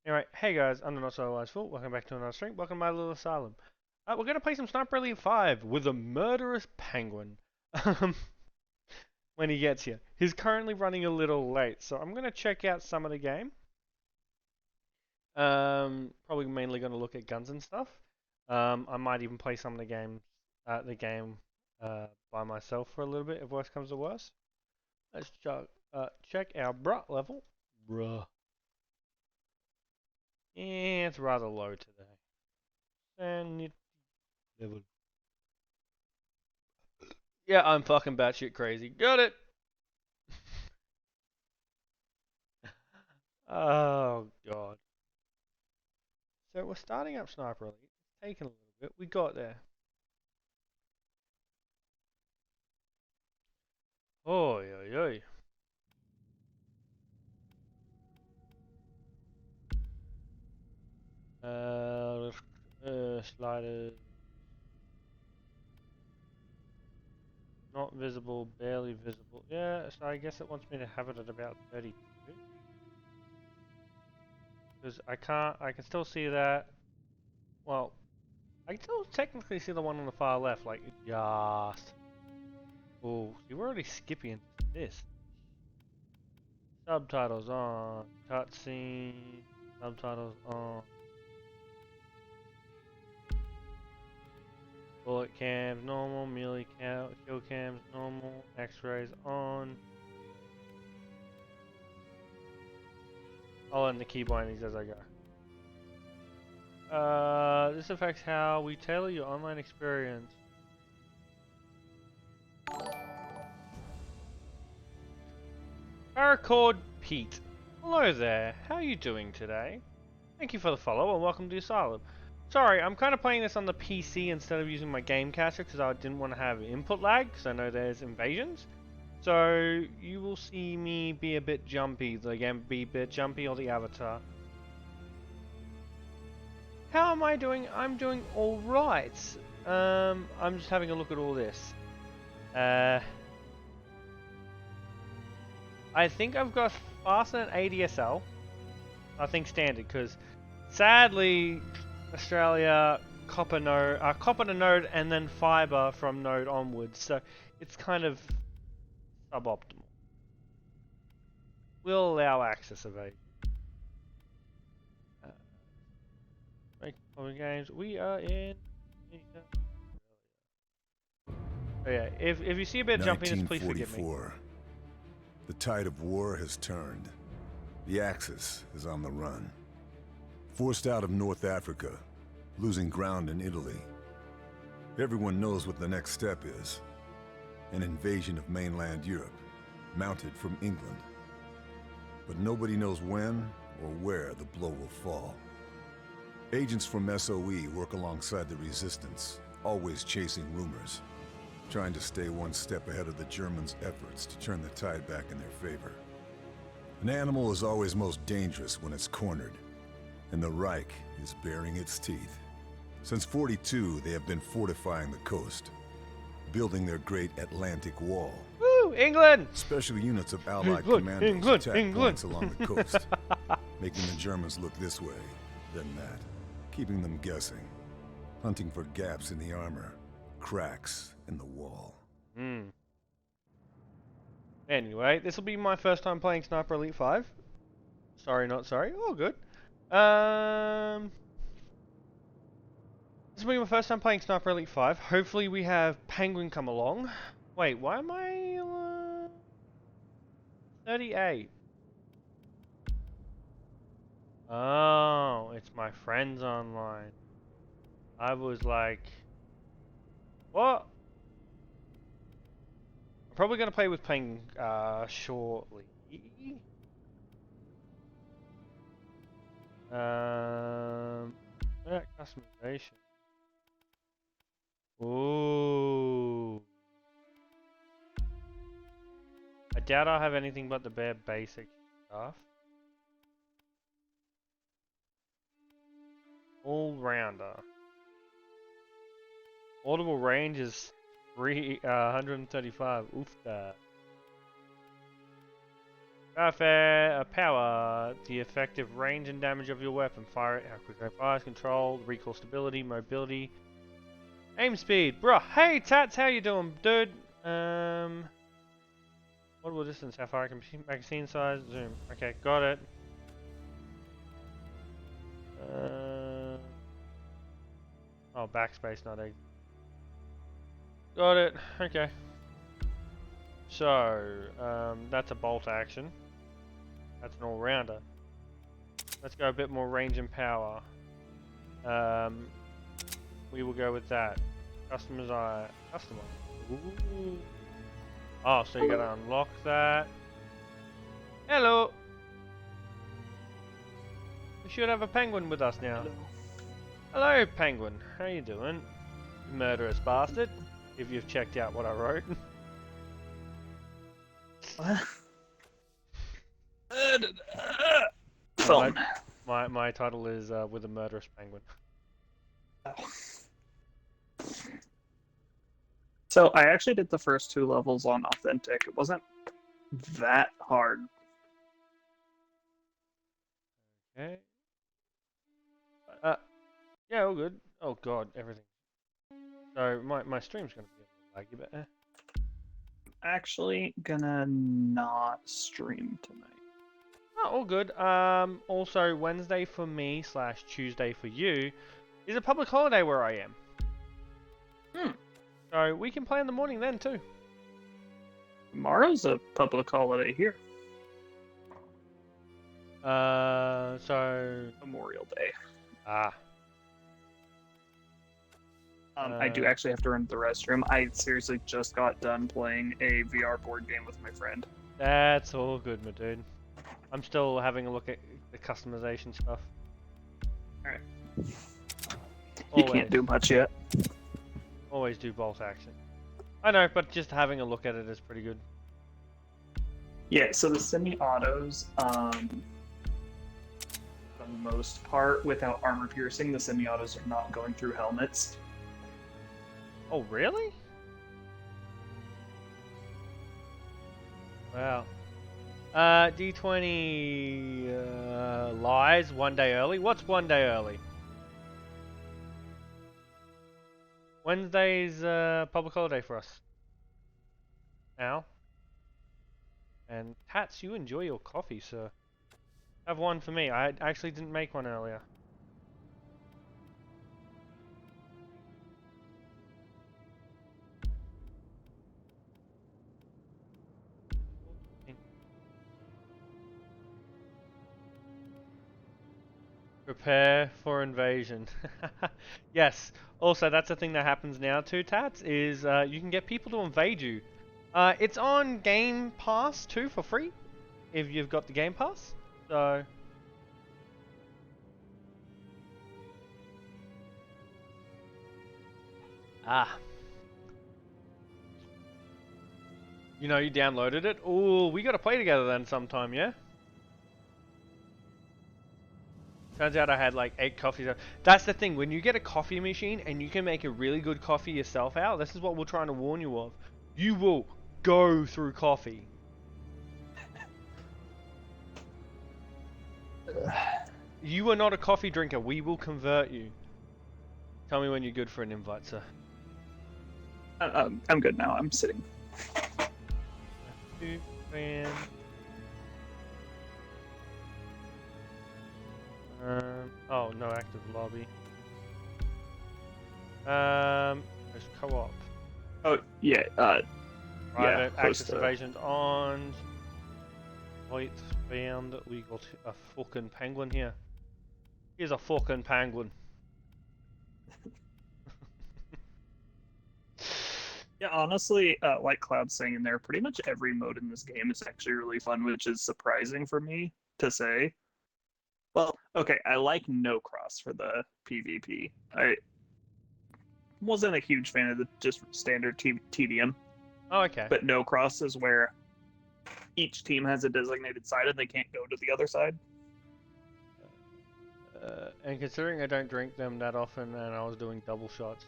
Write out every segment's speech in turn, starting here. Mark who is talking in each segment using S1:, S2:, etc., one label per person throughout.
S1: Anyway, hey guys, I'm the Not So Wise Fool. Welcome back to another stream. Welcome to my little asylum. We're gonna play some Sniper Elite 5 with a murderous penguin. Um, when he gets here, he's currently running a little late, so I'm gonna check out some of the game. Probably mainly gonna look at guns and stuff. I might even play some of the game by myself for a little bit if worse comes to worse. Let's check our bruh level. Bruh. Yeah, it's rather low today. And it level. Yeah, I'm fucking batshit crazy. Got it. Oh god. So we're starting up Sniper Elite. It's taken a little bit. We got there. Oh yeah. Uh, Sliders not visible, barely visible. Yeah, so I guess it wants me to have it at about 32. Because I can still see that. Well, I can still technically see the one on the far left, like just. Oh, you're already skipping into this. Subtitles on. Cutscene. Subtitles on. Bullet cams normal. Melee kill cams normal. X-rays on. I'll learn the key bindings as I go. This affects how we tailor your online experience. Paracord Pete. Hello there. How are you doing today? Thank you for the follow and welcome to Asylum. Sorry, I'm kind of playing this on the PC instead of using my game cacher because I didn't want to have input lag because I know there's invasions. So you will see me be a bit jumpy, the game be a bit jumpy or the avatar. How am I doing? I'm doing alright. I'm just having a look at all this. I think I've got faster than ADSL. I think standard because sadly Australia copper to node and then fiber from node onwards, so it's kind of suboptimal. We'll allow access of it. Games. We are in. Oh yeah, if you see a bit of jumpiness, please forgive me.
S2: 1944. The tide of war has turned. The Axis is on the run. Forced out of North Africa, losing ground in Italy. Everyone knows what the next step is. An invasion of mainland Europe, mounted from England. But nobody knows when or where the blow will fall. Agents from SOE work alongside the resistance, always chasing rumors, trying to stay one step ahead of the Germans' efforts to turn the tide back in their favor. An animal is always most dangerous when it's cornered, and the Reich is baring its teeth. Since '42, they have been fortifying the coast, building their great Atlantic Wall.
S1: Woo, England!
S2: Special units of Allied commandos attack points along the coast, making the Germans look this way, then that, keeping them guessing, hunting for gaps in the armor, cracks in the wall.
S1: Anyway, this will be my first time playing Sniper Elite 5. Sorry, not sorry. Oh, good. This will be my first time playing Sniper Elite 5. Hopefully we have Penguin come along. Wait, why am I 38? Oh, it's my friends online. I was like, what? I'm probably going to play with Penguin shortly. Customization. Ooh. I doubt I'll have anything but the bare basic stuff. All-rounder. Audible range is 135. Oof that. Power. The effective range and damage of your weapon. Fire it. How quick it fires. Control. Recoil stability. Mobility. Aim speed. Bruh. Hey, Tats. How you doing, dude? Audible distance. How far I can see. Magazine size. Zoom. Okay, got it. Oh, backspace, not exit. Got it. Okay. So, that's a bolt action. That's an all-rounder. Let's go a bit more range and power. We will go with that. Customer's eye. Customer. Ooh. Oh, so you gotta unlock that. Hello! We should have a penguin with us now. Hello, penguin. How you doing? You murderous bastard. If you've checked out what I wrote.
S3: Phone.
S1: My title is With a Murderous Penguin.
S3: So I actually did the first 2 levels on Authentic. It wasn't that hard.
S1: Okay. Yeah, all good. Oh god, everything. So my stream's gonna be a little laggy, but
S3: Actually gonna not stream tonight.
S1: Oh, all good. Also Wednesday for me / Tuesday for you is a public holiday where I am. So we can play in the morning then too.
S3: Tomorrow's a public holiday here.
S1: So
S3: Memorial Day.
S1: ah.
S3: I do actually have to run to the restroom. I seriously just got done playing a VR board game with my friend.
S1: That's all good, my dude. I'm still having a look at the customization stuff.
S3: Alright. You can't do much yet.
S1: Always do bolt action. I know, but just having a look at it is pretty good.
S3: Yeah, so the semi-autos, for the most part, without armor piercing, the semi-autos are not going through helmets.
S1: Oh, really? Wow. D20 lies 1 day early. What's 1 day early? Wednesday's public holiday for us. Now. And Tats, you enjoy your coffee, sir. Have one for me. I actually didn't make one earlier. Prepare for invasion. Yes. Also, that's the thing that happens now too, Tats, is you can get people to invade you. It's on Game Pass too for free, if you've got the Game Pass. So... Ah. You know, you downloaded it. Ooh, we gotta play together then sometime, yeah? Turns out I had like 8 coffees. That's the thing, when you get a coffee machine and you can make a really good coffee yourself out, this is what we're trying to warn you of. You will go through coffee. You are not a coffee drinker, we will convert you. Tell me when you're good for an invite, sir.
S3: I'm good now, I'm sitting.
S1: Oh, no active lobby. There's co-op.
S3: Oh, yeah,
S1: Private
S3: yeah,
S1: access invasions on. Wait, found. We got a fucking penguin here. Here's a fucking penguin.
S3: Yeah, honestly, like Cloud's saying in there, pretty much every mode in this game is actually really fun, which is surprising for me to say. Well, okay, I like no cross for the PvP. I wasn't a huge fan of the just standard TDM.
S1: Oh, okay.
S3: But no cross is where each team has a designated side and they can't go to the other side.
S1: And considering I don't drink them that often and I was doing double shots,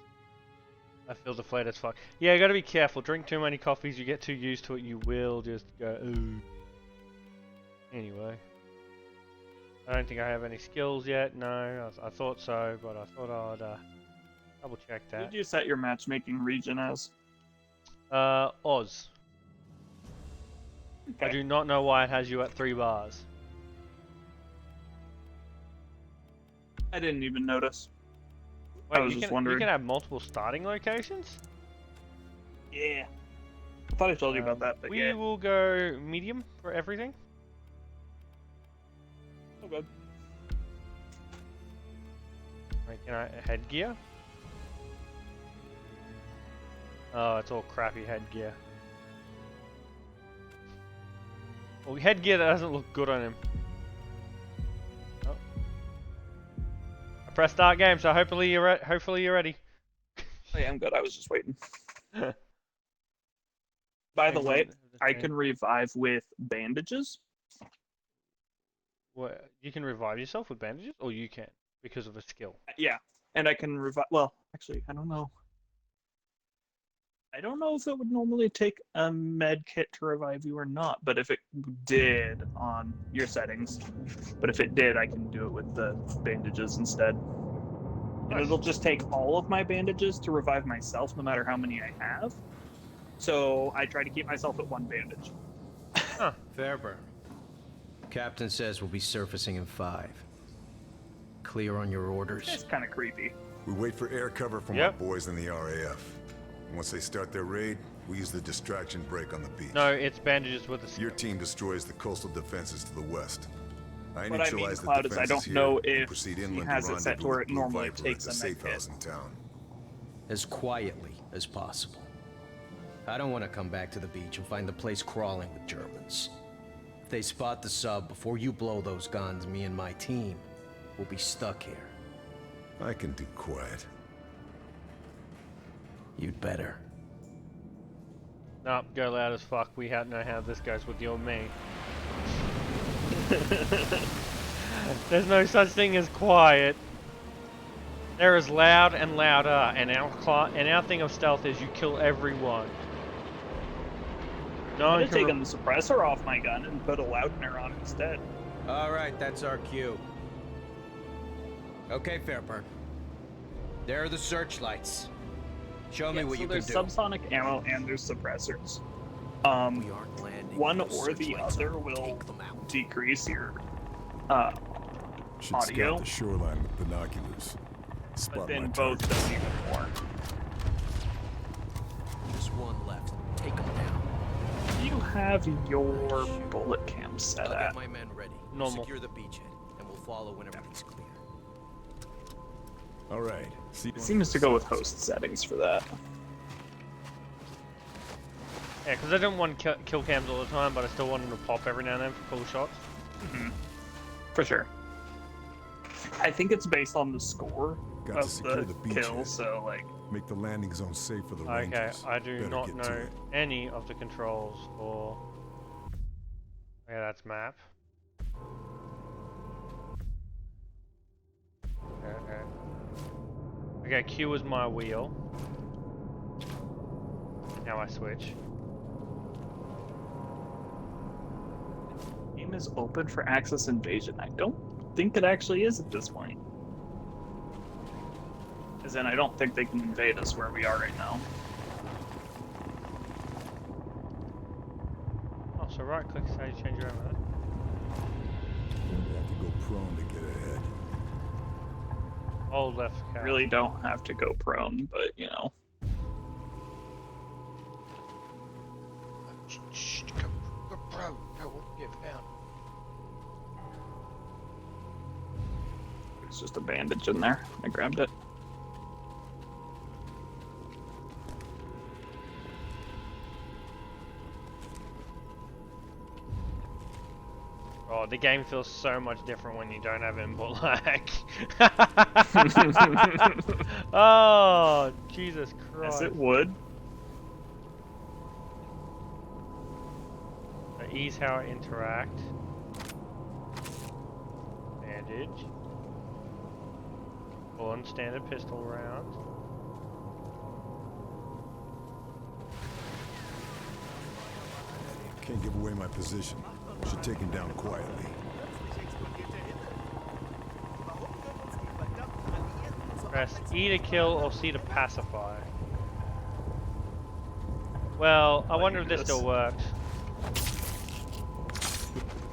S1: I feel deflated as fuck. Yeah, you gotta be careful. Drink too many coffees, you get too used to it, you will just go, ooh. Anyway. I don't think I have any skills yet. No, I thought so, but I thought I'd double check
S3: What
S1: that.
S3: did you set your matchmaking region as?
S1: Oz. I
S3: Okay.
S1: do not know why it has you at 3 bars.
S3: I didn't even notice.
S1: Wait,
S3: I was
S1: you
S3: just
S1: can
S3: wondering.
S1: have multiple starting locations?
S3: Yeah. I thought I told you about that, but
S1: we
S3: yeah.
S1: will go medium for everything.
S3: Oh, good.
S1: Wait, can I headgear? Oh, it's all crappy headgear. Well, headgear that doesn't look good on him. Oh. I pressed start game, so hopefully you're ready.
S3: Oh, yeah, I'm good. I was just waiting. By the way, I can revive with bandages.
S1: What? You can revive yourself with bandages, or you can because of a skill.
S3: Yeah, and I can revive. Well, actually, I don't know. I don't know if it would normally take a med kit to revive you or not, but if it did on your settings, but if it did, I can do it with the bandages instead. And it'll just take all of my bandages to revive myself, no matter how many I have. So I try to keep myself at 1 bandage.
S1: Huh.
S4: Fairburn. Captain says we'll be surfacing in 5. Clear on your orders?
S3: It's kind of creepy.
S2: We wait for air cover from our boys in the RAF. Once they start their raid, we use the distraction break on the beach.
S1: No, it's bandages with a skill.
S2: Your team destroys the coastal defenses to the west. I
S3: What I mean,
S2: neutralize
S3: Cloud,
S2: the
S3: is I
S2: defenses
S3: don't know
S2: here and
S3: if
S2: proceed
S3: he
S2: inland
S3: has
S2: to
S3: it set
S2: rendezvous
S3: to where
S2: with
S3: it
S2: Blue
S3: normally
S2: Viper
S3: takes
S2: at the
S3: a med
S2: safe
S3: kit.
S2: house in town.
S4: As quietly as possible. I don't want to come back to the beach and find the place crawling with Germans. If they spot the sub before you blow those guns, me and my team will be stuck here.
S2: I can do quiet.
S4: You'd better.
S1: Nope, go loud as fuck. We know how this goes with you and me. There's no such thing as quiet. There is loud and louder, and our thing of stealth is you kill everyone. No
S3: I'm
S1: one
S3: gonna
S1: can
S3: take the suppressor off my gun and put a loudener on instead.
S4: All right, that's our cue. Okay, Fairburn. There are the searchlights. Show me what you can do.
S3: There's subsonic ammo and there's suppressors.
S4: We aren't landing.
S3: One or the other will decrease your
S2: Should
S3: audio.
S2: scout the shoreline with binoculars. Spot
S3: But then
S2: my
S3: both
S2: targets.
S3: does even more.
S4: Just one left. Take them down.
S3: You have your bullet cam set
S4: I'll
S3: at.
S4: get my men ready.
S1: Normal.
S4: Secure the beachhead, and we'll follow when everything's clear.
S2: All right. See.
S3: It seems to go with host settings for that.
S1: Yeah, because I don't want kill cams all the time, but I still want them to pop every now and then for cool shots.
S3: For sure. I think it's based on the score
S2: Got to
S3: of
S2: secure
S3: the
S2: the beachhead.
S3: kill, so like
S2: Make the landing zone safe for the
S1: Okay,
S2: Rangers.
S1: I do
S2: Better
S1: not
S2: get to
S1: know
S2: it.
S1: any of the controls for... Okay, that's map. Okay, Q is my wheel. Now I switch.
S3: game is open for Axis Invasion. I don't think it actually is at this point. As in, I don't think they can invade us where we are right now.
S1: Oh, so right click is how you change your own.
S2: You have to go prone to get ahead.
S1: Hold left.
S3: You really don't have to go prone, but you know.
S1: Shh, go pro. I won't get found.
S3: There's just a bandage in there. I grabbed it.
S1: Oh, the game feels so much different when you don't have input lag. Oh, Jesus Christ.
S3: As it would.
S1: Ease how I interact. Bandage. One standard pistol round.
S2: Can't give away my position. Should take him down quietly.
S1: Press E to kill or C to pacify. Well, I wonder if this still works.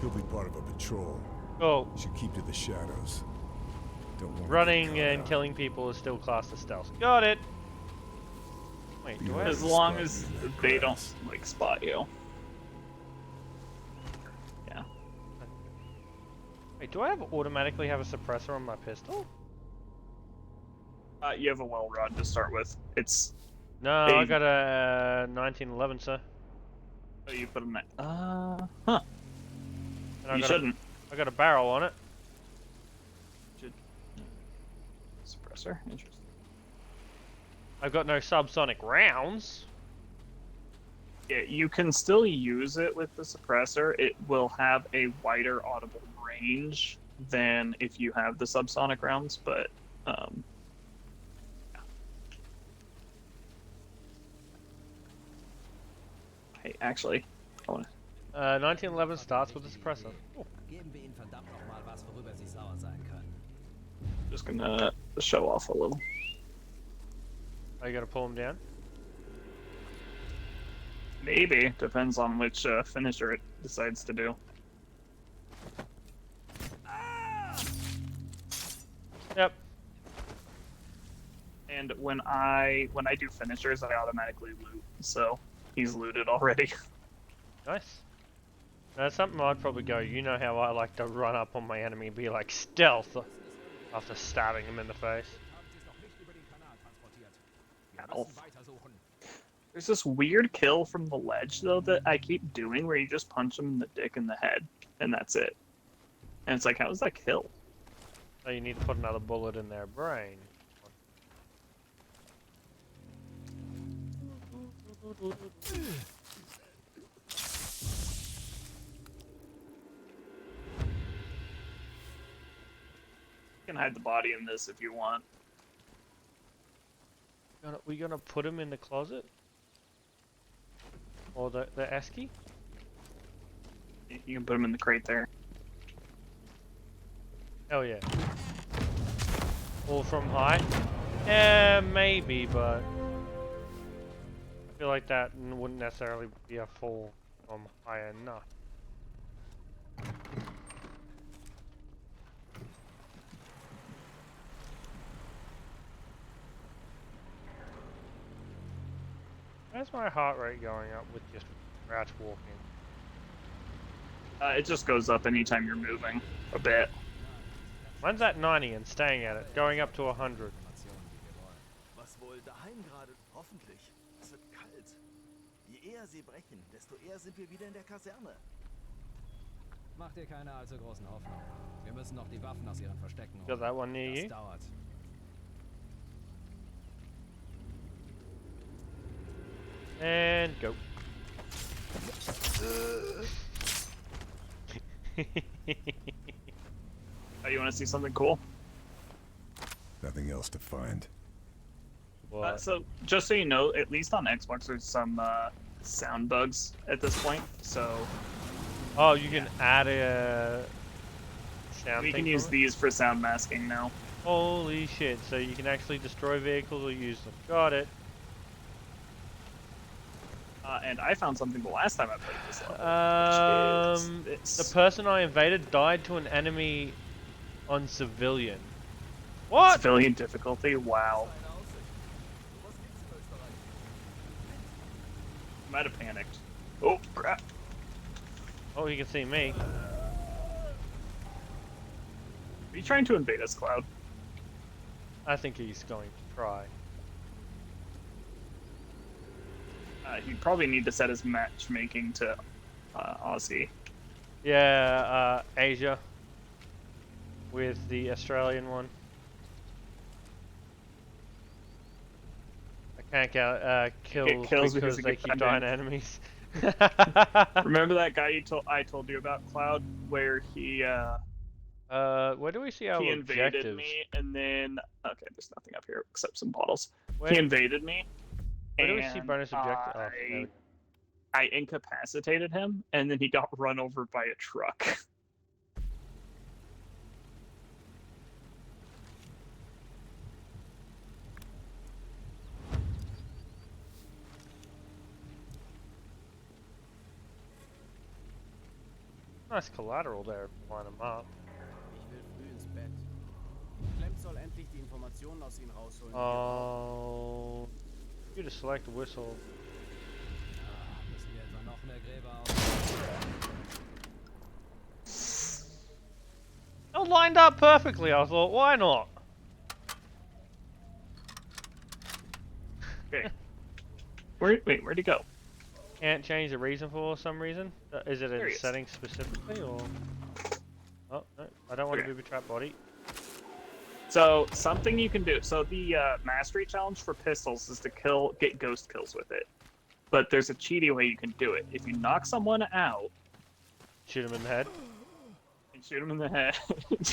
S2: He'll be part of a patrol.
S1: Oh,
S2: Should keep to the shadows. Don't want to get
S1: running
S2: caught
S1: and
S2: out.
S1: killing people is still classed as stealth. Got it. Wait, do I?
S3: As
S2: Spot
S3: long
S2: me
S3: as
S2: in that
S3: they don't
S2: grass.
S3: like spot you. Yeah.
S1: Wait, do I automatically have a suppressor on my pistol?
S3: You have a well rod to start with. It's
S1: No, I
S3: Hey.
S1: got a 1911, sir.
S3: oh, you put in that. Huh.
S1: And I
S3: You
S1: got
S3: shouldn't.
S1: I got a barrel on it.
S3: Suppressor. Interesting.
S1: I've got no subsonic rounds.
S3: Yeah, you can still use it with the suppressor. It will have a wider audible range than if you have the subsonic rounds, but yeah. Hey, actually, I want to.
S1: 1911 starts with a suppressor. Oh,
S5: Geben wir ihnen verdammt nochmal was, worüber sie sauer sein können.
S3: Just gonna show off a little.
S1: oh, you gotta pull him down.
S3: Maybe depends on which finisher it decides to do.
S1: Yep.
S3: And when I do finishers, I automatically loot. So he's looted already.
S1: Nice. That's something I'd probably go. You know how I like to run up on my enemy and be like stealth after stabbing him in the face.
S3: Ow. There's this weird kill from the ledge though that I keep doing where you just punch him in the dick and the head, and that's it. And it's like, how is that kill?
S1: So you need to put another bullet in their brain.
S3: You can hide the body in this if you want.
S1: We gonna put him in the closet? Or the esky?
S3: You can put him in the crate there.
S1: Hell yeah. Or from high? Yeah, maybe, but I feel like that wouldn't necessarily be a fall from high enough. Where's my heart rate going up with just crouch walking?
S3: It just goes up anytime you're moving a bit.
S1: Mine's at 90 and staying at it, going up to 100.
S6: Was wohl daheim gerade? Hoffentlich. Es wird kalt. Je eher sie brechen, desto eher sind wir wieder in der Kaserne.
S5: Mach dir keine allzu großen Hoffnungen. Wir müssen noch die Waffen aus ihren Verstecken
S1: Got that one near
S5: Das
S1: you?
S5: dauert.
S1: And go.
S3: Oh, you want to see something cool?
S2: Nothing else to find.
S1: What?
S3: So, just so you know, at least on Xbox, there's some sound bugs at this point. So
S1: Oh, you can add a sound
S3: we
S1: thing
S3: can use
S1: from it?
S3: these for sound masking now.
S1: Holy shit, so you can actually destroy vehicles or use them. Got it.
S3: And I found something the last time I played this level. Which is
S1: The
S3: this.
S1: person I invaded died to an enemy on civilian. What?
S3: Civilian difficulty? Wow. Might have panicked. Oh, crap.
S1: Oh, he can see me.
S3: Are you trying to invade us, Cloud?
S1: I think he's going to try.
S3: You probably need to set his matchmaking to Aussie.
S1: Yeah, Asia. With the Australian one. I can't get kills because
S3: he
S1: they
S3: gets
S1: keep
S3: found
S1: dying
S3: in.
S1: enemies.
S3: Remember that guy I told you about, Cloud, where he
S1: Where do we see our
S3: he invaded
S1: objectives?
S3: me, and then okay, there's nothing up here except some bottles.
S1: Where,
S3: He invaded me.
S1: where do we see
S3: and
S1: bonus objective? Oh, there we-
S3: I incapacitated him, and then he got run over by a truck.
S1: Nice collateral there, line them up.
S5: Ich will früh ins Bett. Clem soll endlich die Informationen aus ihm rausholen. die wir
S1: Oh, you just select the whistle.
S5: brauchen. Müssen wir etwa noch mehr Gräber aus?
S1: It lined up perfectly. I thought, why not?
S3: Okay. Where'd he go?
S1: Can't change the reason for some reason. Is it
S3: There
S1: in
S3: he is.
S1: settings specifically, or? Oh no, I don't want
S3: Okay.
S1: to booby trap body.
S3: So something you can do. So the mastery challenge for pistols is to get ghost kills with it. But there's a cheaty way you can do it. If you knock someone out
S1: Shoot him in the head.
S3: and shoot them in the head,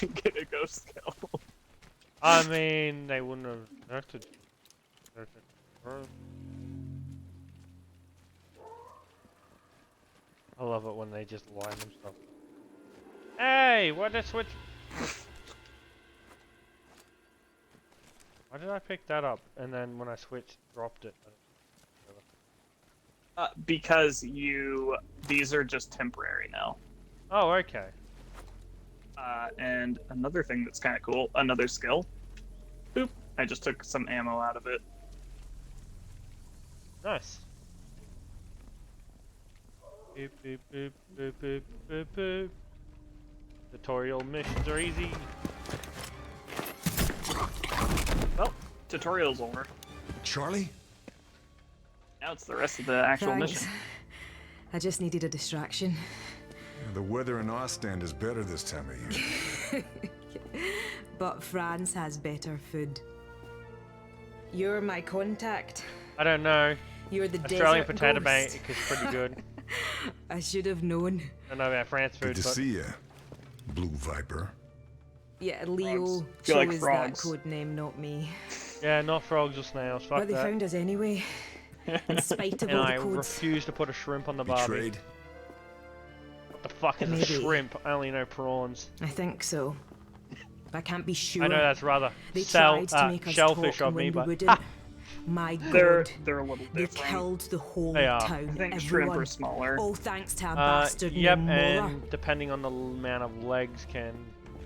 S3: you get a ghost kill.
S1: I mean, they wouldn't have to. I love it when they just line themselves. Hey, why did I switch? Why did I pick that up and then when I switched, dropped it?
S3: Because these are just temporary now.
S1: Oh, okay.
S3: And another thing that's kind of cool, another skill. Boop! I just took some ammo out of it.
S1: Nice. Beep, beep, beep, beep, beep, beep, beep. Tutorial missions are easy.
S3: Well, tutorial's over.
S2: Charlie?
S3: Now it's the rest of the actual
S7: Thanks.
S3: mission.
S7: I just needed a distraction.
S2: The weather in Ostend is better this time of year.
S7: But France has better food. You're my contact.
S1: I don't know.
S7: You're the
S1: Australian
S7: desert
S1: potato
S7: ghost.
S1: bake is pretty good.
S7: I should have known.
S1: I don't know about France food,
S2: Good to
S1: but
S2: see you, Blue Viper.
S7: Yeah, Leo
S3: Frogs. Feel like
S7: chose that
S3: frogs.
S7: code name, not me.
S1: yeah, not frogs or snails. Fuck
S7: But they
S1: that.
S7: found us anyway. In spite of
S1: And
S7: all
S1: I
S7: the codes.
S1: refuse to put a shrimp on the barbie.
S2: Betrayed?
S1: What the fuck is a
S7: Maybe.
S1: shrimp? I only know prawns.
S7: I think so. I can't be sure.
S1: I know that's rather
S7: They tried to make us
S1: shellfish
S7: talk
S1: of me,
S7: when we
S1: but
S7: wouldn't. My
S3: They're
S7: God.
S3: a little
S7: They
S3: different.
S7: killed the whole
S1: They are.
S7: town.
S3: I think
S7: everyone.
S3: shrimp are smaller.
S7: All thanks to a bastard
S1: yep,
S7: named Mola.
S1: and depending on the amount of legs can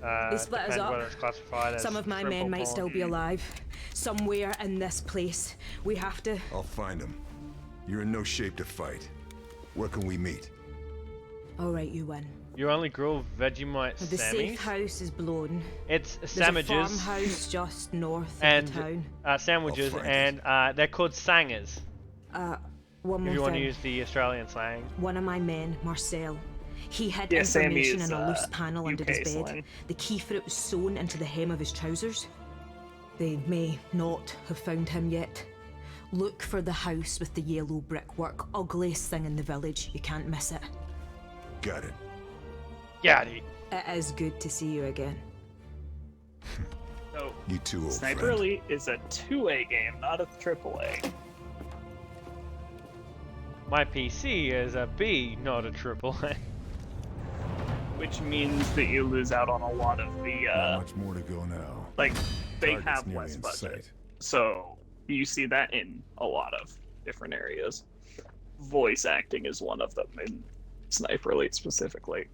S7: They split us
S1: depend
S7: up.
S1: whether it's classified as
S7: Some of my
S1: shrimp
S7: men
S1: or
S7: might
S1: prawn.
S7: still be alive. Somewhere in this place. We have to.
S2: I'll find him. You're in no shape to fight. Where can we meet?
S7: Alright, you win.
S1: You only grill Vegemite
S7: The
S1: Sammys?
S7: safe house is blown.
S1: It's
S7: There's
S1: sandwiches
S7: a farmhouse just north
S1: and
S7: of the town.
S1: sandwiches,
S2: I'll find
S1: and they're called sangers.
S7: One
S1: If
S7: more
S1: you want to
S7: thing.
S1: use the Australian slang.
S7: One of my men, Marcel. He hid
S3: Yeah, Sammy
S7: information
S3: is,
S7: in a loose panel under
S3: UK
S7: his bed.
S3: slang.
S7: The key for it was sewn into the hem of his trousers. They may not have found him yet. Look for the house with the yellow brickwork. Ugliest thing in the village. You can't miss it.
S2: Got it.
S1: Got it.
S7: It is good to see you again.
S3: So,
S2: You too, old
S3: Sniper
S2: friend.
S3: Elite is a 2A game, not a AAA.
S1: My PC is a B, not a triple A.
S3: Which means that you lose out on a lot of the,
S2: Not much more to go now.
S3: like, they
S2: Target's
S3: have
S2: nearly
S3: less
S2: in
S3: budget.
S2: sight.
S3: So, you see that in a lot of different areas. Voice acting is one of them in Sniper Elite specifically.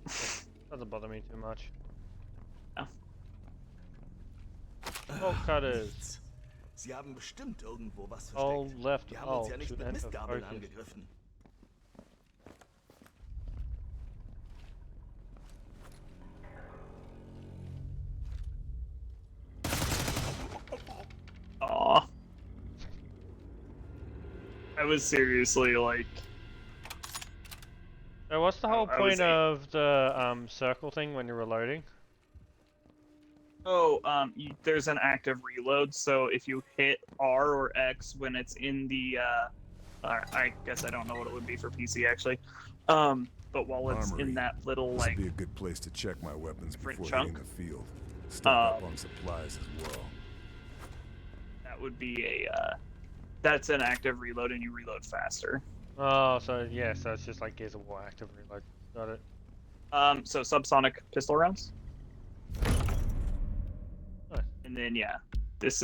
S1: Doesn't bother me too much.
S3: Ja.
S1: Oh, cutters.
S6: Sie haben bestimmt irgendwo was
S1: All
S6: versteckt.
S1: left.
S6: Wir haben
S1: Oh,
S6: uns ja nicht
S1: to
S6: mit
S1: enter
S6: Mistgabeln
S1: focus.
S6: angegriffen.
S3: Aw. I was seriously like,
S1: So what's the whole
S3: I was
S1: point
S3: a-
S1: of the circle thing when you're reloading?
S3: there's an active reload, so if you hit R or X when it's in the, I guess I don't know what it would be for PC actually, but while it's
S2: Armory.
S3: in that little,
S2: This
S3: like,
S2: would be a good place to check my weapons
S3: different
S2: before hitting
S3: chunk.
S2: the field. Stock up
S3: Um,
S2: on supplies as well.
S3: that would be a, that's an active reload and you reload faster.
S1: Oh, so yeah, so it's just like Gears of War active reload. Got it.
S3: So subsonic pistol rounds.
S1: Nice.
S3: And then yeah, this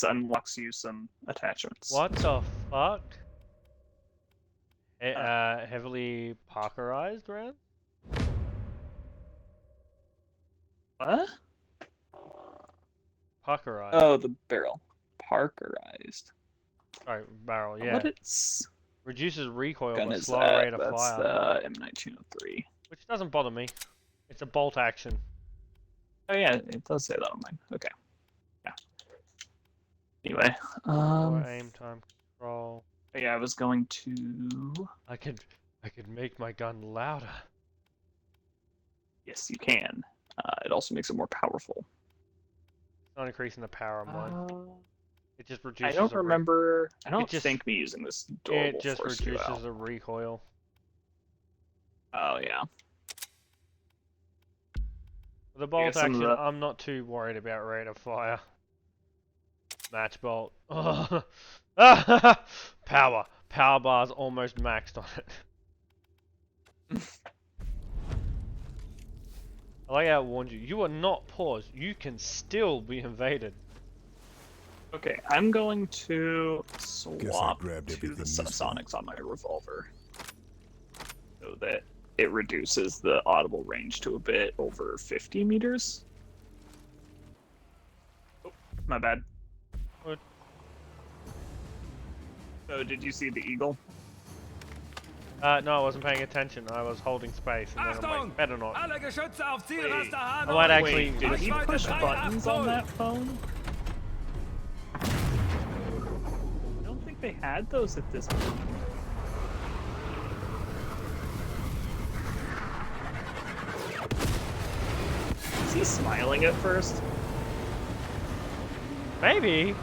S3: unlocks you some attachments.
S1: What the fuck? Heavily parkerized round?
S3: What?
S1: Parkerized.
S3: Oh, the barrel. Parkerized.
S1: Sorry, barrel, yeah.
S3: What its
S1: Reduces recoil
S3: gun
S1: but
S3: is
S1: slower
S3: that?
S1: rate of
S3: That's
S1: fire.
S3: the M1903.
S1: Which doesn't bother me. It's a bolt action.
S3: Oh yeah, it does say that on mine. Okay. Yeah. Anyway,
S1: Or aim time control.
S3: yeah, I was going to.
S1: I could make my gun louder.
S3: Yes, you can. It also makes it more powerful.
S1: It's not increasing the power of mine. It just
S3: I
S1: reduces.
S3: don't remember. I don't
S1: just-
S3: think me using this door
S1: It
S3: will
S1: just
S3: force you
S1: reduces
S3: out.
S1: the recoil.
S3: Oh yeah.
S1: With the bolt
S3: some of
S1: action,
S3: the-
S1: I'm not too worried about rate of fire. Match bolt. Power. Power bar's almost maxed on it. I like how it warned you. You are not paused. You can still be invaded.
S3: Okay, I'm going to
S2: Guess I
S3: swap
S2: grabbed
S3: to
S2: everything
S3: the
S2: useful.
S3: subsonics on my revolver, so that it reduces the audible range to a bit over 50 meters. Oh, my bad.
S1: What?
S3: So, did you see the eagle?
S1: No, I wasn't paying attention. I was holding space, and then I'm
S5: Achtung!
S1: like, better not.
S5: Alle Geschütze auf
S3: Wait.
S5: Zielraster
S1: I
S5: Hanau.
S1: might actually.
S3: Wait, did he
S5: Reichweite
S3: push
S5: 3,
S3: buttons on
S5: Achtung!
S3: that phone? I don't think they had those at this point. Is he smiling at first?
S1: Maybe.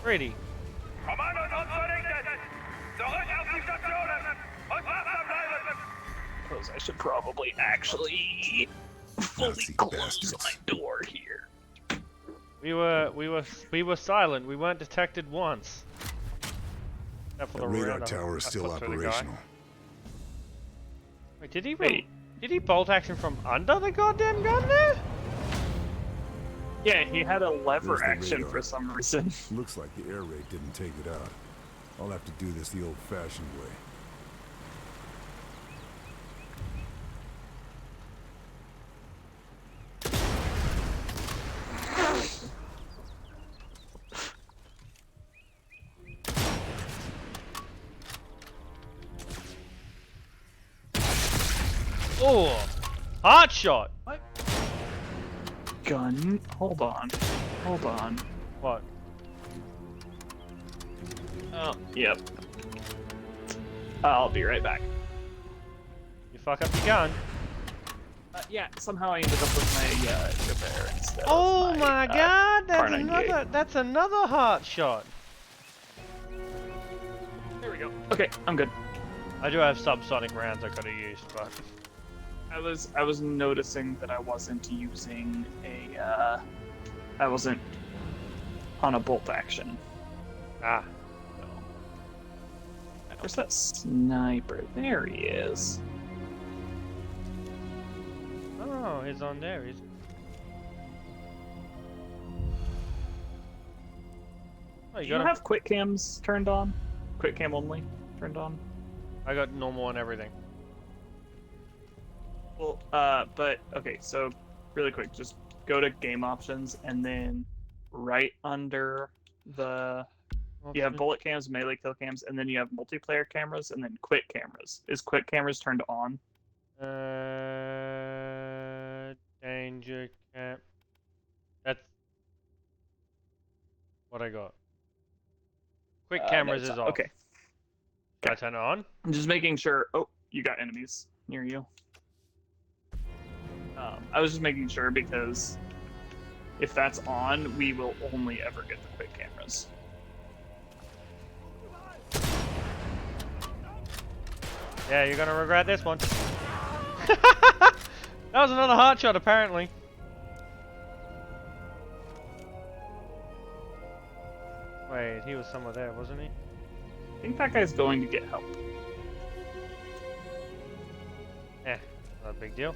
S1: Pretty.
S8: Kommandos unvernichtet! Zurück auf die Stationen! Und wachsam bleiben!
S3: Suppose I should probably actually fully
S2: Nazi
S3: close
S2: bastards.
S3: my door here.
S1: We were silent. We weren't detected once. Except for
S2: The
S1: the
S2: radar
S1: radar.
S2: tower is
S1: I
S2: still
S1: flipped through the guy.
S2: operational.
S1: Wait, did he?
S3: Wait.
S1: Did he bolt action from under the goddamn gun there?
S3: Yeah, he had a lever
S2: There's the
S3: action
S2: radar.
S3: for some reason.
S2: Looks like the air raid didn't take it out. I'll have to do this the old-fashioned way.
S1: Oh, hot shot.
S3: Gun? Hold on. Hold on.
S1: What?
S3: Oh, yep. I'll be right back.
S1: You fuck up your gun.
S3: Yeah, somehow I ended up with my Javert instead
S1: Oh
S3: of
S1: my god, that's
S3: Kar 98.
S1: another hot shot.
S3: There we go. Okay, I'm good.
S1: I do have subsonic rounds I could have used, but
S3: I was noticing that I wasn't using a I wasn't on a bolt action.
S1: ah,
S3: So. Where's that sniper? There he is.
S1: oh, he's on there. He's. Oh,
S3: Do
S1: you
S3: you
S1: got him.
S3: have quick cams turned on? Quick cam only turned on?
S1: I got normal and everything.
S3: Well, but okay, so really quick, just go to game options and then right under the you have bullet cams, melee kill cams, and then you have multiplayer cameras and then quick cameras. Is quick cameras turned on?
S1: Danger camp. That's what I got. Quick
S3: No,
S1: cameras
S3: it's
S1: is
S3: not.
S1: off.
S3: Okay.
S1: Can I turn it on?
S3: I'm just making sure. Oh, you got enemies near you. I was just making sure because if that's on, we will only ever get the quick cameras.
S1: Yeah, you're gonna regret this one. That was another hot shot, apparently. Wait, Wait, he was somewhere there, wasn't he?
S3: I think that guy's going to get help.
S1: Not a big deal.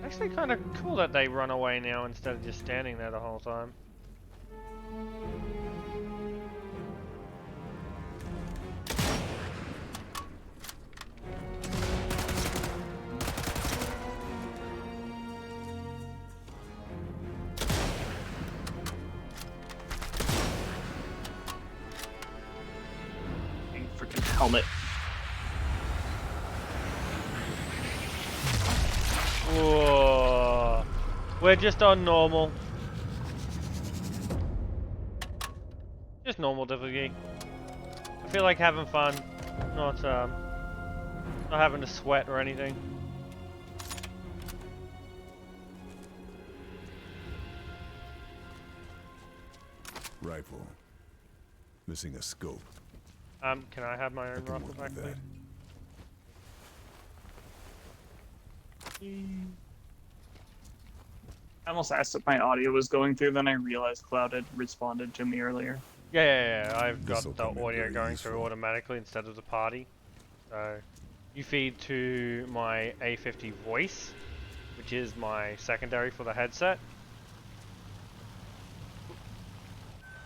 S1: Actually kind of cool that they run away now instead of just standing there the whole time.
S3: Freaking helmet.
S1: Whoa. We're just on normal. Just normal difficulty. I feel like having fun, not having to sweat or anything.
S2: Rifle. Missing a scope.
S1: Can I have my
S2: I
S1: own
S2: can
S1: rifle
S2: work
S1: back,
S2: with
S1: please?
S2: that.
S3: I almost asked if my audio was going through, then I realized Cloud had responded to me earlier.
S1: Yeah. I've
S2: This'll
S1: got the
S2: come in
S1: audio
S2: very
S1: going through
S2: useful.
S1: automatically instead of the party. So you feed to my A50 voice, which is my secondary for the headset.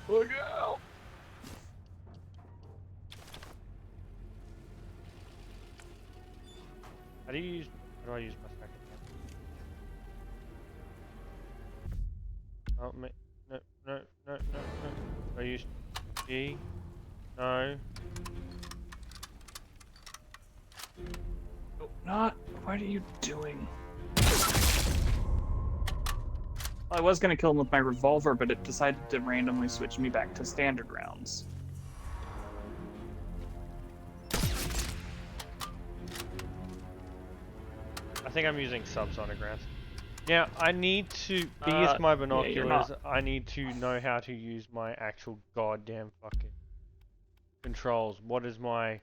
S3: Look out!
S1: How do I use my second one? Oh, no. I use G. No.
S3: Oh, not. What are you doing? Well, I was gonna kill him with my revolver, but it decided to randomly switch me back to standard rounds.
S1: I think I'm using subsonic rounds. Now, I need to, with my binoculars, I need to know how to use my actual goddamn fucking controls. What is my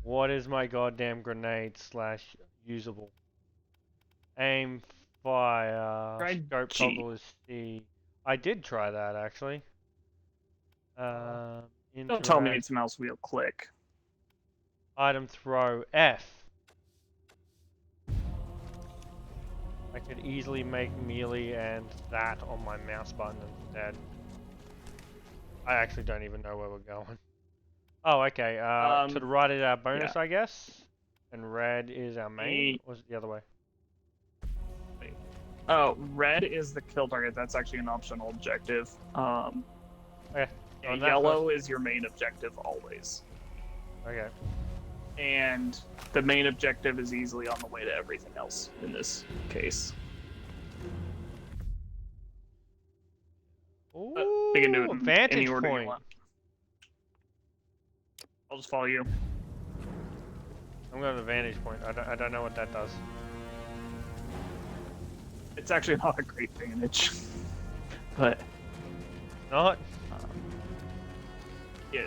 S1: goddamn grenade slash usable? Aim, fire,
S3: Try
S1: scope
S3: G.
S1: toggle is C. I did try that actually.
S3: Don't tell me it's mouse wheel click.
S1: Item throw F. I could easily make melee and that on my mouse button instead. I actually don't even know where we're going. Oh, okay. To the right is our bonus,
S3: yeah.
S1: I guess. And red is our main. Or is it the other way?
S3: Wait. Oh, red is the kill target. That's actually an optional objective.
S1: Okay.
S3: Yeah, yellow is your main objective always.
S1: Okay.
S3: And the main objective is easily on the way to everything else in this case.
S1: Ooh,
S3: we can do it in
S1: vantage
S3: any order
S1: point.
S3: you want. I'll just follow you.
S1: I'm going to the vantage point. I don't know what that does.
S3: It's actually not a great vantage, but
S1: Not?
S3: yeah.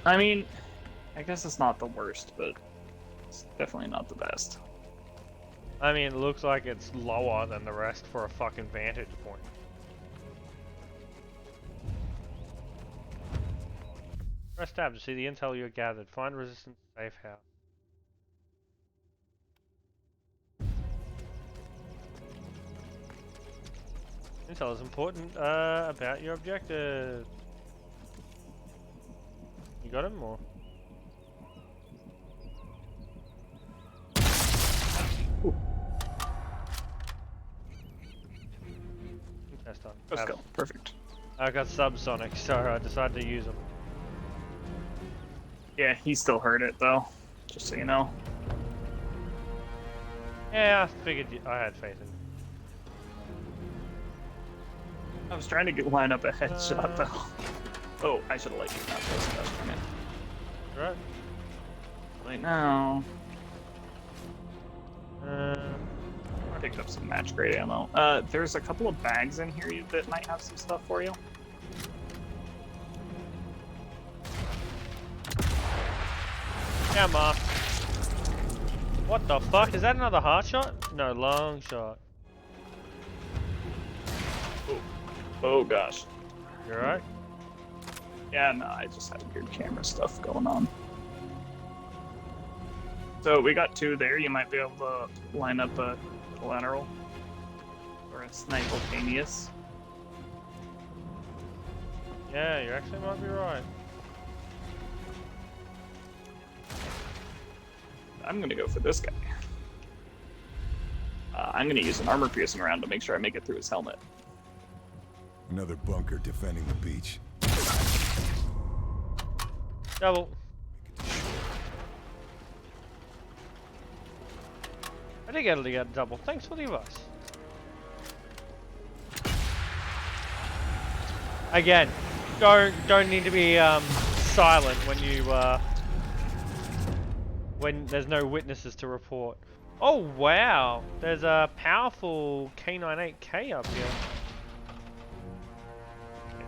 S3: I mean, I guess it's not the worst, but it's definitely not the best.
S1: I mean, it looks like it's lower than the rest for a fucking vantage point. Press tab to see the intel you gathered. Find resistance safe house. Intel is important about your objective. You got him or? Test on.
S3: Let's go. Perfect.
S1: I got subsonic, so I decided to use them.
S3: Yeah, he still heard it though, just so you know.
S1: Yeah, I figured I had faith in.
S3: I was trying to line up a headshot though. Oh, I should have let you not this.
S1: Right.
S3: Right now.
S1: Uh,
S3: I picked up some match grade ammo. There's a couple of bags in here that might have some stuff for you.
S1: Come on. What the fuck? Is that another heart shot? No, long shot.
S3: Oh gosh.
S1: You alright?
S3: Yeah, no, I just had weird camera stuff going on. So we got 2 there. You might be able to line up a collateral or a simultaneous.
S1: Yeah, you actually might be right.
S3: I'm gonna go for this guy. I'm gonna use an armor piercing round to make sure I make it through his helmet.
S2: Another bunker defending the beach.
S1: Double. I did get a double. Thanks for the advice. Again, don't need to be silent when you when there's no witnesses to report. Oh wow, there's a powerful K98K up here.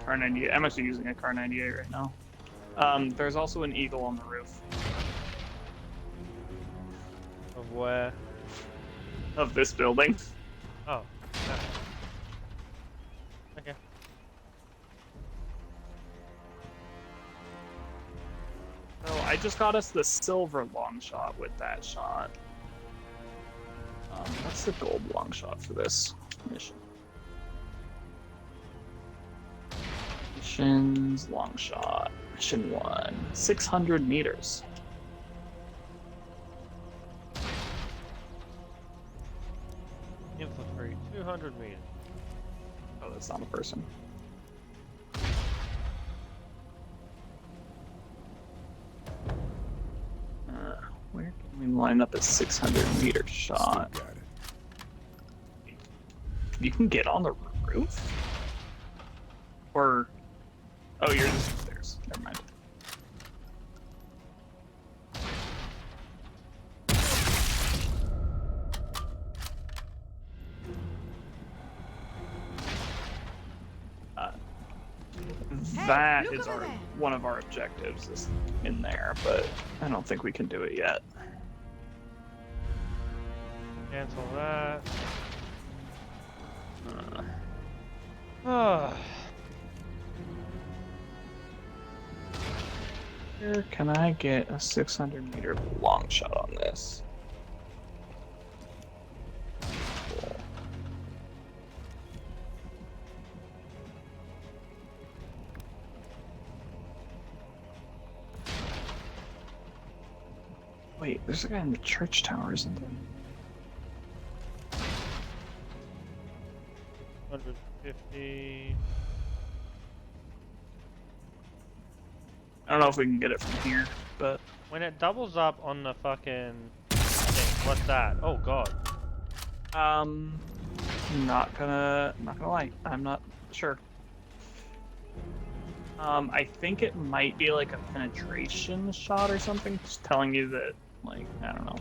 S3: Car 98. I'm actually using a Car 98 right now. There's also an eagle on the roof
S1: Of where?
S3: of this building.
S1: Oh. Okay.
S3: So I just got us the silver long shot with that shot. What's the gold long shot for this mission? Missions, long shot. Mission 1, 600 meters.
S1: Infantry, 200 meters.
S3: Oh, that's not a person. Where can we line up a 600-meter shot?
S2: Still got it.
S3: You can get on the roof? Or... Oh, you're just upstairs. Never mind. That is one of our objectives is in there, but I don't think we can do it yet.
S1: Cancel that. Ah.
S3: Where can I get a 600-meter long shot on this? Cool. Wait, there's a guy in the church tower, isn't there?
S1: 150.
S3: I don't know if we can get it from here, but
S1: When it doubles up on the fucking thing, what's that? Oh god.
S3: not gonna lie, I'm not sure. I think it might be like a penetration shot or something, just telling you that, like, I don't know.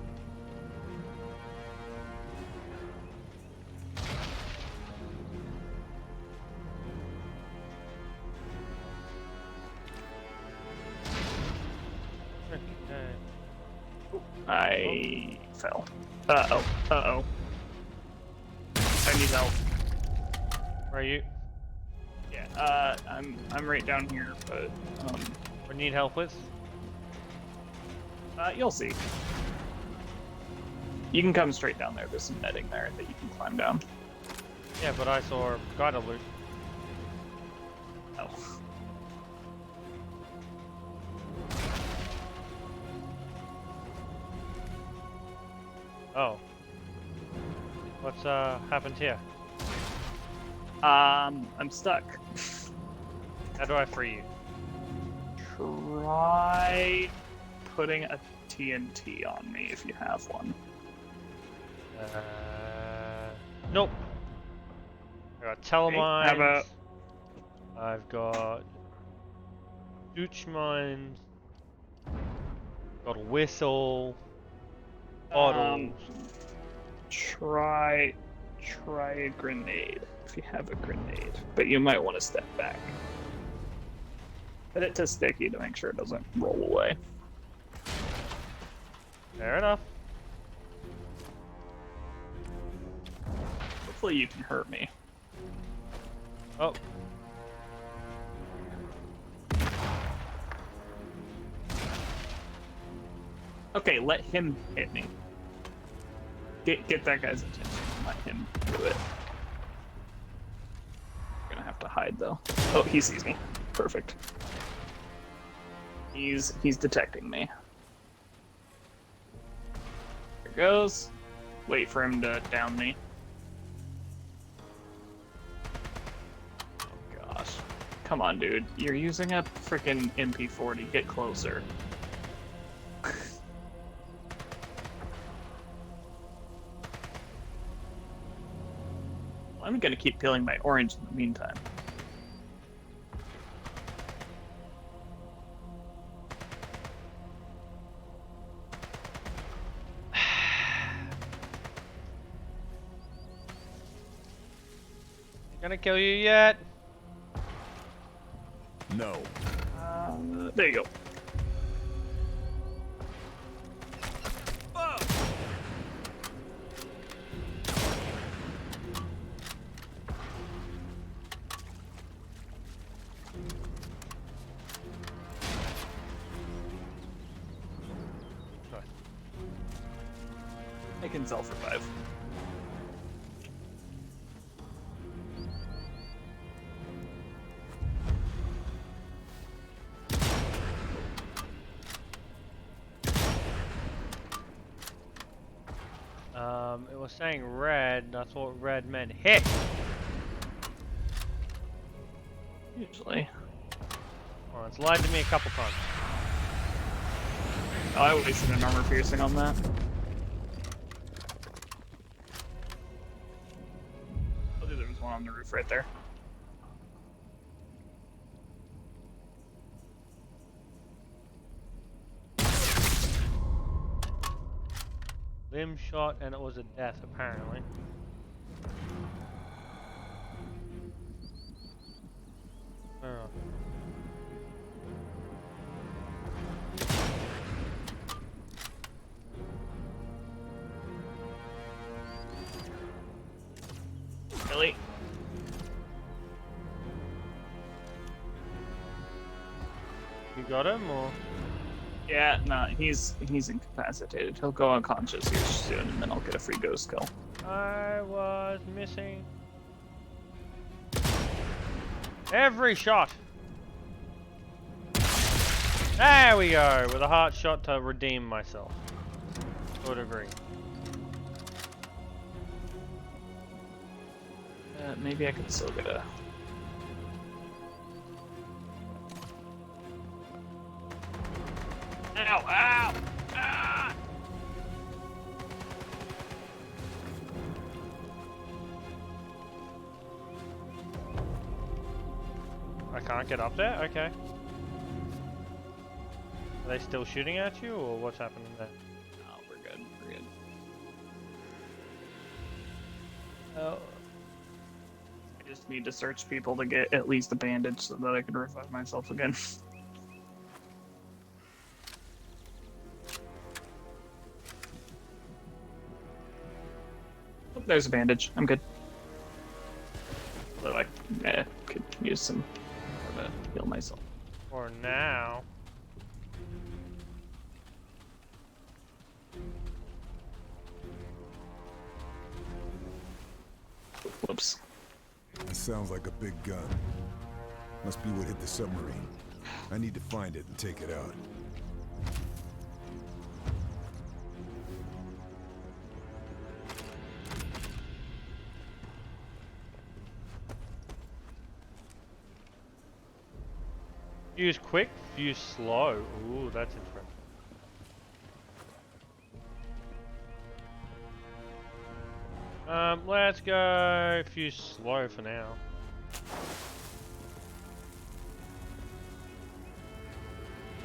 S3: I fell. Uh-oh. I need help.
S1: Where are you?
S3: Yeah, I'm right down here, but,
S1: What do you need help with?
S3: you'll see. You can come straight down there. There's some netting there that you can climb down.
S1: Yeah, but I saw guided loot.
S3: Oh.
S1: Oh. What's happened here?
S3: I'm stuck.
S1: How do I free you?
S3: Try putting a TNT on me if you have one.
S1: Nope. I got telemines.
S3: How about...
S1: I've got douche mines. Got a whistle. Bottles.
S3: Try a grenade if you have a grenade, but you might want to step back. Put it to sticky to make sure it doesn't roll away.
S1: Fair enough.
S3: Hopefully you can hurt me.
S1: Oh.
S3: Okay, let him hit me. Get that guy's attention. Let him do it. I'm gonna have to hide though. Oh, he sees me. Perfect. He's detecting me. There goes. Wait for him to down me. Oh gosh. Come on, dude. You're using a freaking MP40. Get closer. I'm gonna keep peeling my orange in the meantime.
S1: Gonna kill you yet?
S2: No.
S3: There you go. I can self-revive.
S1: It was saying red, and I thought red meant hit.
S3: Usually.
S1: Well, it's lied to me a couple times.
S3: Oh, I wasted an armor piercing on that. Oh, there was one on the roof right there.
S1: Limb shot, and it was a death, apparently. Oh.
S3: Really?
S1: You got him, or?
S3: Yeah, no, he's incapacitated. He'll go unconscious here soon, and then I'll get a free ghost kill.
S1: I was missing every shot. There we go, with a heart shot to redeem myself. Would agree.
S3: Maybe I can still get a... Ow! Ow! Ah!
S1: I can't get up there? Okay. Are they still shooting at you, or what's happening there?
S3: No, we're good. We're good.
S1: Oh.
S3: I just need to search people to get at least a bandage so that I can revive myself again. Oh, there's a bandage. I'm good. Although I could use some more to heal myself.
S1: For now.
S3: Whoops.
S2: That sounds like a big gun. Must be what hit the submarine. I need to find it and take it out.
S1: Fuse quick, fuse slow. Ooh, that's interesting. Let's go fuse slow for now.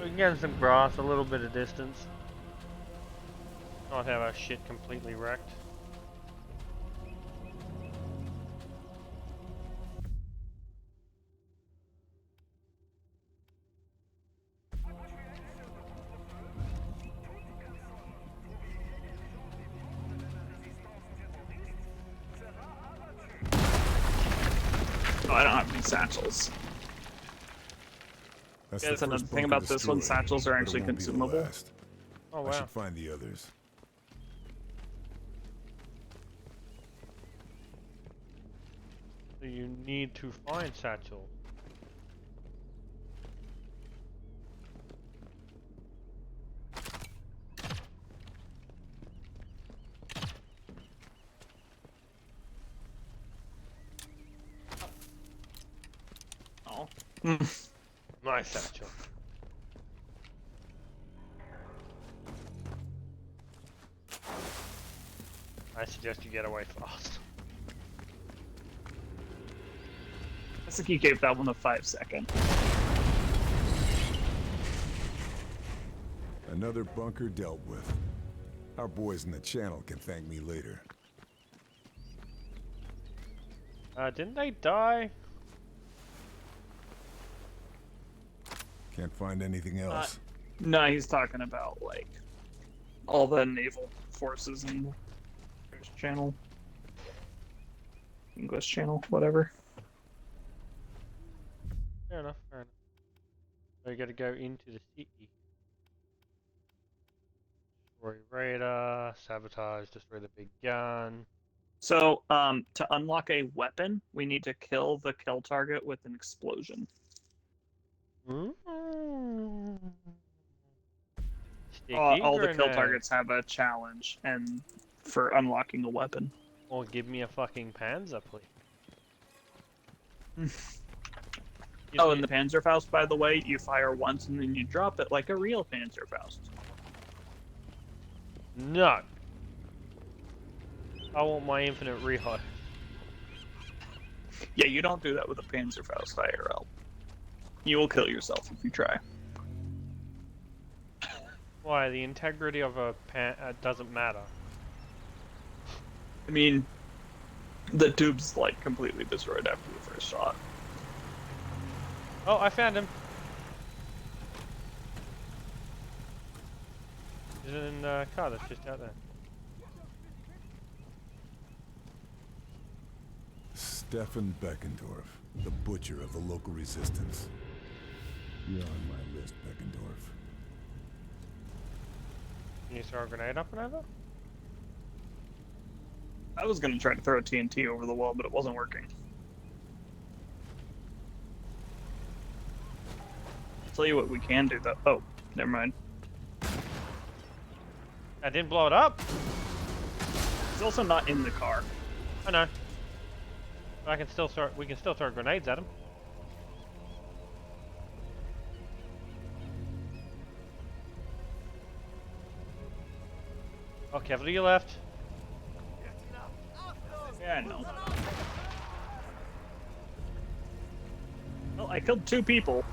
S1: We can get in some grass, a little bit of distance. Not have our shit completely wrecked.
S3: Oh, I don't have any satchels.
S2: That's
S3: Guys,
S2: the
S3: another
S2: first
S3: thing
S2: bunker
S3: about this one,
S2: destroyed,
S3: satchels are
S2: but it
S3: actually
S2: won't be the
S3: consumable.
S2: last.
S1: Oh
S2: I
S1: wow.
S2: should find the others.
S1: So you need to find Satchel.
S3: Oh.
S1: My Satchel. I suggest you get away fast.
S3: I think you gave that one a 5-second.
S2: Another bunker dealt with. Our boys in the channel can thank me later.
S1: Didn't they die?
S2: Can't find anything else.
S3: No, he's talking about, like, all the naval forces in the British channel. English channel, whatever.
S1: Fair enough, fair enough. So you gotta go into the city. Destroy radar, sabotage, destroy the big gun.
S3: So, to unlock a weapon, we need to kill the kill target with an explosion.
S1: Sticky
S3: All the kill
S1: grenade.
S3: targets have a challenge, and for unlocking a weapon.
S1: Or give me a fucking Panzer, please.
S3: Oh, and the Panzerfaust, by the way, you fire once and then you drop it like a real Panzerfaust.
S1: No. I want my infinite reload.
S3: Yeah, you don't do that with a Panzerfaust IRL. You will kill yourself if you try.
S1: Why? The integrity of a doesn't matter.
S3: I mean, the tube's like completely destroyed after the first shot.
S1: Oh, I found him. He's in the car that's just out there.
S2: Stefan Beckendorf, the butcher of the local resistance. You're on my list, Beckendorf.
S1: Can you throw a grenade up and over?
S3: I was gonna try to throw a TNT over the wall, but it wasn't working. Tell you what we can do though. Oh, never mind.
S1: I didn't blow it up.
S3: It's also not in the car.
S1: I know. But I can still throw. We can still throw grenades at him. Oh, careful to your left.
S3: Yeah, I know. Well, I killed 2 people.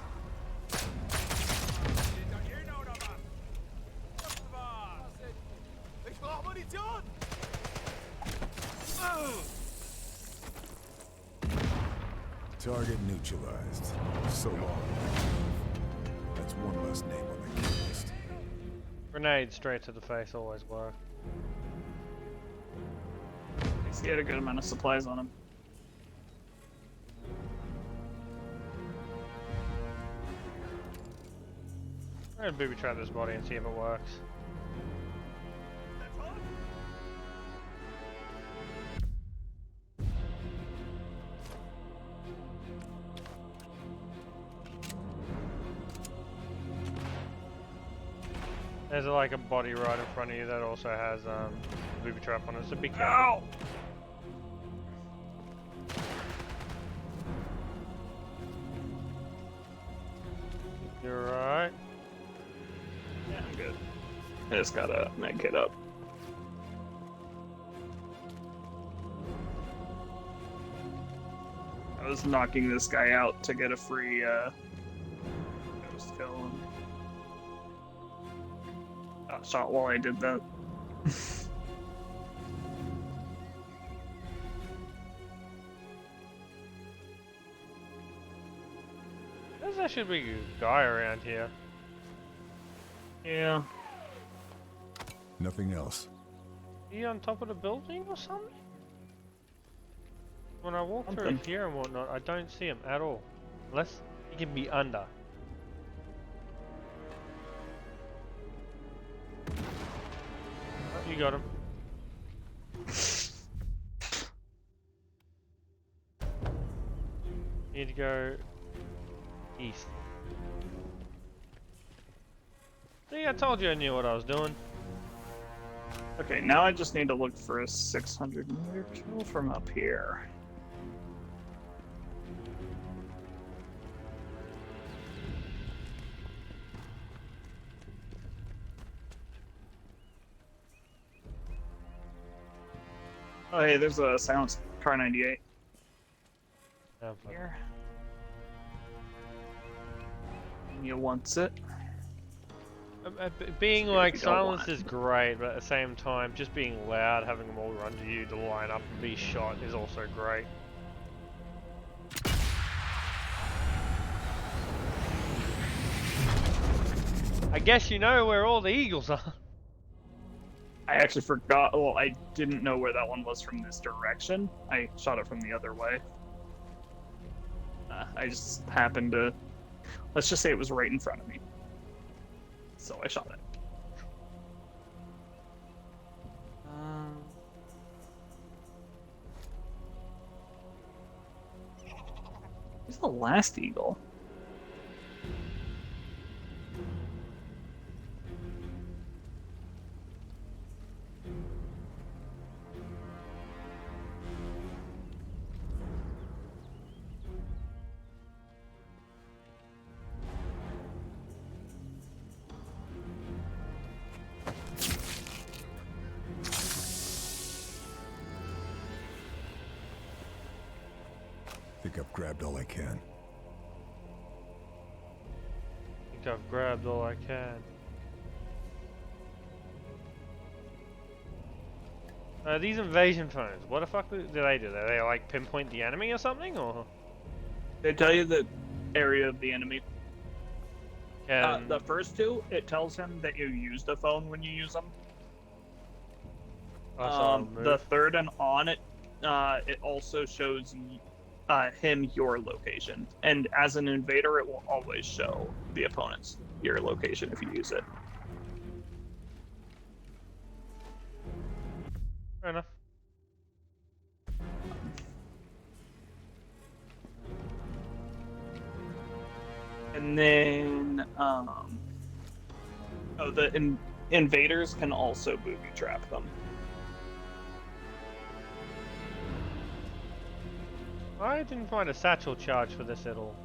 S2: Target neutralized. So long. That's one less name on the kill list.
S1: Grenade straight to the face always work.
S3: He had a good amount of supplies on him.
S1: I'm gonna booby trap this body and see if it works. There's like a body right in front of you that also has booby trap on it. So be careful.
S3: Ow!
S1: You're right.
S3: Yeah, I'm good. I just got a med kit up. I was knocking this guy out to get a free ghost kill and got shot while I did that.
S1: There should be a guy around here.
S3: Yeah.
S2: Nothing else.
S1: Is he on top of the building or something? When I walk through
S3: Something.
S1: here and whatnot, I don't see him at all. Unless he can be under. Oh, you got him. Need to go east. See, I told you I knew what I was doing.
S3: Okay, now I just need to look for a 600-meter kill from up here. Oh, hey, there's a silenced car 98
S1: Oh, fuck.
S3: here. You wants it.
S1: Being
S3: So if
S1: like
S3: you don't
S1: silence
S3: want-
S1: is great, but at the same time, just being loud, having them all run to you to line up and be shot is also great. I guess you know where all the eagles are.
S3: I actually forgot. Well, I didn't know where that one was from this direction. I shot it from the other way. I just happened to. Let's just say it was right in front of me. So I shot it. Where's the last eagle?
S2: Think I've grabbed all I can.
S1: I think I've grabbed all I can. These invasion phones, what the fuck do they do? Do they like pinpoint the enemy or something, or?
S3: They tell you the area of the enemy.
S1: Can...
S3: The first two, it tells him that you used a phone when you use them.
S1: Oh, so I'll
S3: The
S1: move.
S3: third and on it, it also shows him your location. And as an invader, it will always show the opponent's your location if you use it.
S1: Fair enough.
S3: And then, the invaders can also booby trap them.
S1: I didn't find a satchel charge for this at all.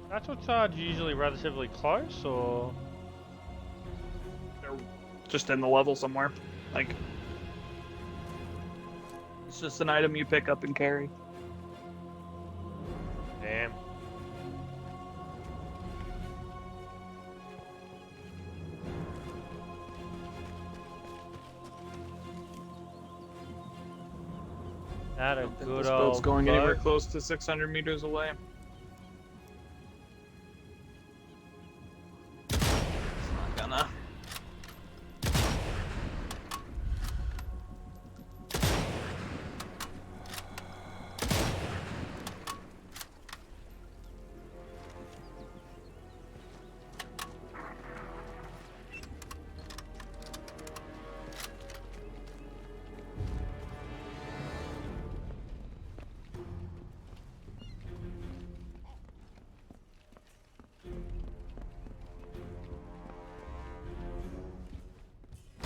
S1: Satchel charge usually relatively close, or?
S3: They're just in the level somewhere. Like, it's just an item you pick up and carry.
S1: Damn. That a good
S3: This boat's
S1: old
S3: going
S1: boat.
S3: anywhere close to 600 meters away. It's not gonna.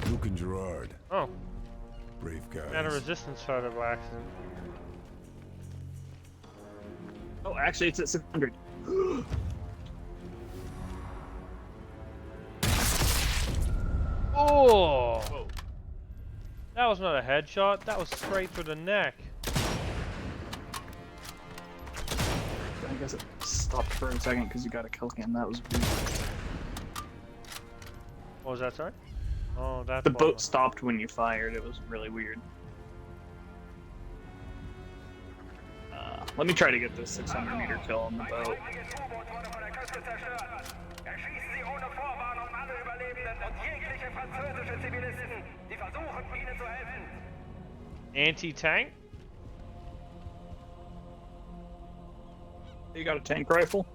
S2: Luke and Gerard,
S1: Oh,
S2: brave guys.
S1: and a resistance photo by accident.
S3: Oh, actually, it's at 600.
S1: Oh!
S3: Whoa.
S1: That was not a headshot, that was straight through the neck.
S3: I guess it stopped for a second because you got a kill cam. That was weird.
S1: What was that, sorry? Oh, that's
S3: The
S1: why.
S3: boat stopped when you fired. It was really weird. Let me try to get this 600-meter kill on the boat.
S8: Ein riesiges U-Boot wurde von der Küste zerstört. Erschießen Sie ohne Vorwarnung alle Überlebenden und jegliche französische Zivilisten, die versuchen, Ihnen zu helfen.
S1: Anti-tank?
S3: You got a tank rifle?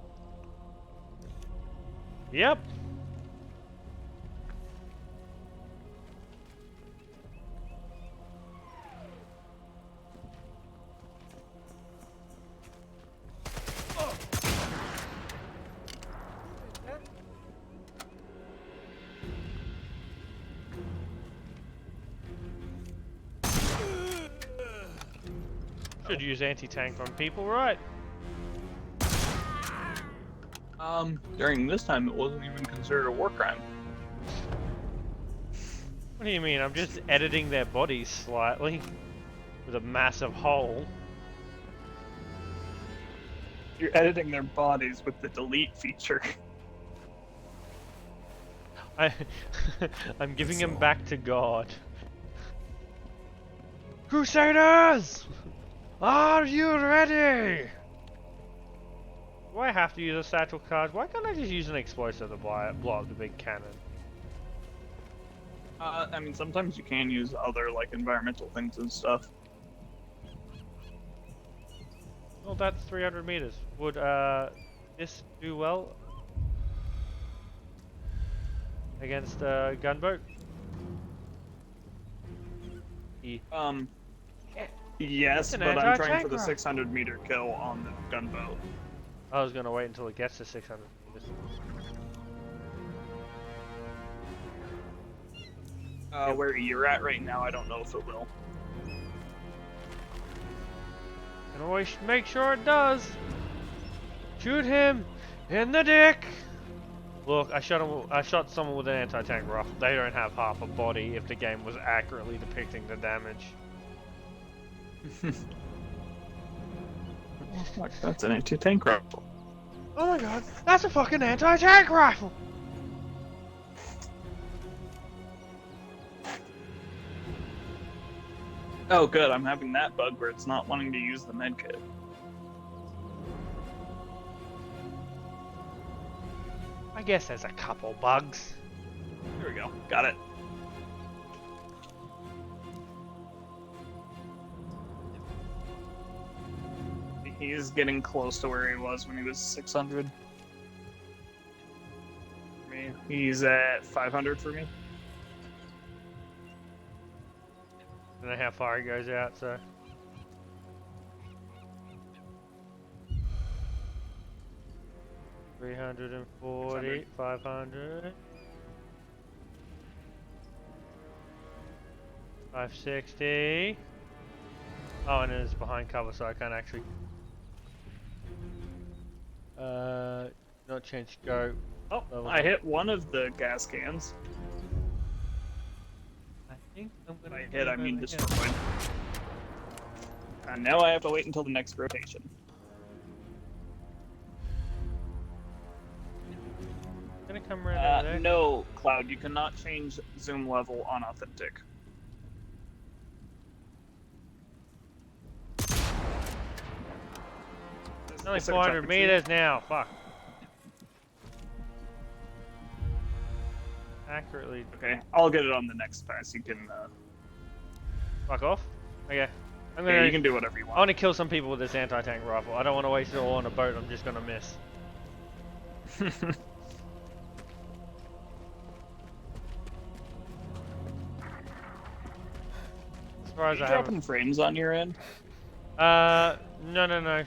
S1: Yep. Should use anti-tank on people, right?
S3: During this time, it wasn't even considered a war crime.
S1: What do you mean? I'm just editing their bodies slightly with a massive hole.
S3: You're editing their bodies with the delete feature.
S1: I'm giving him back to God. Crusaders! Are you ready? Do I have to use a satchel charge? Why can't I just use an explosive to blow up the big cannon?
S3: I mean, sometimes you can use other, like, environmental things and stuff.
S1: Well, that's 300 meters. Would this do well against a gunboat?
S3: Yes,
S1: an
S3: but I'm trying for
S1: anti-tank
S3: the
S1: rifle.
S3: 600-meter kill on the gunboat.
S1: I was gonna wait until it gets to 600 meters.
S3: Where you're at right now, I don't know if it will.
S1: Can always make sure it does. Shoot him in the dick. Look, I shot someone with an anti-tank rifle. They don't have half a body if the game was accurately depicting the damage.
S3: That's an anti-tank rifle.
S1: Oh my god, that's a fucking anti-tank rifle!
S3: Oh, good. I'm having that bug where it's not wanting to use the medkit.
S1: I guess there's a couple bugs.
S3: Here we go. Got it. He's getting close to where he was when he was 600. For me, he's at 500 for me.
S1: I don't know how far he goes out, so. $340, 500, 560. Oh, and it's behind cover, so I can't actually. Not change scope.
S3: Oh,
S1: Level
S3: I
S1: up.
S3: hit one of the gas cans.
S1: I think I'm gonna.
S3: By hit, I mean
S1: go again.
S3: destroyed. And now I have to wait until the next rotation.
S1: Gonna come around over there.
S3: No, Cloud, you cannot change zoom level on authentic.
S1: Only
S3: Is there
S1: 400
S3: traffic
S1: meters now. Fuck. Accurately.
S3: Okay, I'll get it on the next pass. You can,
S1: Fuck off. Okay. I'm
S3: yeah,
S1: gonna.
S3: you can do whatever you
S1: I
S3: want.
S1: want to kill some people with this anti-tank rifle. I don't want to waste it all on a boat. I'm just gonna miss. As far
S3: Are
S1: as
S3: you
S1: I have.
S3: dropping frames on your end?
S1: No.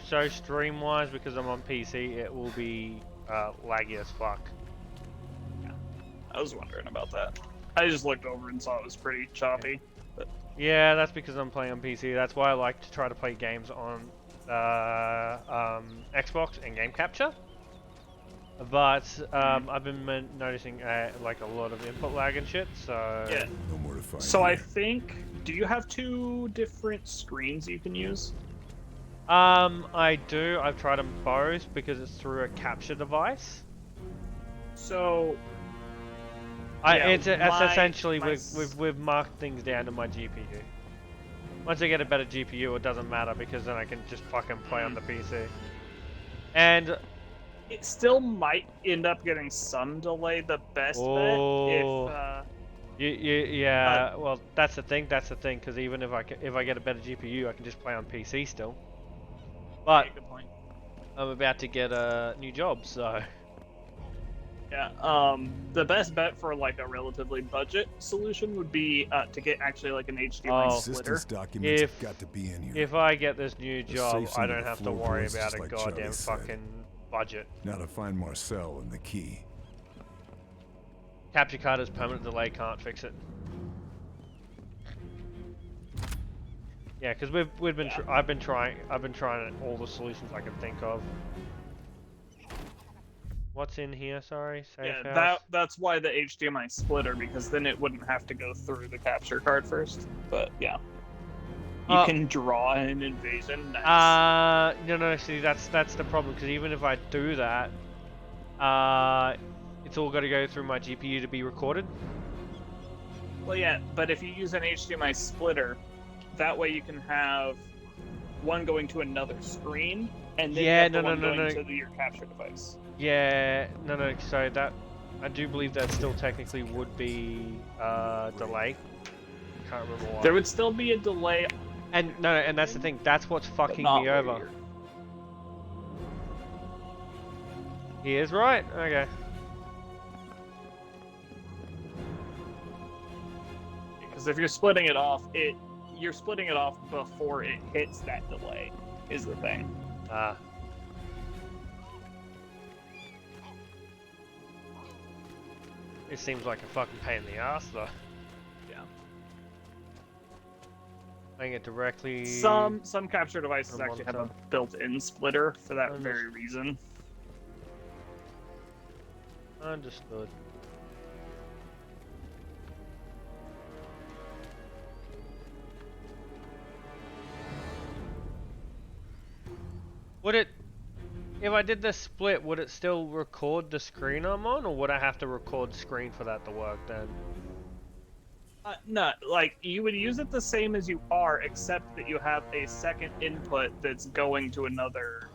S1: So stream-wise, because I'm on PC, it will be laggy as fuck.
S3: I was wondering about that. I just looked over and saw it was pretty choppy. But
S1: Yeah, that's because I'm playing on PC. That's why I like to try to play games on Xbox and Game Capture. But I've been noticing like a lot of input lag and shit. So
S3: yeah.
S2: No more to find
S3: So I
S2: here.
S3: think, do you have two different screens you can use?
S1: I do. I've tried them both because it's through a capture device.
S3: So
S1: Yeah,
S3: my-
S1: it's essentially
S3: my
S1: we've marked things down to my GPU. Once I get a better GPU, it doesn't matter because then I can just fucking play on the PC. And
S3: It still might end up getting some delay. The best
S1: oh,
S3: bet
S1: yeah. Well, that's the thing. That's the thing. Because even if I get a better GPU, I can just play on PC still. But
S3: good point.
S1: I'm about to get a new job, so.
S3: Yeah, the best bet for like a relatively budget solution would be to get actually like an HDMI splitter.
S2: Assistance documents have got to be in here.
S1: If I get this new
S2: The
S1: job,
S2: safe's
S1: I
S2: under
S1: don't
S2: the
S1: have to worry
S2: floorboards,
S1: about
S2: just
S1: a
S2: like
S1: goddamn
S2: Charlie said.
S1: fucking budget.
S2: Now to find Marcel and the key.
S1: Capture card is permanent delay, can't fix it. Yeah, because I've been trying all the solutions I can think of. What's in here? Sorry, safe house.
S3: That's why the HDMI splitter, because then it wouldn't have to go through the capture card first. But yeah, you can draw an invasion. Nice.
S1: No, see that's the problem, because even if I do that, it's all got to go through my GPU to be recorded.
S3: Well, yeah, but if you use an HDMI splitter, that way you can have one going to another screen, and then going to your capture device.
S1: Yeah, no, so that, I do believe that still technically would be delay. Can't remember why.
S3: There would still be a delay.
S1: And that's the thing, that's what's fucking me over. He is right? Okay.
S3: Because if you're splitting it off, you're splitting it off before it hits that delay, is the thing.
S1: Ah. It seems like a fucking pain in the ass, though.
S3: Yeah.
S1: Playing it directly.
S3: Some capture devices actually have a built-in splitter for that very reason.
S1: Understood. Would it, if I did this split, would it still record the screen I'm on, or would I have to record screen for that to work then?
S3: No, like, you would use it the same as you are, except that you have a second input that's going to another,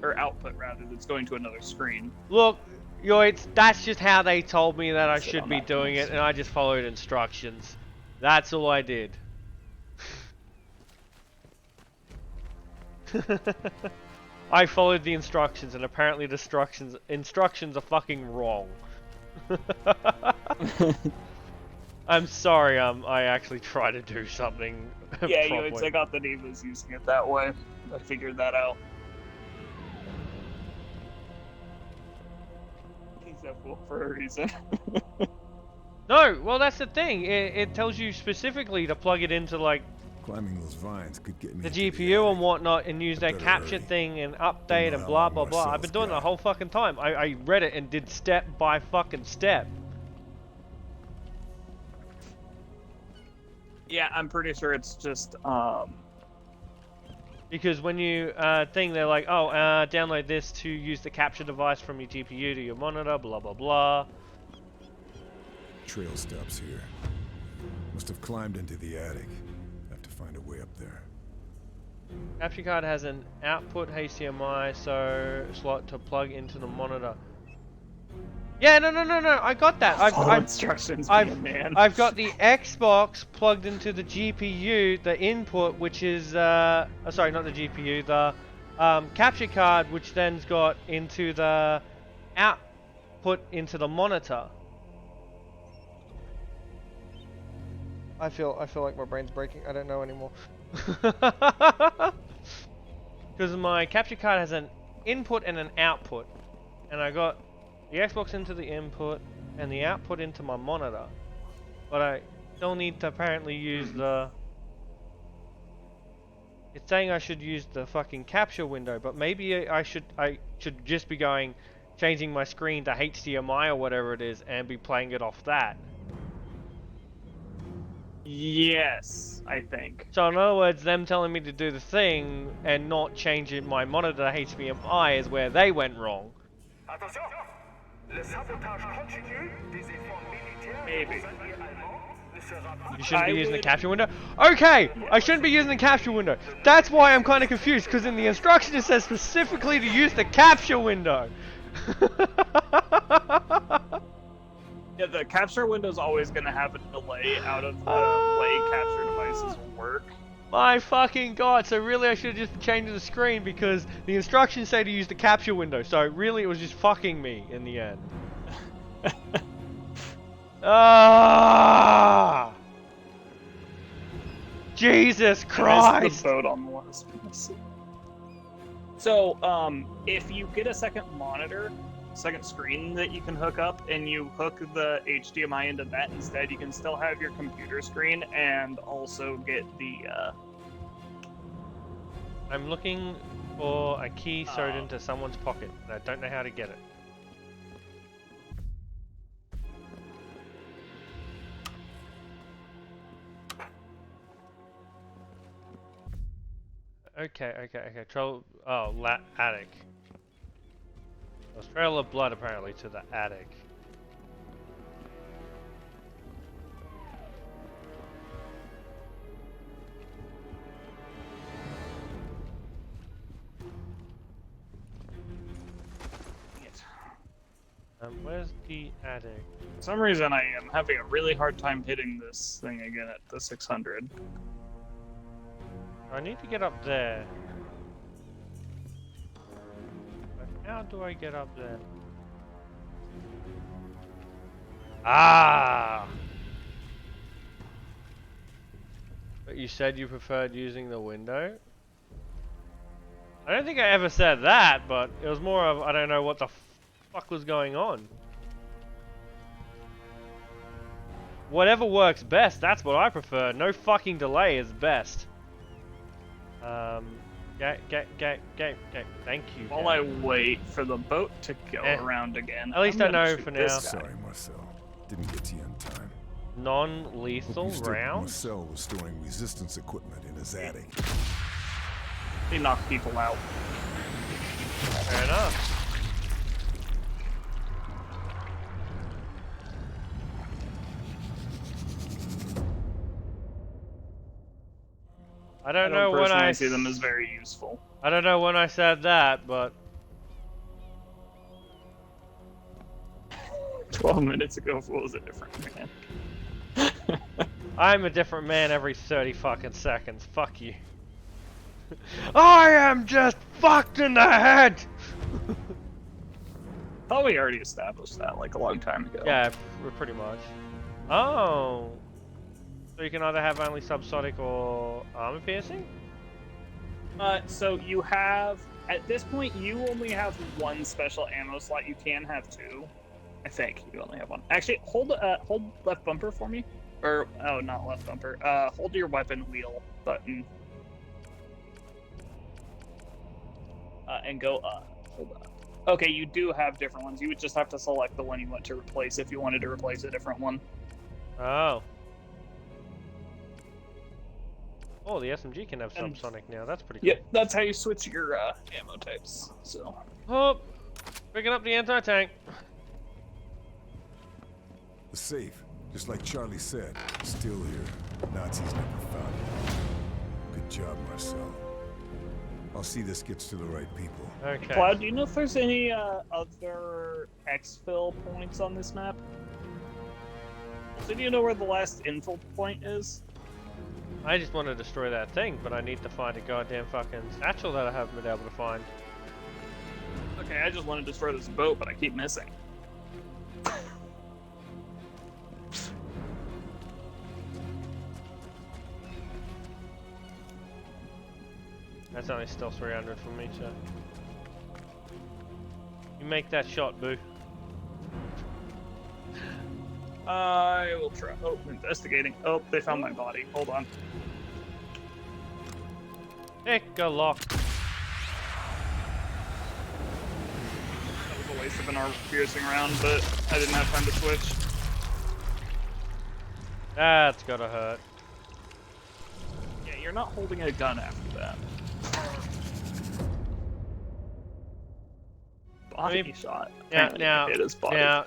S3: or output rather, that's going to another screen.
S1: Look, that's just how they told me that I should be doing it, and I just followed instructions. That's all I did. I followed the instructions, and apparently the instructions are fucking wrong. I'm sorry, I actually tried to do something
S3: Yeah,
S1: properly.
S3: I got that he was using it that way. I figured that out. He's that fool for a reason.
S1: No, well that's the thing. It tells you specifically to plug it into like
S2: Climbing those vines could get me
S1: the
S2: into
S1: GPU and
S2: attic.
S1: whatnot, and use that capture thing and update and blah blah blah. I've been doing it the whole fucking time. I read it and did step by fucking step.
S3: Yeah, I'm pretty sure it's just
S1: Because when you they're like, oh, download this to use the capture device from your GPU to your monitor, blah blah blah.
S2: Trail stops here. Must have climbed into the attic. Have to find a way up there.
S1: Capture card has an output HDMI slot to plug into the monitor. Yeah, no, I got that. I've got the Xbox plugged into the GPU, the input, which is sorry, not the GPU, the capture card, which then's got into the output into the monitor. I feel like my brain's breaking. I don't know anymore. Because my capture card has an input and an output, and I got the Xbox into the input and the output into my monitor, but I still need to apparently use the. It's saying I should use the fucking capture window, but maybe I should just be changing my screen to HDMI or whatever it is, and be playing it off that.
S3: Yes, I think.
S1: So in other words, them telling me to do the thing and not changing my monitor to HDMI is where they went wrong.
S8: Attention! Le sabotage continue des efforts militaires
S3: Maybe.
S8: des alliés allemands,
S1: You shouldn't be using the capture window? Okay! I shouldn't be using the capture window. That's why I'm kind of confused, because in the instructions it says specifically to use the capture window.
S3: Yeah, the capture window is always going to have a delay out of the way capture devices will work.
S1: My fucking god, so really I should have just changed the screen because the instructions say to use the capture window, so really it was just fucking me in the end. Ah! Jesus Christ!
S3: That's the boat on the list. So, if you get a second monitor, second screen that you can hook up, and you hook the HDMI into that instead, you can still have your computer screen and also get the,
S1: I'm looking for a key sewed into someone's pocket, and I don't know how to get it. Okay. Trail. Oh, attic. There's trail of blood apparently to the attic. Where's the attic?
S3: For some reason I am having a really hard time hitting this thing again at the 600.
S1: I need to get up there. But how do I get up there? Ah! But you said you preferred using the window? I don't think I ever said that, but it was more of I don't know what the fuck was going on. Whatever works best, that's what I prefer. No fucking delay is best. Thank you.
S3: While I wait for the boat to go around again.
S1: At least I know for now.
S2: Sorry, Marcel. Didn't get to you in time.
S1: Non-lethal round?
S2: Marcel was storing resistance equipment in his attic.
S3: They knock people out.
S1: Fair enough. I don't know when I
S3: see them as very useful.
S1: I don't know when I said that, but
S3: 12 minutes ago, Fool was a different man.
S1: I'm a different man every 30 fucking seconds. Fuck you. I am just fucked in the head!
S3: Thought we already established that like a long time ago.
S1: Yeah, pretty much. Oh. So you can either have only subsonic or armor piercing?
S3: So you have, at this point, you only have one special ammo slot. You can have two. I think you only have one. Actually, hold left bumper for me. Or, oh, not left bumper. Hold your weapon wheel button. And go up. Hold up. Okay, you do have different ones. You would just have to select the one you want to replace if you wanted to replace a different one.
S1: Oh. Oh, the SMG can have subsonic now. That's pretty cool.
S3: Yep, that's how you switch your ammo types. So.
S1: Oh, picking up the anti-tank.
S2: The safe, just like Charlie said, is still here. Nazis never found it. Good job, Marcel. I'll see this gets to the right people.
S1: Okay.
S3: Cloud, do you know if there's any other exfil points on this map? So do you know where the last infill point is?
S1: I just want to destroy that thing, but I need to find a goddamn fucking satchel that I haven't been able to find.
S3: Okay, I just want to destroy this boat, but I keep missing.
S1: That's only still 300 from me, so... You make that shot, boo.
S3: I will try. Oh, investigating. Oh, they found my body. Hold on.
S1: Pick a lock.
S3: That was a waste of an armor piercing round, but I didn't have time to switch.
S1: That's gotta hurt.
S3: Yeah, you're not holding a gun after that. body shot.
S1: Now,
S3: Apparently
S1: now,
S3: I hit his body.
S1: now,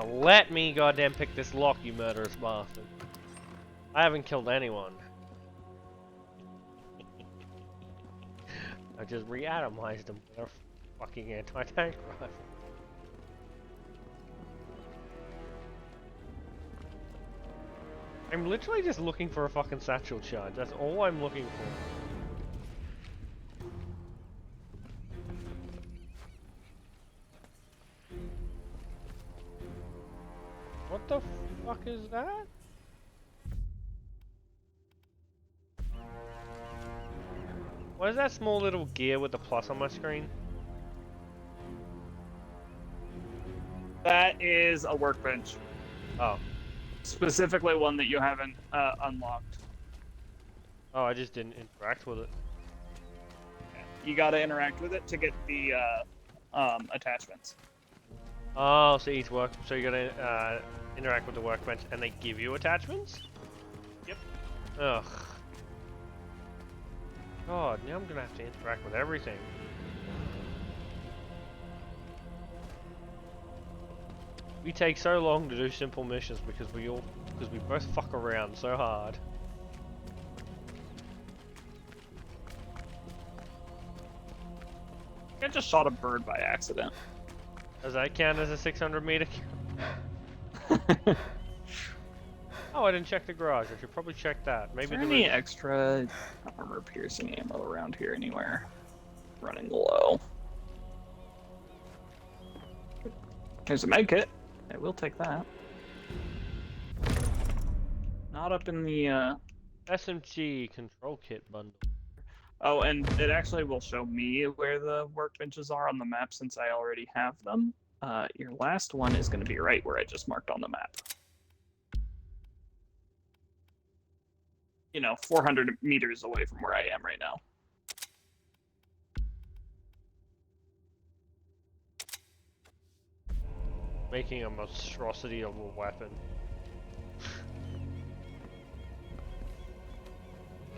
S1: let me goddamn pick this lock, you murderous bastard. I haven't killed anyone. I just re-atomized him with a fucking anti-tank rifle. I'm literally just looking for a fucking satchel charge. That's all I'm looking for. What the fuck is that? What is that small little gear with the plus on my screen?
S3: That is a workbench.
S1: Oh.
S3: Specifically one that you haven't unlocked.
S1: Oh, I just didn't interact with it.
S3: You gotta interact with it to get the attachments.
S1: Oh, so you gotta interact with the workbench and they give you attachments?
S3: Yep.
S1: Ugh. God, now I'm gonna have to interact with everything. We take so long to do simple missions because we both fuck around so hard.
S3: I just shot a bird by accident.
S1: Does that count as a 600 meter? Oh, I didn't check the garage. I should probably check that. Maybe
S3: Is there
S1: there
S3: any
S1: was...
S3: extra armor piercing ammo around here anywhere? Running low. There's a med kit. I will take that. Not up in the
S1: SMG control kit bundle.
S3: Oh, and it actually will show me where the workbenches are on the map since I already have them. Your last one is going to be right where I just marked on the map. You know, 400 meters away from where I am right now.
S1: Making a monstrosity of a weapon.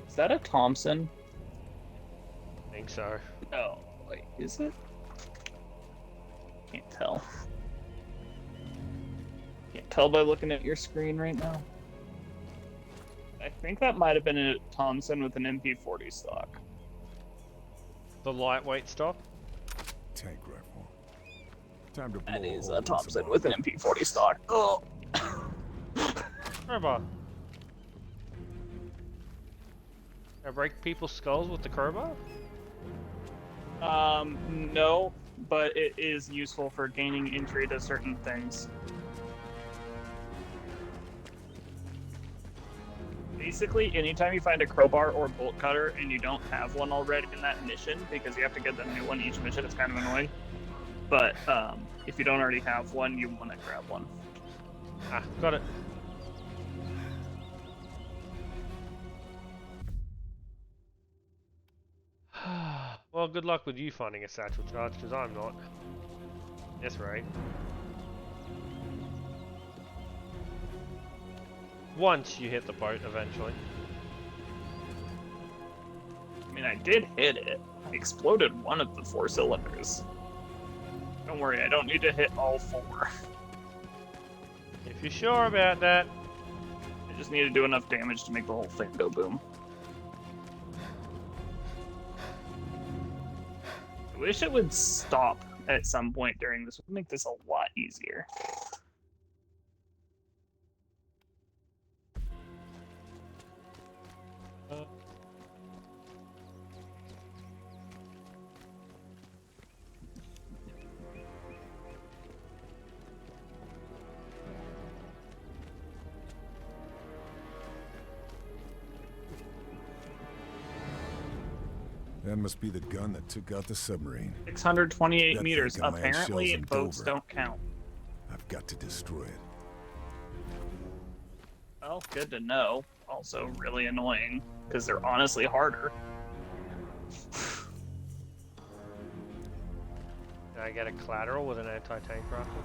S3: Is that a Thompson?
S1: I think so.
S3: Oh, wait, is it? Can't tell. Can't tell by looking at your screen right now. I think that might have been a Thompson with an MP40 stock.
S1: The lightweight stock?
S2: Tank rifle. Time to blow
S3: That is
S2: hole
S3: a
S2: in
S3: Thompson
S2: some
S3: with an MP40 stock. Oh.
S1: Crowbar. Can I break people's skulls with the crowbar?
S3: No, but it is useful for gaining entry to certain things. Basically, anytime you find a crowbar or bolt cutter and you don't have one already in that mission, because you have to get the new one each mission, it's kind of annoying. But if you don't already have one, you want to grab one.
S1: Ah, got it. Well, good luck with you finding a satchel charge, because I'm not. That's right. Once you hit the boat, eventually.
S3: I mean, I did hit it. I exploded one of the 4 cylinders. Don't worry, I don't need to hit all 4.
S1: If you're sure about that.
S3: I just need to do enough damage to make the whole thing go boom. I wish it would stop at some point during this. It would make this a lot easier.
S2: That must be the gun that took out the submarine.
S3: 628
S2: That
S3: meters.
S2: thing can land
S3: Apparently,
S2: shells in
S3: boats
S2: Dover.
S3: don't count.
S2: I've got to destroy it.
S3: Well, good to know. Also, really annoying, because they're honestly harder.
S1: Can I get a collateral with an anti-tank rifle?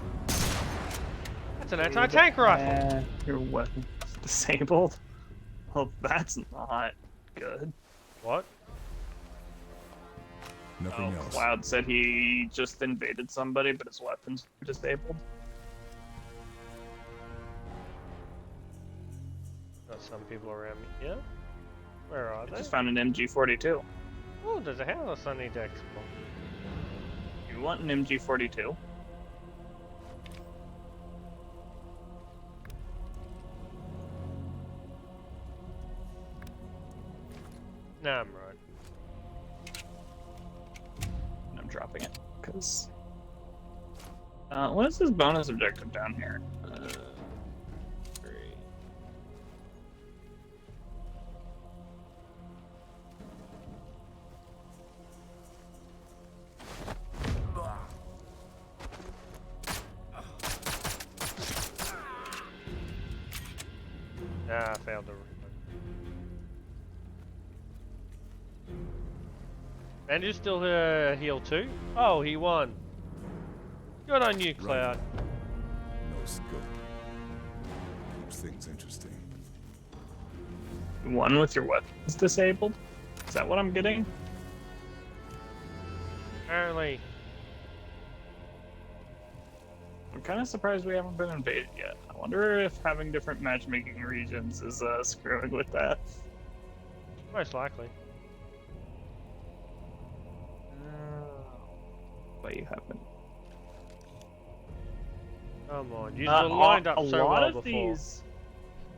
S1: That's an anti-tank rifle!
S3: Your weapon's disabled? Well, that's not good.
S1: What?
S2: Nothing else.
S3: Cloud said he just invaded somebody, but his weapons were disabled.
S1: Got some people around me. Yeah? Where are
S3: I
S1: they?
S3: just found an MG42.
S1: Oh, there's a house I need to explore.
S3: You want an MG42?
S1: Nah, I'm right.
S3: I'm dropping it because. What is this bonus objective down here? Great.
S1: Ah, I failed to reload. And you still heal too? Oh, he won. Good on you, Cloud.
S2: No scope. Keeps things interesting.
S3: One with your weapons disabled? Is that what I'm getting?
S1: Apparently.
S3: I'm kind of surprised we haven't been invaded yet. I wonder if having different matchmaking regions is screwing with that.
S1: Most likely.
S3: But you haven't.
S1: Come on, you were lined up so well before.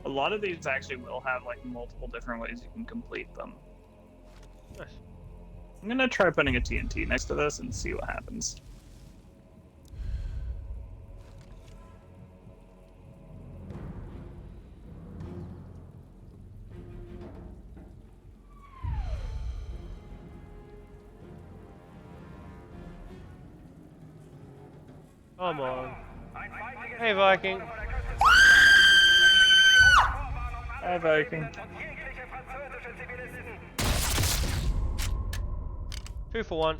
S3: A lot of these actually will have like multiple different ways you can complete them.
S1: Nice.
S3: I'm gonna try putting a TNT next to this and see what happens.
S1: Come on. Hey, Viking.
S3: Hi, Viking.
S1: 2 for 1.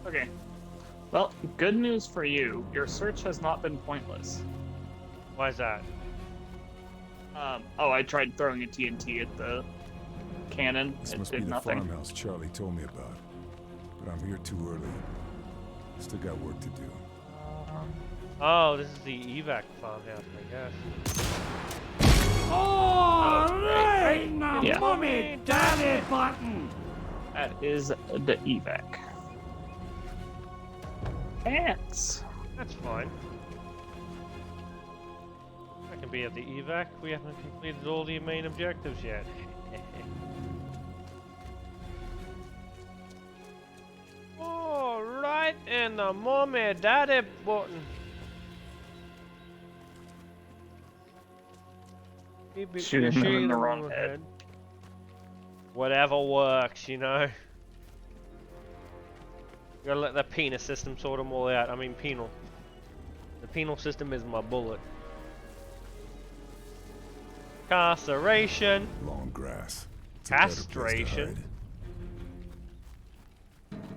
S3: Okay. Well, good news for you. Your search has not been pointless.
S1: Why is that?
S3: Oh, I tried throwing a TNT at the cannon.
S2: This
S3: It
S2: must be
S3: did
S2: the
S3: nothing.
S2: farmhouse Charlie told me about. But I'm here too early. Still got work to do.
S1: Oh, this is the evac farmhouse, I guess.
S3: Right. Yeah.
S8: Mommy, daddy button.
S3: That is the evac. Pants.
S1: That's fine. I can be at the evac. We haven't completed all the main objectives yet. All right, and the mommy daddy button.
S3: Shooting them in the wrong head.
S1: Whatever works, you know. You gotta let the penis system sort them all out. I mean penal. The penal system is my bullet. Carceration.
S2: Long grass. It's a better place to
S1: Castration.
S2: hide.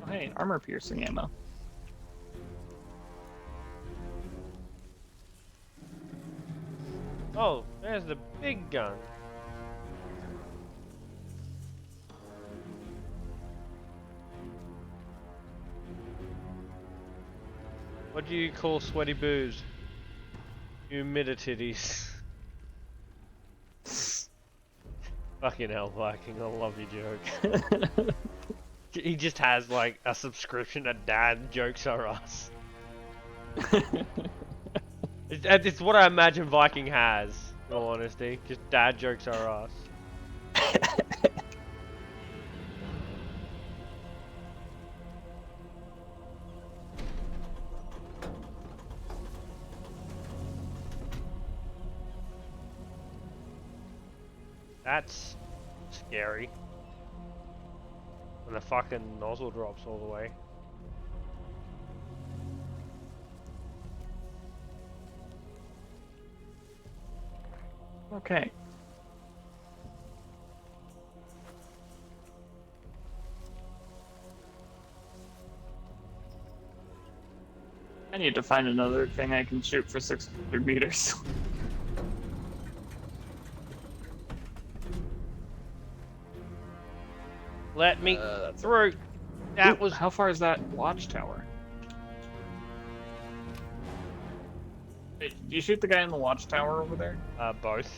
S3: Oh, hey, armor piercing ammo.
S1: Oh, there's the big gun. What do you call sweaty booze? Humidities. Fucking hell, Viking, I love your joke. He just has like a subscription to Dad Jokes Are Us. It's what I imagine Viking has, in all honesty. Just Dad Jokes Are Us. That's scary. When the fucking nozzle drops all the way.
S3: Okay. I need to find another thing I can shoot for 600 meters.
S1: Let me
S3: That's
S1: through. That
S3: Ooh,
S1: was.
S3: how far is that watchtower? Hey, did you shoot the guy in the watchtower over there?
S1: Both.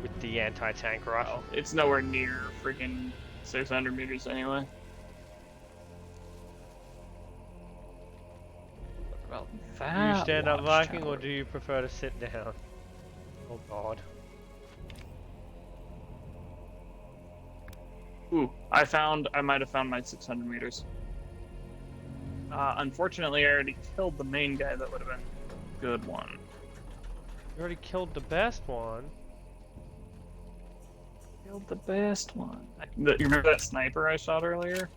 S1: With the anti-tank rifle.
S3: Oh, it's nowhere near freaking 600 meters anyway. What about that?
S1: Do you stand up, Viking, or
S3: watchtower?
S1: do you prefer to sit down? Oh God.
S3: Ooh, I might have found my 600 meters. Unfortunately, I already killed the main guy. That would have been a good one.
S1: You already killed the best one.
S3: Killed the best one. You remember that sniper I shot earlier?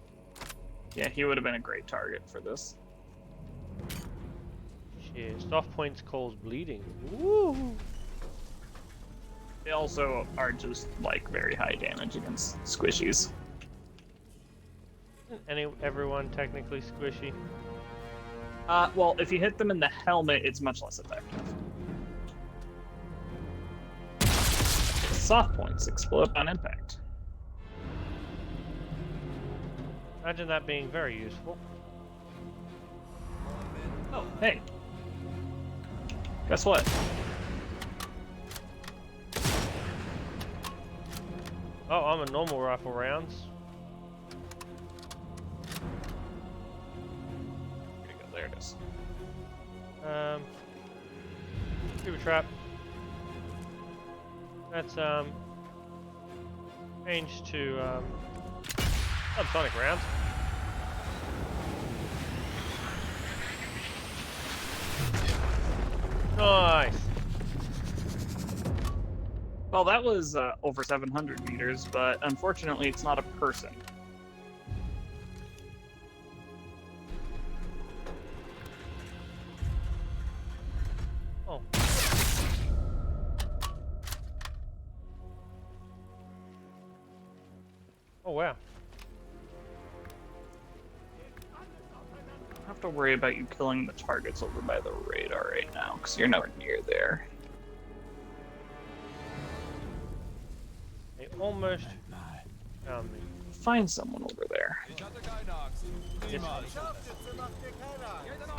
S3: Yeah, he would have been a great target for this.
S1: Shit. Soft points cause bleeding. Woo!
S3: They also are just like very high damage against squishies.
S1: Isn't everyone technically squishy?
S3: Well, if you hit them in the helmet, it's much less effective. Soft points explode on impact.
S1: Imagine that being very useful.
S3: Oh, hey. Guess what?
S1: Oh, I'm a normal rifle rounds.
S3: Here we go, there it is.
S1: Scuba trap. That's changed to subsonic rounds. Nice.
S3: Well, that was over 700 meters, but unfortunately, it's not a person.
S1: Oh. Oh wow.
S3: I don't have to worry about you killing the targets over by the radar right now, because you're nowhere near there.
S1: They almost found me.
S3: Find someone over there.
S5: Ich hatte keine Angst. Niemals.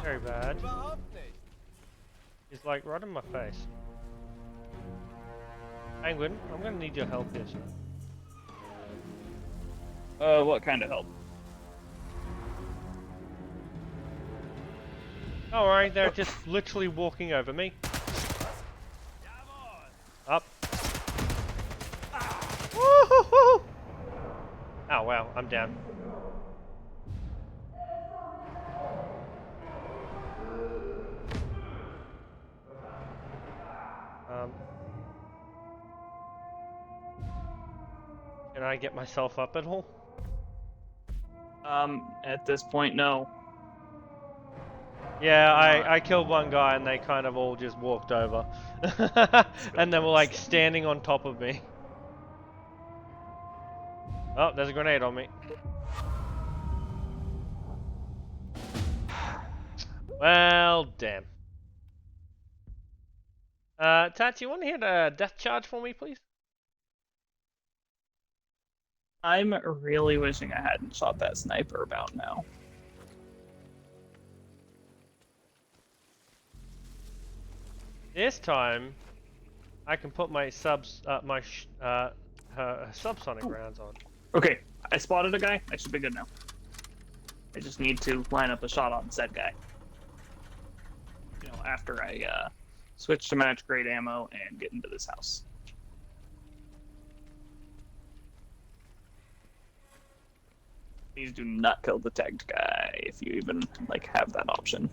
S1: Very bad.
S5: Überhaupt nicht.
S1: He's like right in my face. Penguin, I'm gonna need your help here, sir.
S3: What kind of help?
S1: Alright, they're just literally walking over me. Up. Woo-hoo-hoo! Oh wow, I'm down. Can I get myself up at all?
S3: At this point, no.
S1: Yeah, I killed one guy and they kind of all just walked over. And they were like standing on top of me. Oh, there's a grenade on me. Well, damn. Tats, you want to hit a death charge for me, please?
S3: I'm really wishing I hadn't shot that sniper about now.
S1: This time, I can put my subsonic rounds on.
S3: Okay, I spotted a guy. I should be good now. I just need to line up a shot on said guy. You know, after I switch to match grade ammo and get into this house. Please do not kill the tagged guy if you even like have that option.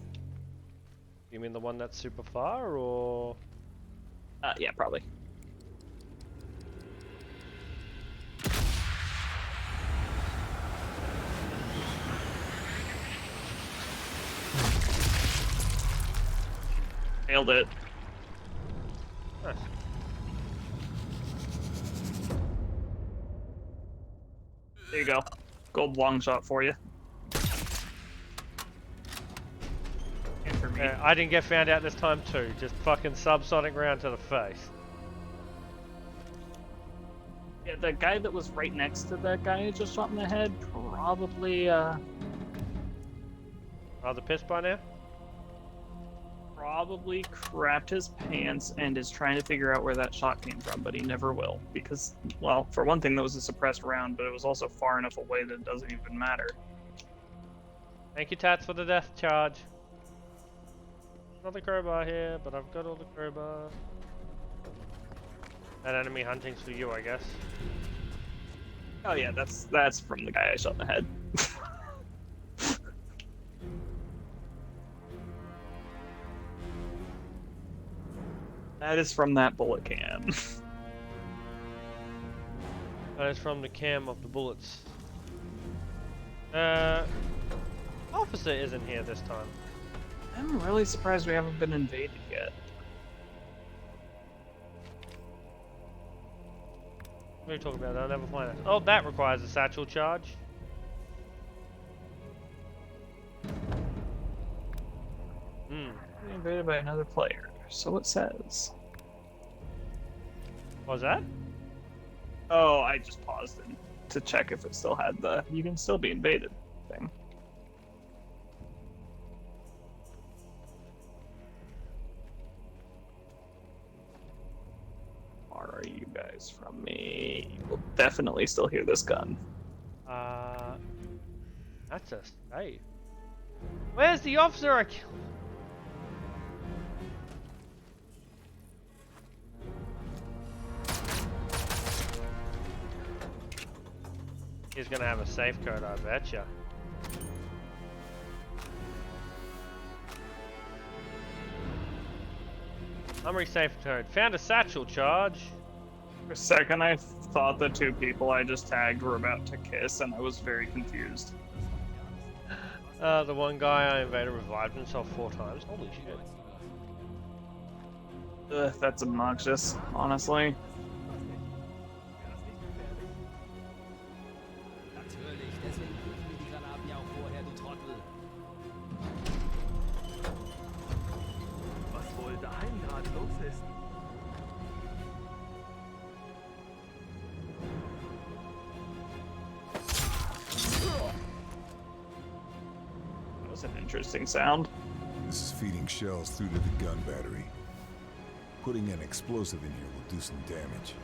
S1: You mean the one that's super far, or?
S3: Yeah, probably. Nailed it.
S1: Nice.
S3: There you go. Gold long shot for you. And for me.
S1: I didn't get found out this time too. Just fucking subsonic round to the face.
S3: Yeah, the guy that was right next to that guy who just shot in the head probably
S1: Rather pissed by now?
S3: probably crapped his pants and is trying to figure out where that shot came from, but he never will. Because, well, for one thing, that was a suppressed round, but it was also far enough away that it doesn't even matter.
S1: Thank you, Tats, for the death charge. Another crowbar here, but I've got all the crowbar. That enemy hunting's for you, I guess.
S3: Oh yeah, that's from the guy I shot in the head. That is from that bullet can.
S1: That is from the cam of the bullets. Officer isn't here this time.
S3: I'm really surprised we haven't been invaded yet.
S1: What are you talking about? I'll never find it. Oh, that requires a satchel charge.
S3: Invaded by another player, so it says.
S1: What was that?
S3: Oh, I just paused it to check if it still had the "you can still be invaded" thing. Far are you guys from me? You will definitely still hear this gun.
S1: That's a safe. Where's the officer I killed? He's gonna have a safe code, I betcha. Armory safe code. Found a satchel charge.
S3: For a second, I thought the two people I just tagged were about to kiss, and I was very confused.
S1: The one guy I invaded revived himself 4 times. Holy shit.
S3: Ugh, that's obnoxious, honestly.
S5: Natürlich, deswegen prüfen wir die Granaten ja auch vorher, du Trottel.
S6: Was wohl daheim gerade los ist?
S3: That was an interesting sound.
S2: This is feeding shells through to the gun battery. Putting an explosive in here will do some damage.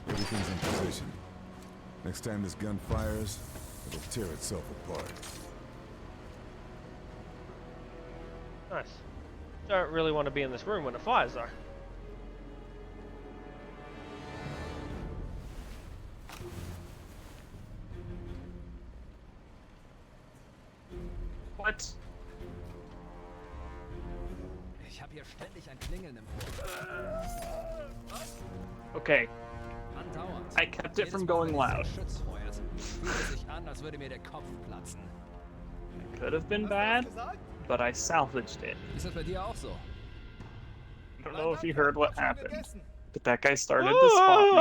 S2: Everything's in position. Next time this gun fires, it'll tear itself apart.
S1: Nice. Don't really want to be in this room when it fires though.
S3: What?
S5: Ich habe hier ständig ein Klingeln im Ohr.
S3: Okay,
S5: Andauernd.
S3: I kept it
S5: Jedes
S3: from
S5: Mal,
S3: going
S5: wenn
S3: loud.
S5: dieses Geschütz feuert, fühlt es sich an, als würde mir der Kopf platzen.
S3: Could have been bad, but I salvaged it.
S5: Ist das bei dir auch so?
S3: I don't know if you heard what happened, but that guy started to spot me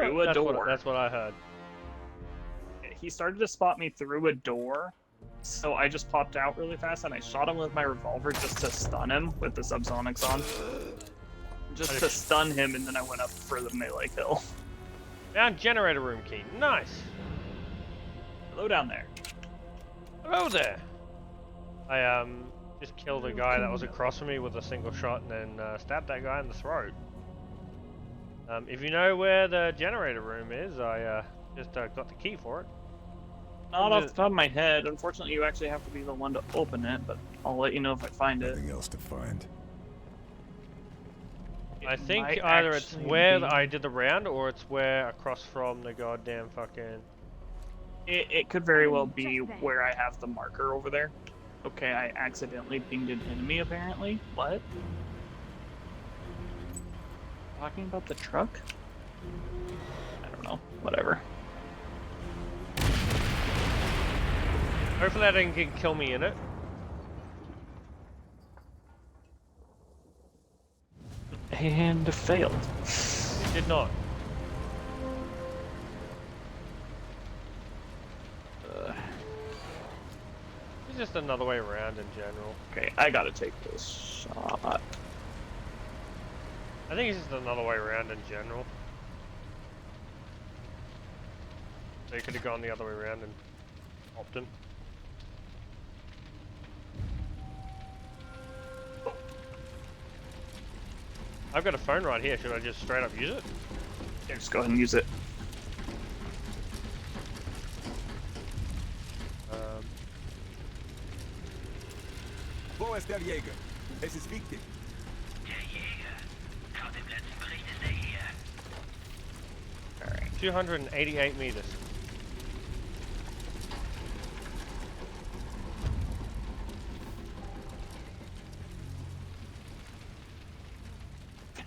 S3: through a door.
S1: That's what I heard.
S3: He started to spot me through a door, so I just popped out really fast and I shot him with my revolver just to stun him with the subsonics on. Just to stun him, and then I went up for the melee kill.
S1: Found generator room key. Nice.
S3: Hello down there.
S1: Hello there. I just killed a guy that was across from me with a single shot and then stabbed that guy in the throat. If you know where the generator room is, I just got the key for it.
S3: Not off the top of my head. Unfortunately, you actually have to be the one to open it, but I'll let you know if I find it.
S2: Nothing else to find.
S1: I think
S3: might
S1: either it's
S3: actually
S1: where
S3: be-
S1: I did the round or it's where across from the goddamn fucking...
S3: It could very well be where I have the marker over there. Okay, I accidentally pinged an enemy, apparently. What? Talking about the truck? I don't know. Whatever.
S1: Hopefully that didn't kill me in it.
S3: And failed.
S1: It did not. It's just another way around in general.
S3: Okay, I gotta take this shot.
S1: I think it's just another way around in general. So you could have gone the other way around and popped him. I've got a phone right here. Should I just straight up use it?
S3: Yeah, just go ahead and use it.
S2: Wo ist der Jäger? Es ist wichtig.
S8: Der Jäger. Laut dem letzten Bericht ist er hier.
S3: Alright.
S1: 288 meters.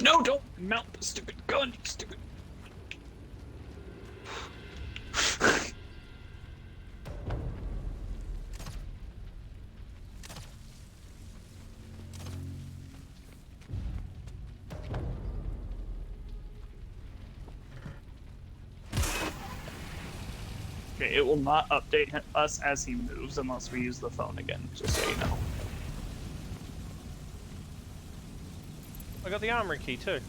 S3: No, don't mount the stupid gun, you stupid. Okay, it will not update us as he moves unless we use the phone again, just so you know.
S1: I got the armory key too.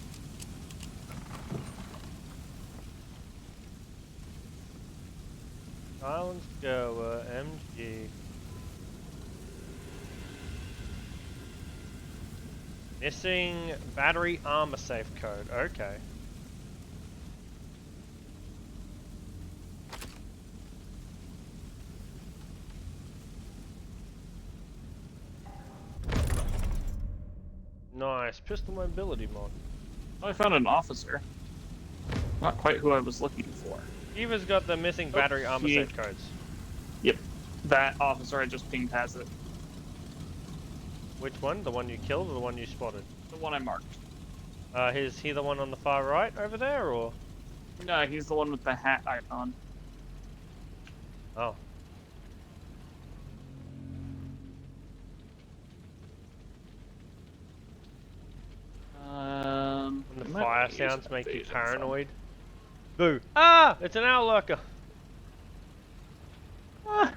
S1: Silence Goer, MG. Missing battery armor safe code. Okay. Nice. Pistol mobility mod.
S3: I found an officer. Not quite who I was looking for.
S1: Eva's got the missing battery armor
S3: yeah.
S1: safe codes.
S3: Yep. That officer I just pinged has it.
S1: Which one? The one you killed or the one you spotted?
S3: The one I marked.
S1: Is he the one on the far right over there, or?
S3: No, he's the one with the hat icon.
S1: Oh. When the
S3: I might
S1: fire
S3: wanna use
S1: sounds
S3: that
S1: make you
S3: vision from-
S1: paranoid. Boo. Ah! It's an owl lurker.
S3: Ah.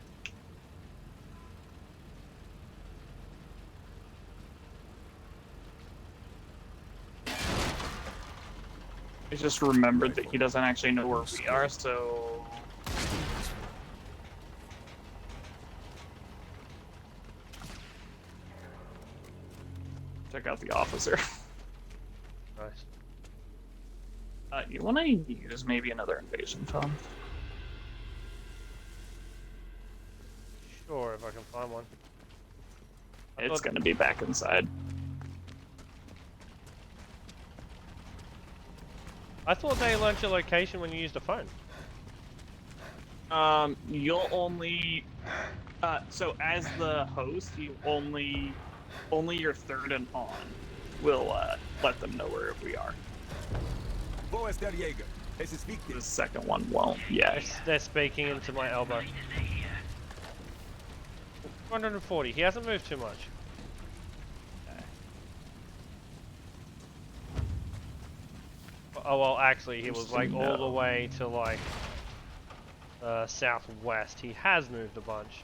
S3: I just remembered that he doesn't actually know where we are, so... Check out the officer.
S1: Nice.
S3: You want to use maybe another invasion phone?
S1: Sure, if I can find one.
S3: It's gonna be back inside.
S1: I thought they learnt your location when you used a phone.
S3: You'll only... so as the host, you only your third and on will, let them know where we are.
S2: Wo ist der Jäger? Es ist wichtig.
S3: The second one won't yet.
S1: They're speaking into my elbow. 240. He hasn't moved too much. Oh well, actually, he was like all the way to like southwest. He has moved a bunch.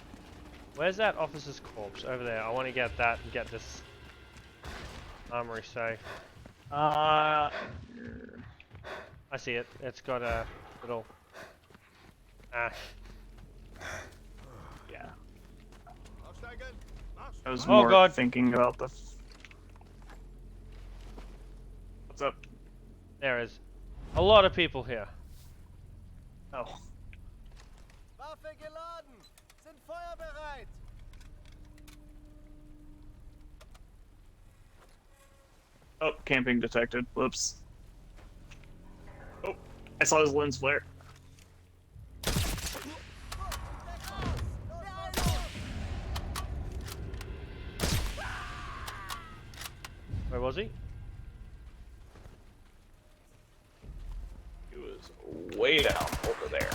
S1: Where's that officer's corpse? Over there. I want to get that and get this armory safe. I see it. It's got a little ash.
S3: Yeah. I was
S1: Oh,
S3: more
S1: God.
S3: thinking about the... What's up?
S1: There is a lot of people here.
S3: Oh.
S9: Waffe geladen! Sind feuerbereit!
S3: Oh, camping detected. Whoops. Oh, I saw his lens flare.
S1: Where was he?
S3: He was way down over there.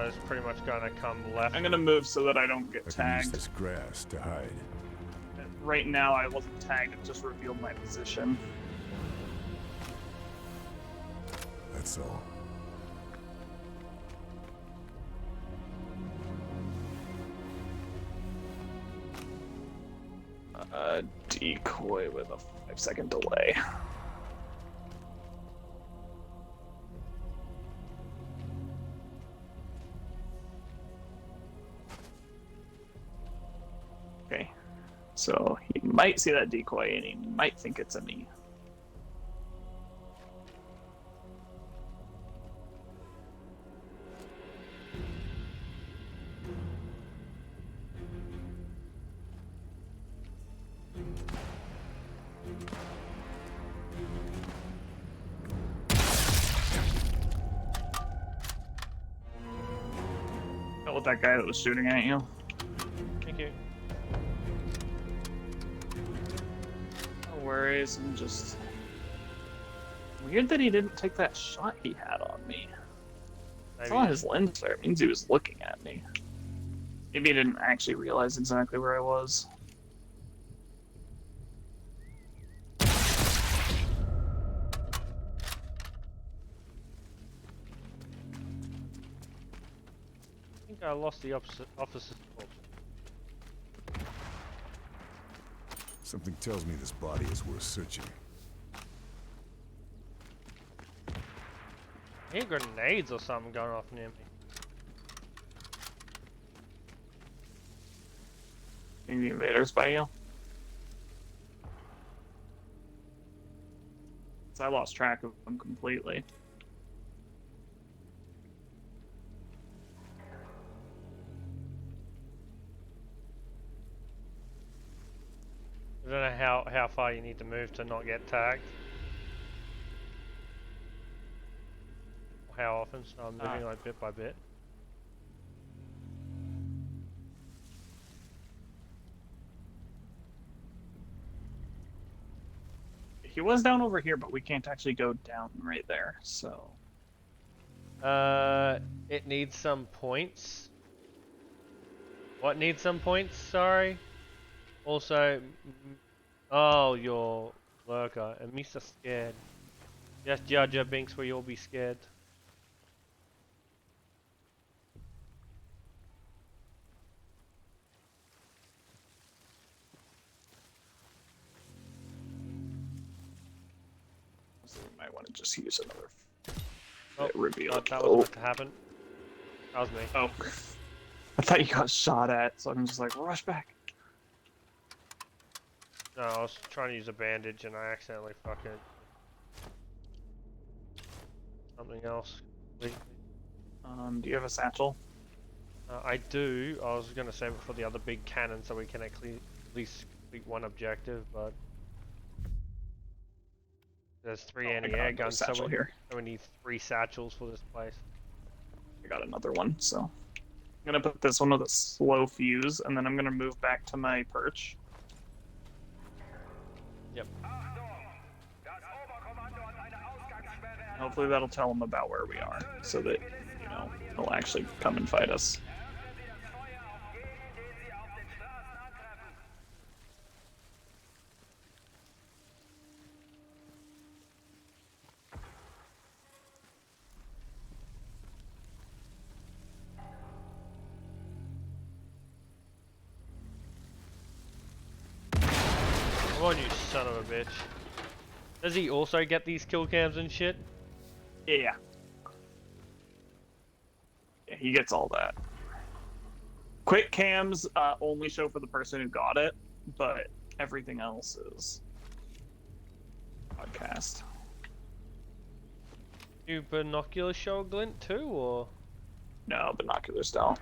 S1: It's pretty much gonna come left.
S3: I'm gonna move so that I don't get
S2: I can use
S3: tagged.
S2: this grass to hide.
S3: Right now I wasn't tagged, it just revealed my position.
S2: That's all.
S3: Decoy with a 5-second delay. Okay, so he might see that decoy and he might think it's a me. With that guy that was shooting at you.
S1: Thank you.
S3: No worries, I'm just weird that he didn't take that shot he had on me. I saw his lens there. It means he was looking at me. Maybe he didn't actually realize exactly where I was.
S1: I think I lost the officer's corpse.
S2: Something tells me this body is worth searching.
S1: I hear grenades or something going off near me.
S3: Think the invaders by you? So I lost track of them completely.
S1: I don't know how far you need to move to not get tagged. How often, so I'm moving like bit by bit.
S3: He was down over here, but we can't actually go down right there, so...
S1: It needs some points. What needs some points, sorry? Also, oh, your lurker. And Mr. Scared. Just Jar Jar Binks where you'll be scared.
S3: So we might want to just use another
S1: reveal.
S3: reveal.
S1: That was about to happen. That was me.
S3: Oh. I thought you got shot at, so I'm just like, rush back.
S1: No, I was trying to use a bandage and I accidentally fucking... something else.
S3: Do you have a satchel?
S1: I do. I was going to save it for the other big cannon so we can at least complete one objective, but... There's 3 anti-air guns, so we need 3 satchels for this place.
S3: I got another one, so... I'm gonna put this one with a slow fuse, and then I'm gonna move back to my perch.
S1: Yep.
S3: Hopefully that'll tell them about where we are, so that, you know, they'll actually come and fight us.
S1: Come on, you son of a bitch. Does he also get these kill cams and shit?
S3: Yeah. Yeah, he gets all that. Quick cams only show for the person who got it, but everything else is broadcast.
S1: Do binoculars show a glint too, or?
S3: No, binoculars don't.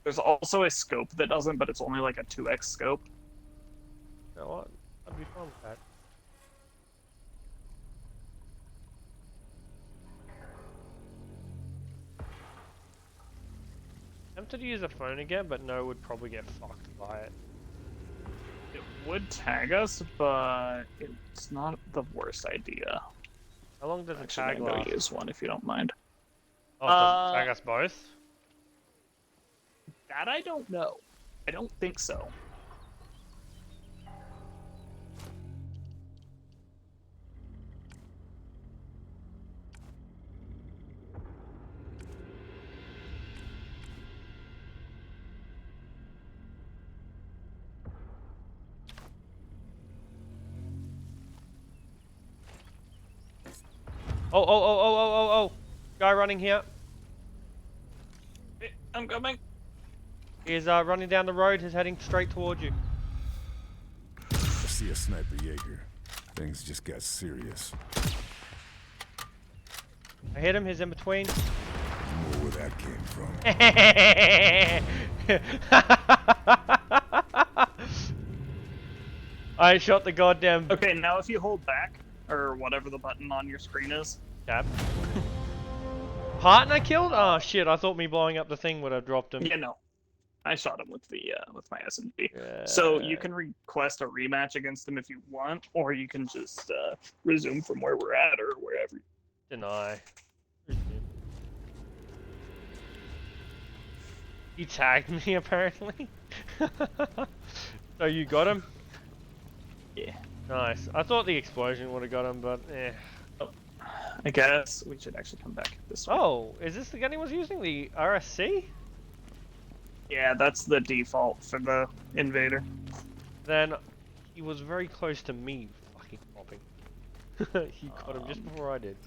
S3: There's also a scope that doesn't, but it's only like a 2x scope.
S1: You know what? I'd be fine with that. Tempted to use a phone again, but no, would probably get fucked by it.
S3: It would tag us, but it's not the worst idea.
S1: How long does it
S3: Actually,
S1: tag
S3: I'm gonna
S1: last?
S3: use one if you don't mind.
S1: Oh, does it tag us both?
S3: That I don't know. I don't think so.
S1: Oh, oh, oh, oh, oh, oh, oh. Guy running here.
S3: I'm coming.
S1: He's running down the road. He's heading straight towards you.
S2: I see a sniper Jaeger. Things just got serious.
S1: I hit him. He's in between.
S2: More where that came from.
S1: I shot the goddamn.
S3: Okay, now if you hold back, or whatever the button on your screen is.
S1: Tab. Partner killed? Oh shit! I thought me blowing up the thing would have dropped him.
S3: Yeah, no. I shot him with the with my SMG. So you can request a rematch against him if you want, or you can just resume from where we're at or wherever.
S1: Deny. He tagged me apparently. So you got him?
S3: Yeah.
S1: Nice. I thought the explosion would have got him, but eh.
S3: I guess we should actually come back this way.
S1: Oh, is this the gun he was using? The RSC?
S3: Yeah, that's the default for the invader.
S1: Then he was very close to me fucking popping. He got him just before I did.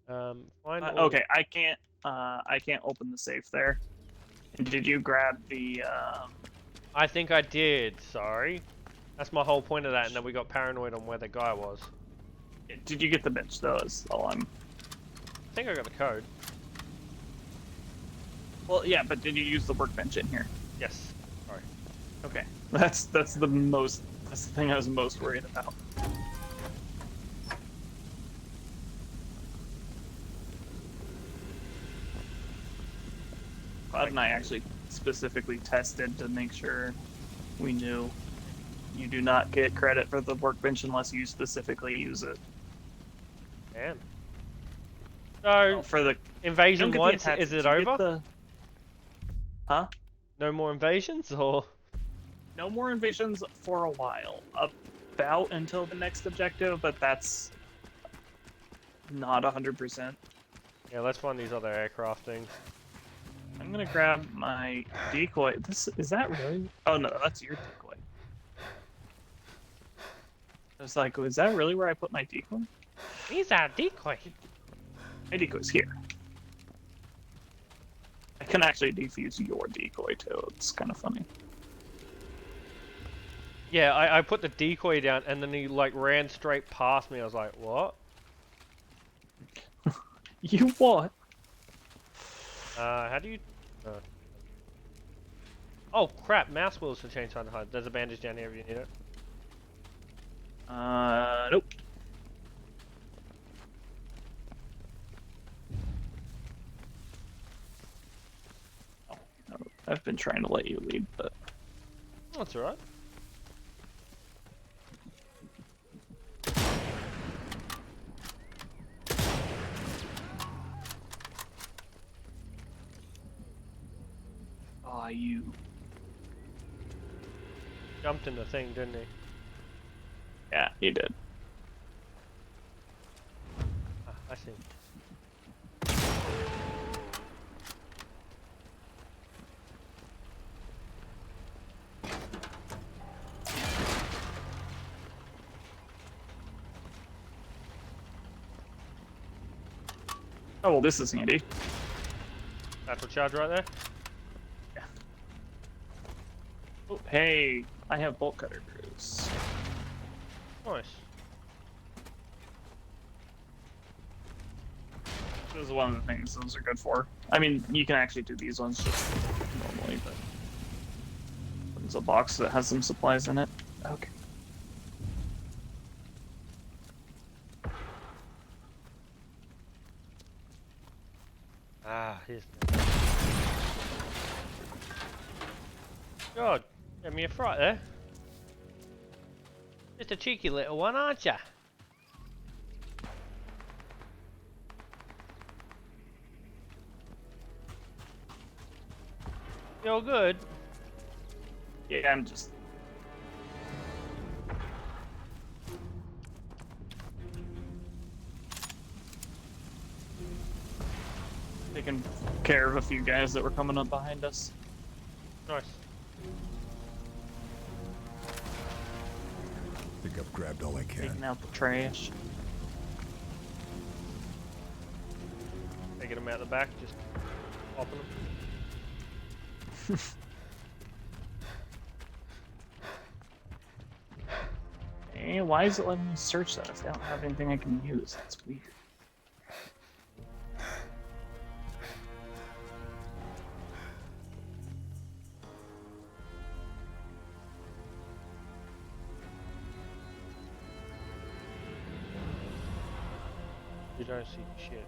S1: Find all
S3: Okay, I can't open the safe there. Did you grab the
S1: I think I did, sorry. That's my whole point of that, and then we got paranoid on where the guy was.
S3: Did you get the bench though? Is all I'm.
S1: I think I got the code.
S3: Well, yeah, but did you use the workbench in here?
S1: Yes. Sorry.
S3: Okay, that's the thing I was most worried about. Cloud and I actually specifically tested to make sure we knew you do not get credit for the workbench unless you specifically use it.
S1: Damn. So,
S3: For the
S1: invasion once, is it over?
S3: Huh?
S1: No more invasions, or?
S3: No more invasions for a while. About until the next objective, but that's not 100%.
S1: Yeah, let's find these other aircraft things.
S3: I'm gonna grab my decoy. Is that really? Oh no, that's your decoy. I was like, is that really where I put my decoy?
S1: These are decoy.
S3: My decoy's here. I can actually defuse your decoy too. It's kind of funny.
S1: Yeah, I put the decoy down, and then he like ran straight past me. I was like, what?
S3: You what?
S1: How do you... Oh crap, mouse wheels to change side to hide. There's a bandage down here if you need it.
S3: Nope. Oh, I've been trying to let you lead, but...
S1: That's alright.
S3: Ah, you...
S1: Jumped in the thing, didn't he?
S3: Yeah, he did.
S1: Ah, I see.
S3: Oh, well, this is handy.
S1: Battle charge right there.
S3: Yeah. Oh, hey, I have bolt cutter crews.
S1: Nice.
S3: This is one of the things those are good for. I mean, you can actually do these ones just normally, but there's a box that has some supplies in it. Okay.
S1: Ah, here's... God, get me a fright there. Just a cheeky little one, aren't ya? You're good.
S3: Yeah, I'm just... taking care of a few guys that were coming up behind us.
S1: Nice.
S2: I think I've grabbed all I can.
S3: Taking out the trash.
S1: taking them out the back, just popping them.
S3: Hey, why is it letting me search that if I don't have anything I can use? That's weird.
S1: You don't see shit.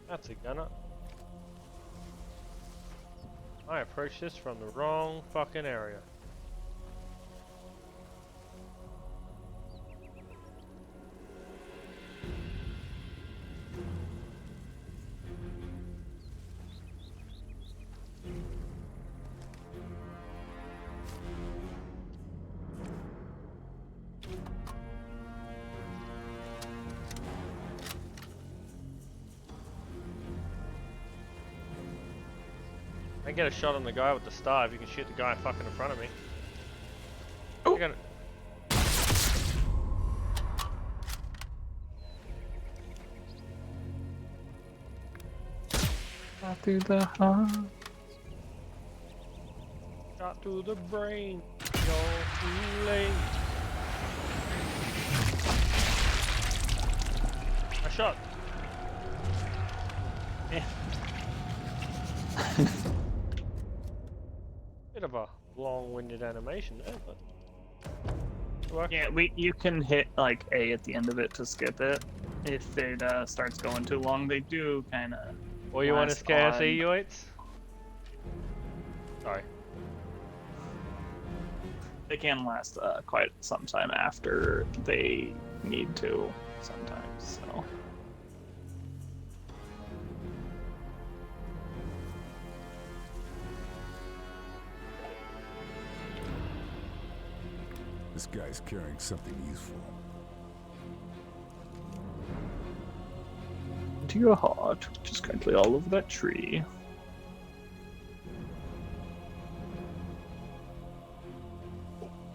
S1: That's a gunner. I approached this from the wrong fucking area. I get a shot on the guy with the star if you can shoot the guy fucking in front of me.
S3: Oh.
S1: You're gonna...
S3: Shot through the heart.
S1: Shot through the brain. You're too late. I shot.
S3: Yeah.
S1: Bit of a long-winded animation there, but
S3: Yeah, you can hit like A at the end of it to skip it. If it starts going too long, they do kind of.
S1: Or you want to scare us, Eoids? Sorry.
S3: They can last quite some time after they need to sometimes. So.
S2: This guy's carrying something useful.
S3: To your heart, which is currently all over that tree.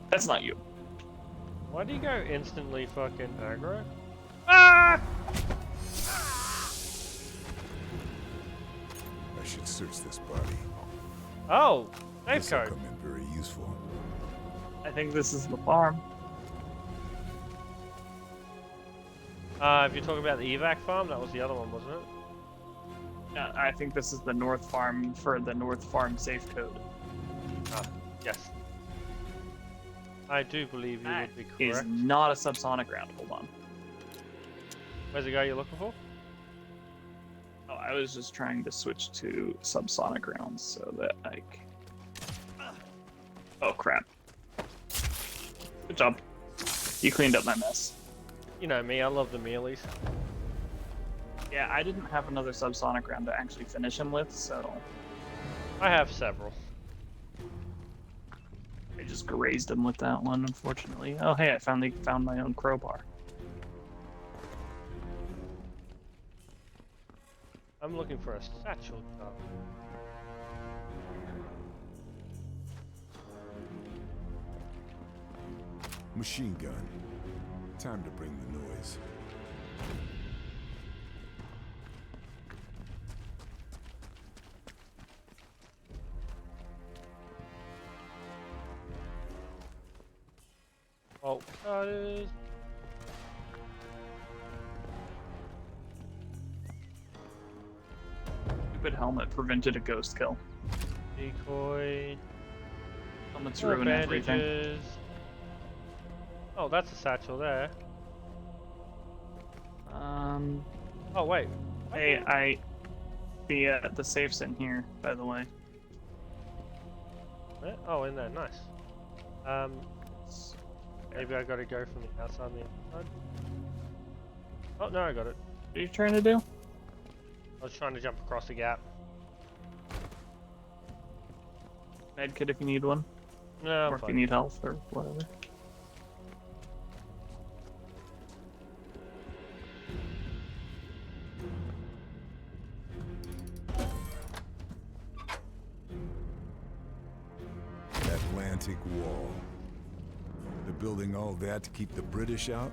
S3: That's not you.
S1: Why do you go instantly fucking aggro? Ah!
S2: I should search this body.
S1: Oh, safe
S2: This'll
S1: code.
S2: come in very useful.
S3: I think this is the farm.
S1: If you're talking about the evac farm, that was the other one, wasn't it?
S3: Yeah, I think this is the North Farm for the North Farm safe code.
S1: Ah, yes. I do believe you
S3: That
S1: would be
S3: is
S1: correct.
S3: not a subsonic round. Hold on.
S1: Where's the guy you're looking for?
S3: Oh, I was just trying to switch to subsonic rounds so that I Oh, crap. Good job. You cleaned up my mess.
S1: You know me, I love the mealies.
S3: Yeah, I didn't have another subsonic round to actually finish him with, so
S1: I have several.
S3: I just grazed him with that one, unfortunately. Oh, hey, I found my own crowbar.
S1: I'm looking for a satchel job.
S2: Machine gun. Time to bring the noise.
S1: Oh, cutters.
S3: Stupid helmet prevented a ghost kill.
S1: Decoy.
S3: Helmets
S1: More
S3: ruin everything.
S1: bandages. Oh, that's a satchel there. Oh wait.
S3: Hey, the safe's in here, by the way.
S1: Oh, in there, nice. Maybe I gotta go from the outside and the inside. Oh no, I got it.
S3: What are you trying to do?
S1: I was trying to jump across the gap.
S3: Medkit if you need one.
S1: No,
S3: Or if you need health or whatever.
S2: gigantic wall. They're building all that to keep the British out?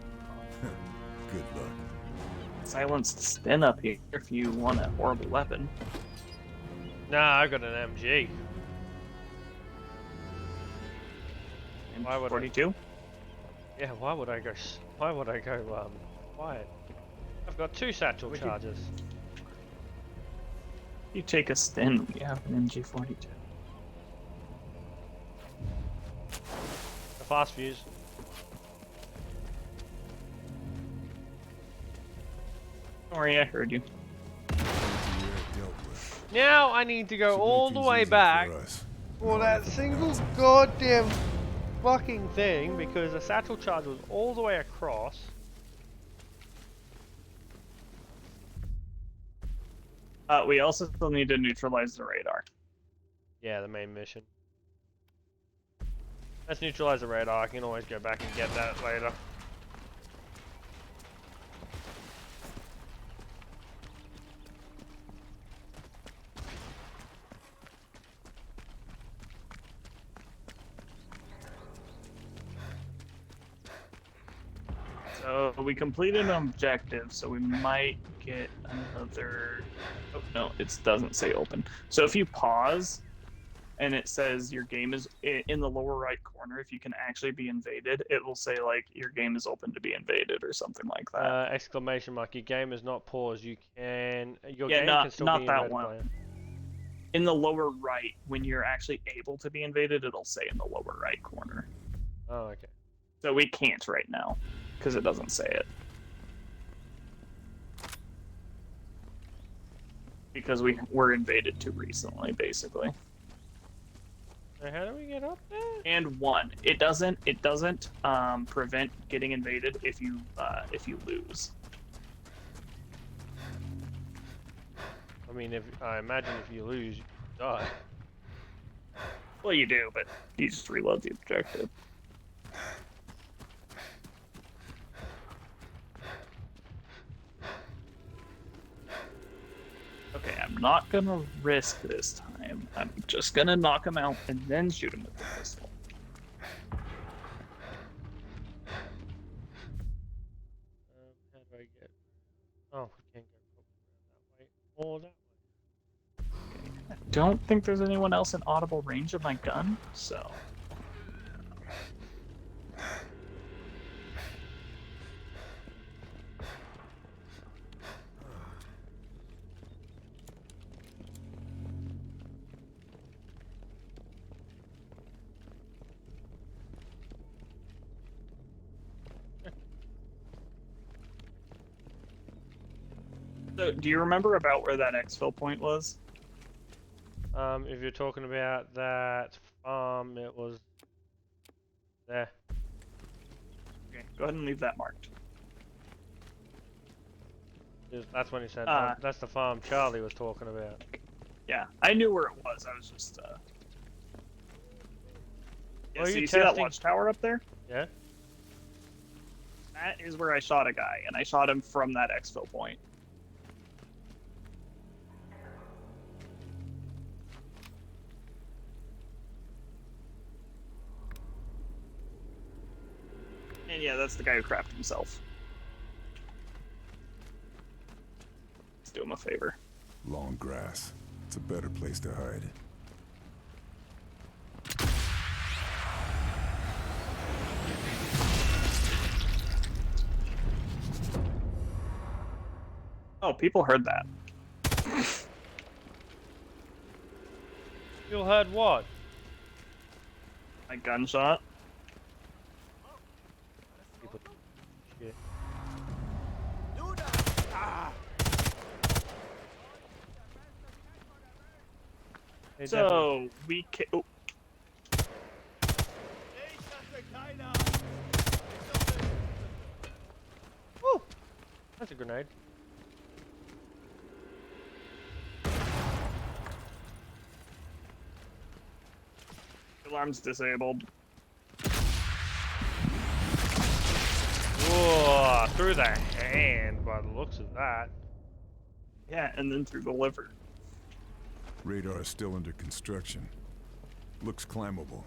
S2: Good luck.
S3: Silenced Sten up here if you want a horrible weapon.
S1: Nah, I got an MG. Why would I-
S3: 42?
S1: Yeah, why would I go quiet? I've got 2 satchel charges.
S3: You take a Sten, you have an MG42.
S1: A fast fuse.
S3: Don't worry, I heard you.
S1: Now I need to go all the way
S2: Significance
S1: back
S2: for us.
S1: for that single goddamn fucking thing because the satchel charge was all the way across.
S3: We also still need to neutralize the radar.
S1: Yeah, the main mission. Let's neutralize the radar. I can always go back and get that later.
S3: So we completed an objective, so we might get another... Oh, no, it doesn't say open. So if you pause, and it says your game is in the lower right corner, if you can actually be invaded, it will say, like, your game is open to be invaded or something like that.
S1: Exclamation mark, your game is not paused. Your game
S3: not,
S1: can still
S3: not
S1: be
S3: that
S1: invaded
S3: one.
S1: by it.
S3: In the lower right, when you're actually able to be invaded, it'll say in the lower right corner.
S1: Oh, okay.
S3: So we can't right now, because it doesn't say it. Because we were invaded too recently, basically.
S1: So how do we get up there?
S3: And one, it doesn't prevent getting invaded if you lose.
S1: I mean, I imagine if you lose, you die.
S3: Well, you do, but you just reload the objective. Okay, I'm not gonna risk this time. I'm just gonna knock him out and then shoot him with the pistol.
S1: How do I get? Oh, we can't go that way or that way.
S3: I don't think there's anyone else in audible range of my gun, so... So, do you remember about where that exfil point was?
S1: If you're talking about that farm, it was there.
S3: Okay, go ahead and leave that marked.
S1: That's when he said, oh, that's the farm Charlie was talking about.
S3: Yeah, I knew where it was. I was just, Yeah,
S1: Are
S3: so
S1: you
S3: you see that
S1: testing-
S3: watchtower up there?
S1: Yeah?
S3: That is where I shot a guy, and I shot him from that exfil point. And yeah, that's the guy who crapped himself. Let's do him a favor.
S2: Long grass. It's a better place to hide.
S3: Oh, people heard that.
S1: You heard what?
S3: A gunshot.
S1: People... Shit. They
S3: So, we ca- oh.
S1: Woo! That's a grenade.
S3: Alarm's disabled.
S1: Whoa! Through the hand by the looks of that.
S3: Yeah, and then through the liver.
S2: Radar is still under construction. Looks climbable.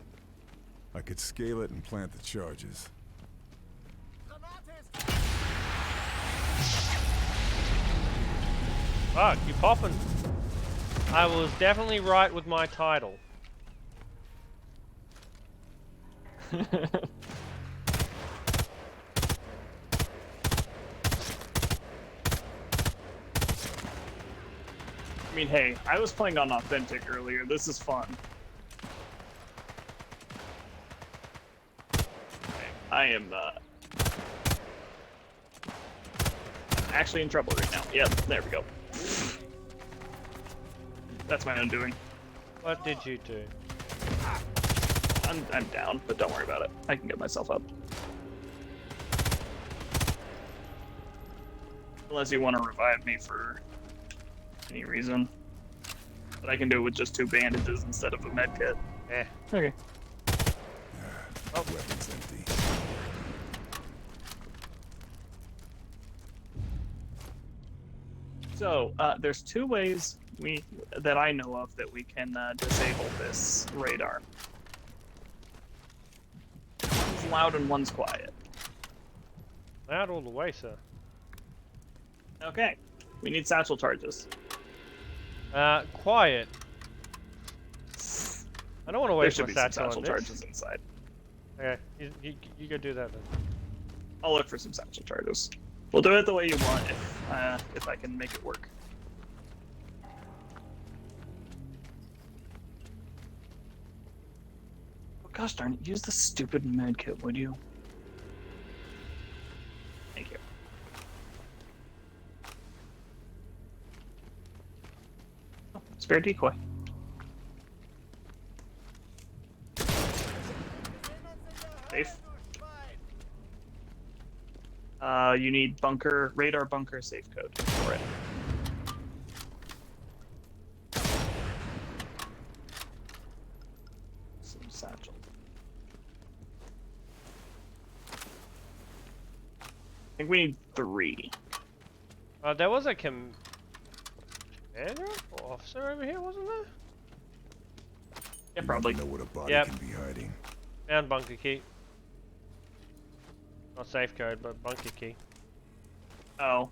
S2: I could scale it and plant the charges.
S1: Fuck, you popping. I was definitely right with my title.
S3: I mean, hey, I was playing on Authentic earlier. This is fun. Okay, I am, actually in trouble right now. Yep, there we go. That's my undoing.
S1: What did you do?
S3: I'm down, but don't worry about it. I can get myself up. Unless you want to revive me for any reason. But I can do it with just 2 bandages instead of a med kit.
S1: Eh.
S3: Okay.
S2: Oh, weapon's empty.
S3: So, there's 2 ways that I know of that we can disable this radar. One's loud and one's quiet.
S1: Loud all the way, sir.
S3: Okay. We need satchel charges.
S1: Quiet. I don't want to
S3: There
S1: waste
S3: should
S1: my
S3: be some
S1: satchel on
S3: satchel
S1: this.
S3: charges inside.
S1: Okay, you go do that then.
S3: I'll look for some satchel charges. We'll do it the way you want if I can make it work. Oh, gosh darn it, use the stupid med kit, would you? Thank you. Oh, spare decoy. Safe. You need radar bunker safe code for it. Some satchel. I think we need 3.
S1: There was a commander or officer over here, wasn't there?
S3: Yeah, probably.
S2: Know what a body
S1: Yep.
S2: can be hiding.
S1: Found bunker key. Not safe code, but bunker key.
S3: Oh.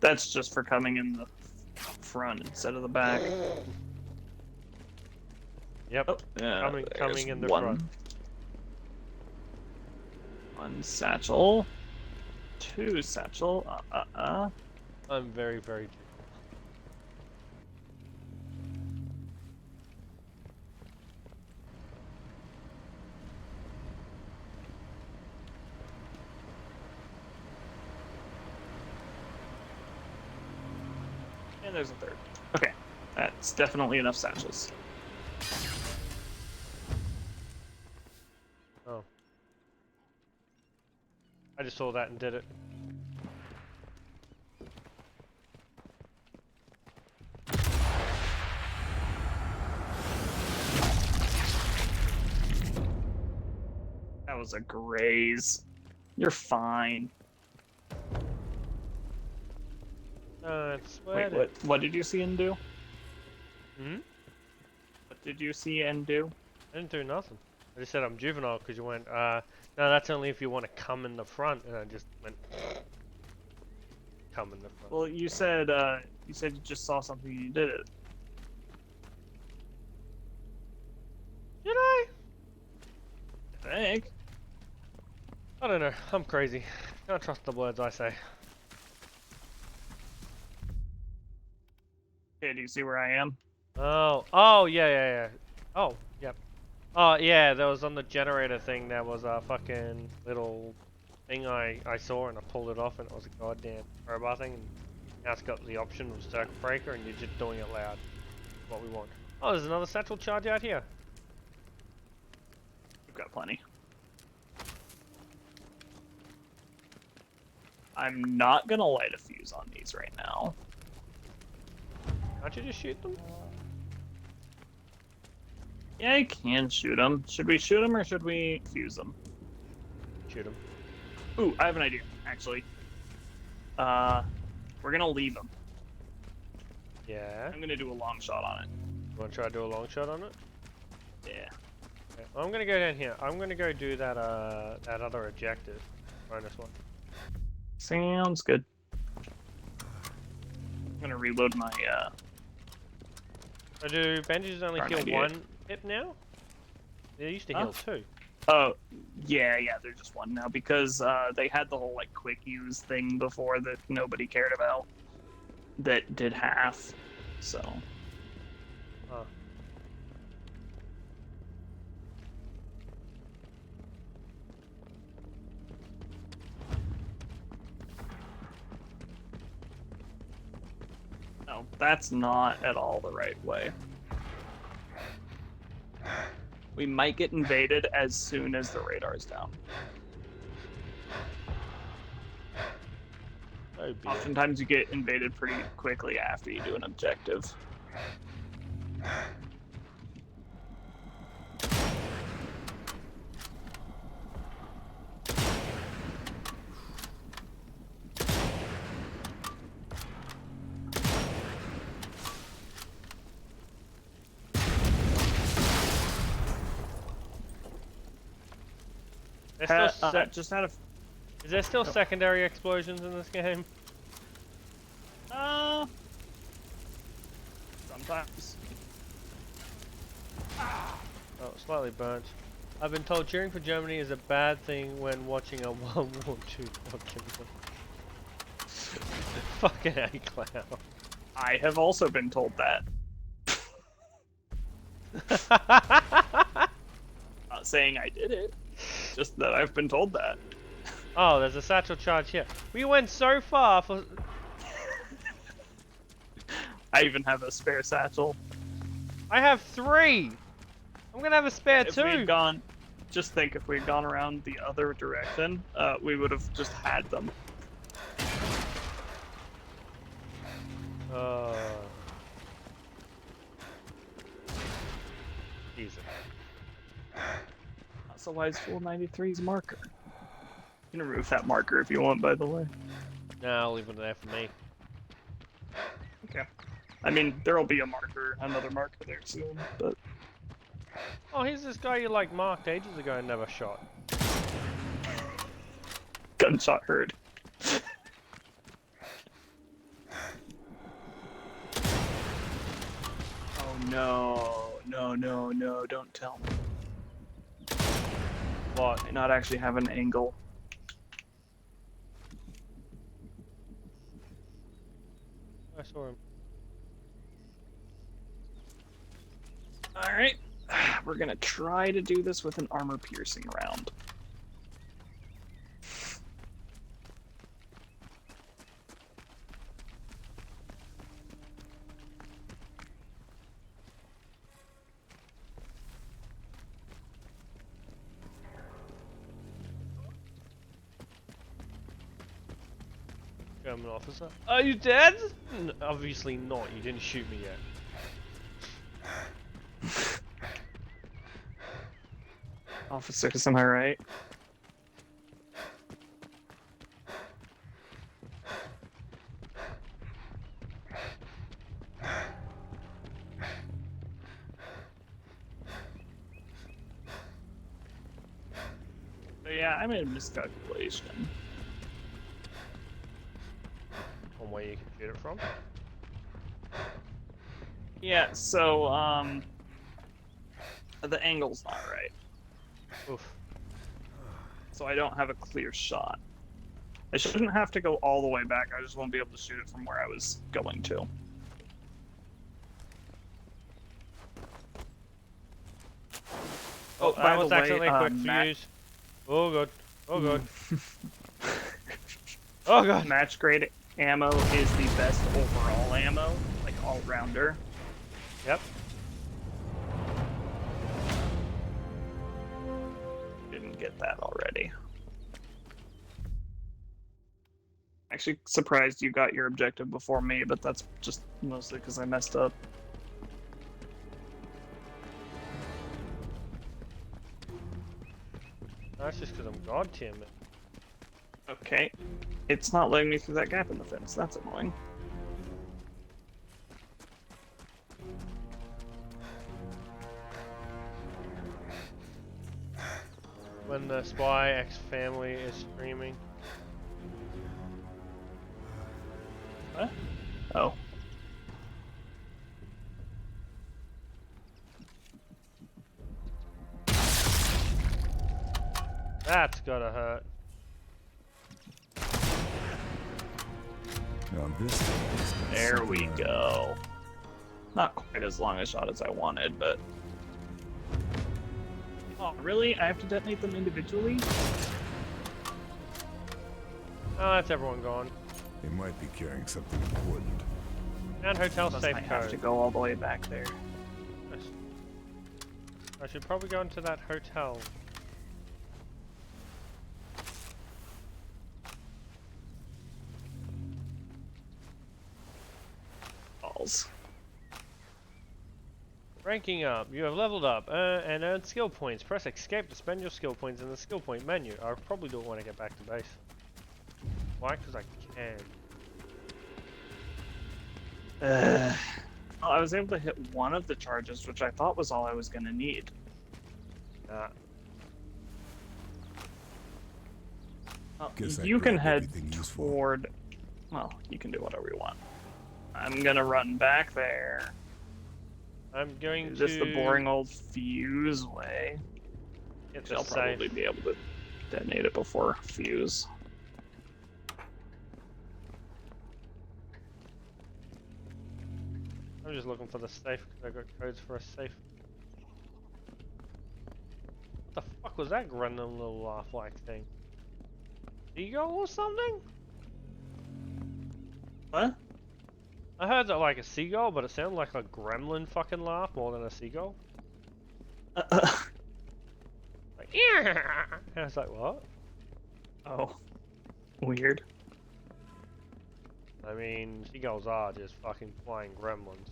S3: That's just for coming in the front instead of the back.
S1: Yep.
S3: Oh,
S1: coming in the
S3: one.
S1: front.
S3: 1 satchel. 2 satchel.
S1: I'm very, very.
S3: And there's a 3rd. Okay. That's definitely enough satchels.
S1: Oh. I just saw that and did it.
S3: That was a graze. You're fine. Wait, what did you see and do?
S1: Hmm?
S3: What did you see and do?
S1: I didn't do nothing. I just said I'm juvenile because you went, no, that's only if you want to come in the front, and I just went, come in the front.
S3: Well, you said you just saw something and you did it.
S1: Did I?
S3: I think.
S1: I don't know. I'm crazy. Don't trust the words I say.
S3: Okay, do you see where I am?
S1: Oh, yeah. Oh, yep. Oh, yeah, there was on the generator thing, there was a fucking little thing I saw and I pulled it off and it was a goddamn crowbar thing. And now it's got the option of circuit breaker and you're just doing it loud. What we want. Oh, there's another satchel charge out here.
S3: We've got plenty. I'm not gonna light a fuse on these right now.
S1: Can't you just shoot them?
S3: Yeah, I can shoot them. Should we shoot them or should we fuse them?
S1: Shoot them.
S3: Ooh, I have an idea, actually. We're gonna leave them.
S1: Yeah.
S3: I'm gonna do a long shot on it.
S1: You want to try to do a long shot on it?
S3: Yeah.
S1: Okay, I'm gonna go down here. I'm gonna go do that that other objective. Bonus one.
S3: Sounds good. I'm gonna reload my
S1: So do bandages only heal
S3: 98.
S1: one hit now? They used to heal two.
S3: Oh, yeah, they're just one now because they had the whole like quick use thing before that nobody cared about. That did half, so.
S1: Oh.
S3: No, that's not at all the right way. We might get invaded as soon as the radar's down.
S1: Oh, dear.
S3: Oftentimes you get invaded pretty quickly after you do an objective.
S1: There's still
S3: Just out of
S1: is there still secondary explosions in this game?
S3: sometimes.
S1: Oh, slightly burnt. I've been told cheering for Germany is a bad thing when watching a World War II documentary. Fucking A clown.
S3: I have also been told that. Not saying I did it, just that I've been told that.
S1: Oh, there's a satchel charge here. We went so far for.
S3: I even have a spare satchel.
S1: I have 3. I'm gonna have a spare
S3: If
S1: 2.
S3: we had gone, just think if we had gone around the other direction, we would have just had them.
S1: Jesus.
S3: That's a wise fool 93's marker. You can remove that marker if you want, by the way.
S1: No, I'll leave it there for me.
S3: Okay. I mean, there'll be another marker there soon, but...
S1: Oh, here's this guy you like marked ages ago and never shot.
S3: Gunshot heard. Oh no, don't tell me.
S1: What?
S3: I not actually have an angle.
S1: I saw him.
S3: Alright. We're gonna try to do this with an armor-piercing round.
S1: German officer. Are you dead? Obviously not. You didn't shoot me yet.
S3: Officers, am I right? But yeah, I made a miscalculation.
S1: On where you can shoot it from?
S3: Yeah, so, the angle's not right.
S1: Oof.
S3: So I don't have a clear shot. I shouldn't have to go all the way back, I just won't be able to shoot it from where I was going to.
S1: Oh,
S3: by
S1: that
S3: the
S1: was
S3: way,
S1: accidentally a quick
S3: Matt-
S1: fuse. Oh god. Oh god. Oh god.
S3: Match grade ammo is the best overall ammo, like all-rounder.
S1: Yep.
S3: Didn't get that already. Actually surprised you got your objective before me, but that's just mostly because I messed up.
S1: That's just because I'm god tier, man.
S3: Okay. It's not letting me through that gap in the fence. That's annoying.
S1: when the Spy X family is streaming.
S3: What? Oh.
S1: That's gotta hurt.
S2: Now this thing has got
S3: There we
S2: something on it.
S3: go. Not quite as long a shot as I wanted, but... Oh, really? I have to detonate them individually?
S1: Oh, that's everyone gone.
S2: They might be carrying something important.
S1: And hotel
S3: Unless
S1: safe
S3: I have to
S1: code.
S3: go all the way back there.
S1: I should probably go into that hotel.
S3: Balls.
S1: Ranking up. You have leveled up and earned skill points. Press escape to spend your skill points in the skill point menu. I'll probably do it when I get back to base. Why? Because I can.
S3: Well, I was able to hit one of the charges, which I thought was all I was going to need.
S1: Nah.
S3: Well,
S2: Guess I
S3: you can
S2: grabbed
S3: head
S2: everything useful.
S3: toward... Well, you can do whatever you want. I'm going to run back there.
S1: I'm going
S3: Is
S1: to...
S3: this the boring old fuse way?
S1: Get
S3: I'll
S1: the safe.
S3: probably be able to detonate it before fuse.
S1: I'm just looking for the safe because I got codes for a safe. What the fuck was that grunting little laugh-like thing? Seagull or something?
S3: What?
S1: I heard that like a seagull, but it sounded like a gremlin fucking laugh more than a seagull. Like, yeah. I was like, what?
S3: Oh. Weird.
S1: I mean, seagulls are just fucking flying gremlins.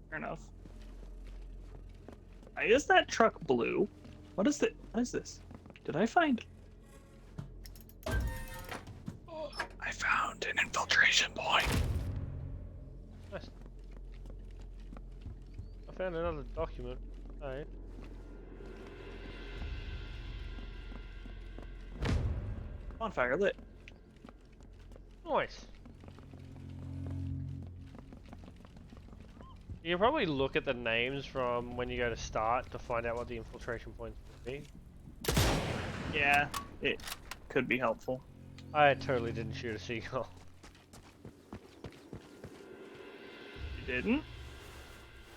S3: Fair enough. Is that truck blue? What is it? What is this? Did I find... Oh, I found an infiltration point.
S1: Nice. I found another document. Alright.
S3: Bonfire lit.
S1: Nice. You can probably look at the names from when you go to start to find out what the infiltration points would be.
S3: Yeah, it could be helpful.
S1: I totally didn't shoot a seagull.
S3: You didn't?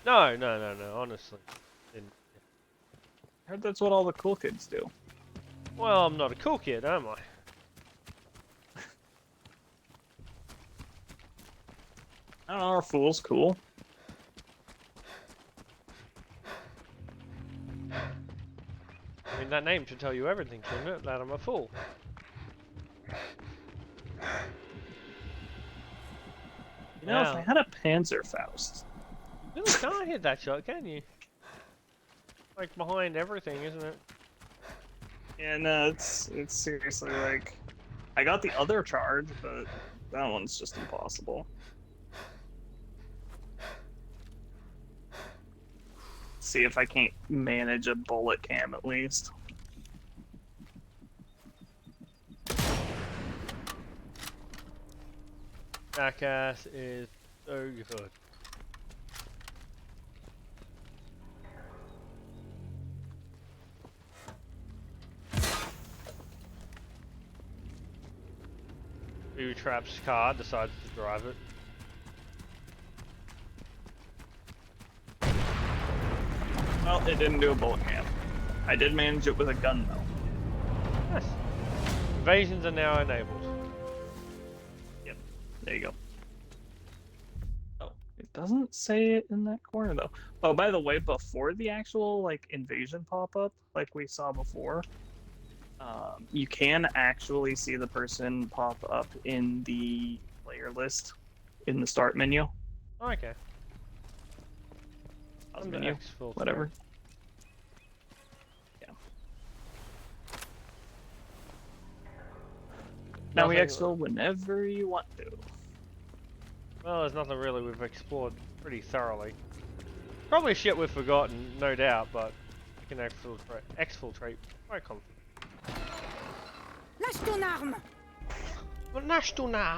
S1: No, honestly. Didn't.
S3: I heard that's what all the cool kids do.
S1: Well, I'm not a cool kid, am I?
S3: I don't know, are fools cool?
S1: I mean, that name should tell you everything, shouldn't it? That I'm a fool.
S3: You know, if
S1: Now-
S3: I had a Panzerfaust.
S1: You really can't hit that shot, can you? Like behind everything, isn't it?
S3: Yeah, no, it's seriously like... I got the other charge, but that one's just impossible. See if I can't manage a bullet cam at least.
S1: Jackass is so good. Who traps car, decides to drive it.
S3: Well, it didn't do a bullet cam. I did manage it with a gun though.
S1: Nice. Invasions are now enabled.
S3: Yep, there you go. Oh, it doesn't say it in that corner though. Oh, by the way, before the actual like invasion pop-up, like we saw before, you can actually see the person pop up in the player list in the start menu.
S1: Oh, okay.
S3: Pause
S1: Under
S3: menu,
S1: exfiltrate.
S3: whatever. Yeah. Now we
S1: Nothing-
S3: exfil whenever you want to.
S1: Well, there's nothing really we've explored pretty thoroughly. Probably shit we've forgotten, no doubt, but can exfiltrate quite confident.
S10: Lâche ton arme!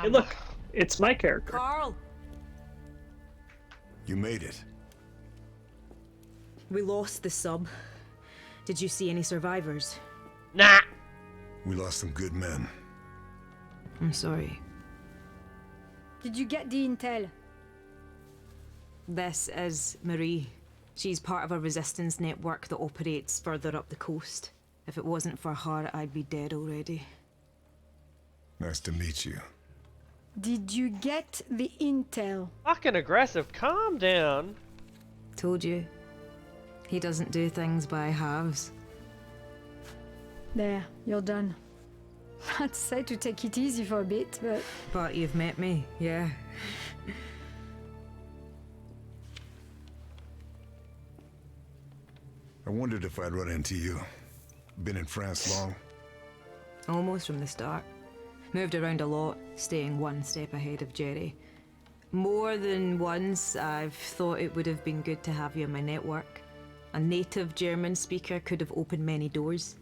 S3: Hey, look, it's my character.
S7: Carl!
S2: You made it.
S7: We lost the sub. Did you see any survivors?
S1: Nah!
S2: We lost some good men.
S7: I'm sorry.
S10: Did you get the intel?
S7: This is Marie. She's part of a resistance network that operates further up the coast. If it wasn't for her, I'd be dead already.
S2: Nice to meet you.
S10: Did you get the intel?
S1: Fucking aggressive, calm down.
S7: Told you. He doesn't do things by halves.
S10: There, you're done. I'd say to take it easy for a bit, but...
S7: But you've met me, yeah.
S2: I wondered if I'd run into you. Been in France long?
S7: Almost from the start. Moved around a lot, staying one step ahead of Jerry. More than once, I've thought it would have been good to have you in my network. A native German speaker could have opened many doors.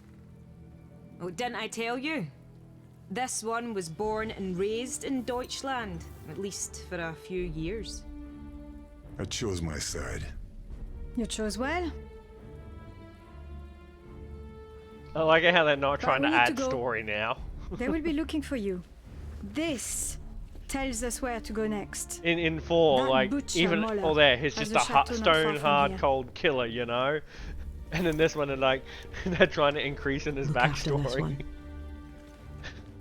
S7: Oh, didn't I tell you? This one was born and raised in Deutschland, at least for a few years.
S2: I chose my side.
S10: You chose well.
S1: I like it how they're not trying to
S10: we need to
S1: add
S10: go.
S1: story now.
S10: They will be looking for you. This tells us where to go next.
S1: In 4,
S10: That
S1: like,
S10: butcher
S1: even,
S10: Moller
S1: oh there, he's
S10: has
S1: just
S10: a
S1: a
S10: chateau not
S1: stone
S10: far from
S1: hard
S10: here.
S1: cold killer, you know? And in this one, they're like, they're trying to increase in his
S7: Look after this
S1: backstory.
S7: one.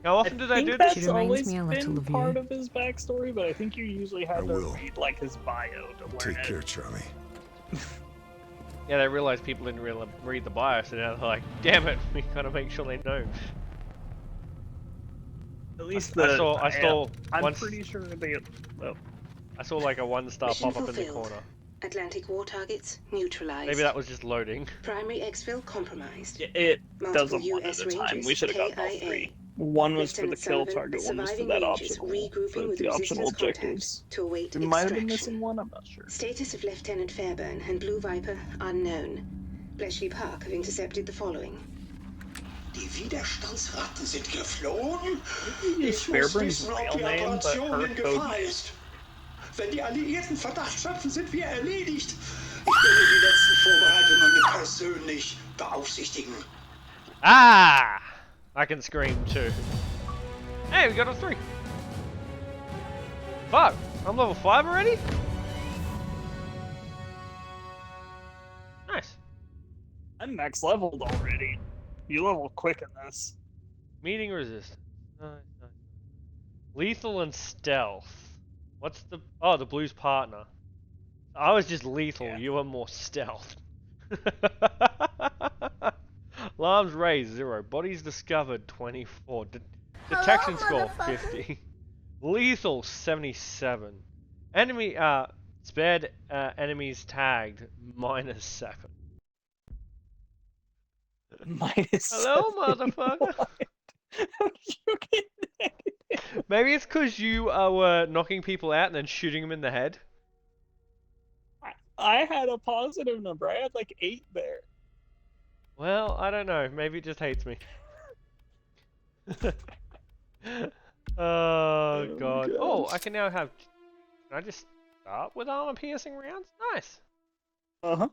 S1: How often do they
S3: think
S1: do
S3: that's
S1: this?
S7: She reminds
S3: always
S7: me a little
S3: been
S7: of you.
S3: part of his backstory, but I think you usually
S2: I
S3: have to
S2: will.
S3: read like his bio to learn
S2: Take
S3: it.
S2: care, Charlie.
S1: Yeah, they realized people didn't really read the bio, so now they're like, damn it, we gotta make sure they know.
S3: At least
S1: I saw
S3: I'm
S1: once-
S3: pretty sure they. Well,
S1: I saw like a 1-star
S11: Mission
S1: pop up in the
S11: fulfilled.
S1: corner.
S11: Atlantic war targets neutralized.
S1: Maybe that was just loading.
S11: Primary exfil compromised.
S3: it
S11: Multiple
S3: does them one at
S11: US
S3: a time.
S11: Rangers,
S3: We should have gotten all
S11: KIA.
S3: 3. One was for the
S11: Lieutenant
S3: kill
S11: Sullivan,
S3: target, one was for
S11: surviving
S3: that
S11: Rangers
S3: optional.
S11: regrouping
S3: For
S11: with
S3: the optional
S11: resistance contact
S3: objectives.
S11: to await
S3: It might have been
S11: extraction.
S3: missing one. I'm not sure.
S11: Status of Lieutenant Fairburn and Blue Viper unknown. Bletchley Park have intercepted the following.
S12: Die Widerstandsratten sind geflohen?
S3: It's
S12: Ich muss
S3: Fairburn's
S12: wissen, ob
S3: real
S12: die
S3: name, but
S12: Operation
S3: her
S12: in
S3: code
S12: Gefahr ist. Wenn die Alliierten Verdacht schöpfen, sind wir erledigt. Ich werde die letzten Vorbereitungen persönlich beaufsichtigen.
S1: Ah! I can scream too. Hey, we got a 3. Fuck! I'm level 5 already? Nice.
S3: I'm max leveled already. You level quick in this.
S1: Meeting resistance. Nice, nice. Lethal and stealth. What's the... Oh, the blue's partner. I was just lethal,
S3: Yeah.
S1: you were more stealth. Alarms raised 0. Bodies discovered 24. Detection score 50. Lethal 77. Enemy spared enemies tagged -7.
S3: Minus
S1: Hello,
S3: 7.
S1: motherfucker.
S3: You get negative.
S1: Maybe it's because you were knocking people out and then shooting them in the head.
S3: I had a positive number. I had like 8 there.
S1: Well, I don't know. Maybe it just hates me. Oh god. Oh, I can now have... Can I just start with armor piercing rounds? Nice.
S3: Uh-huh.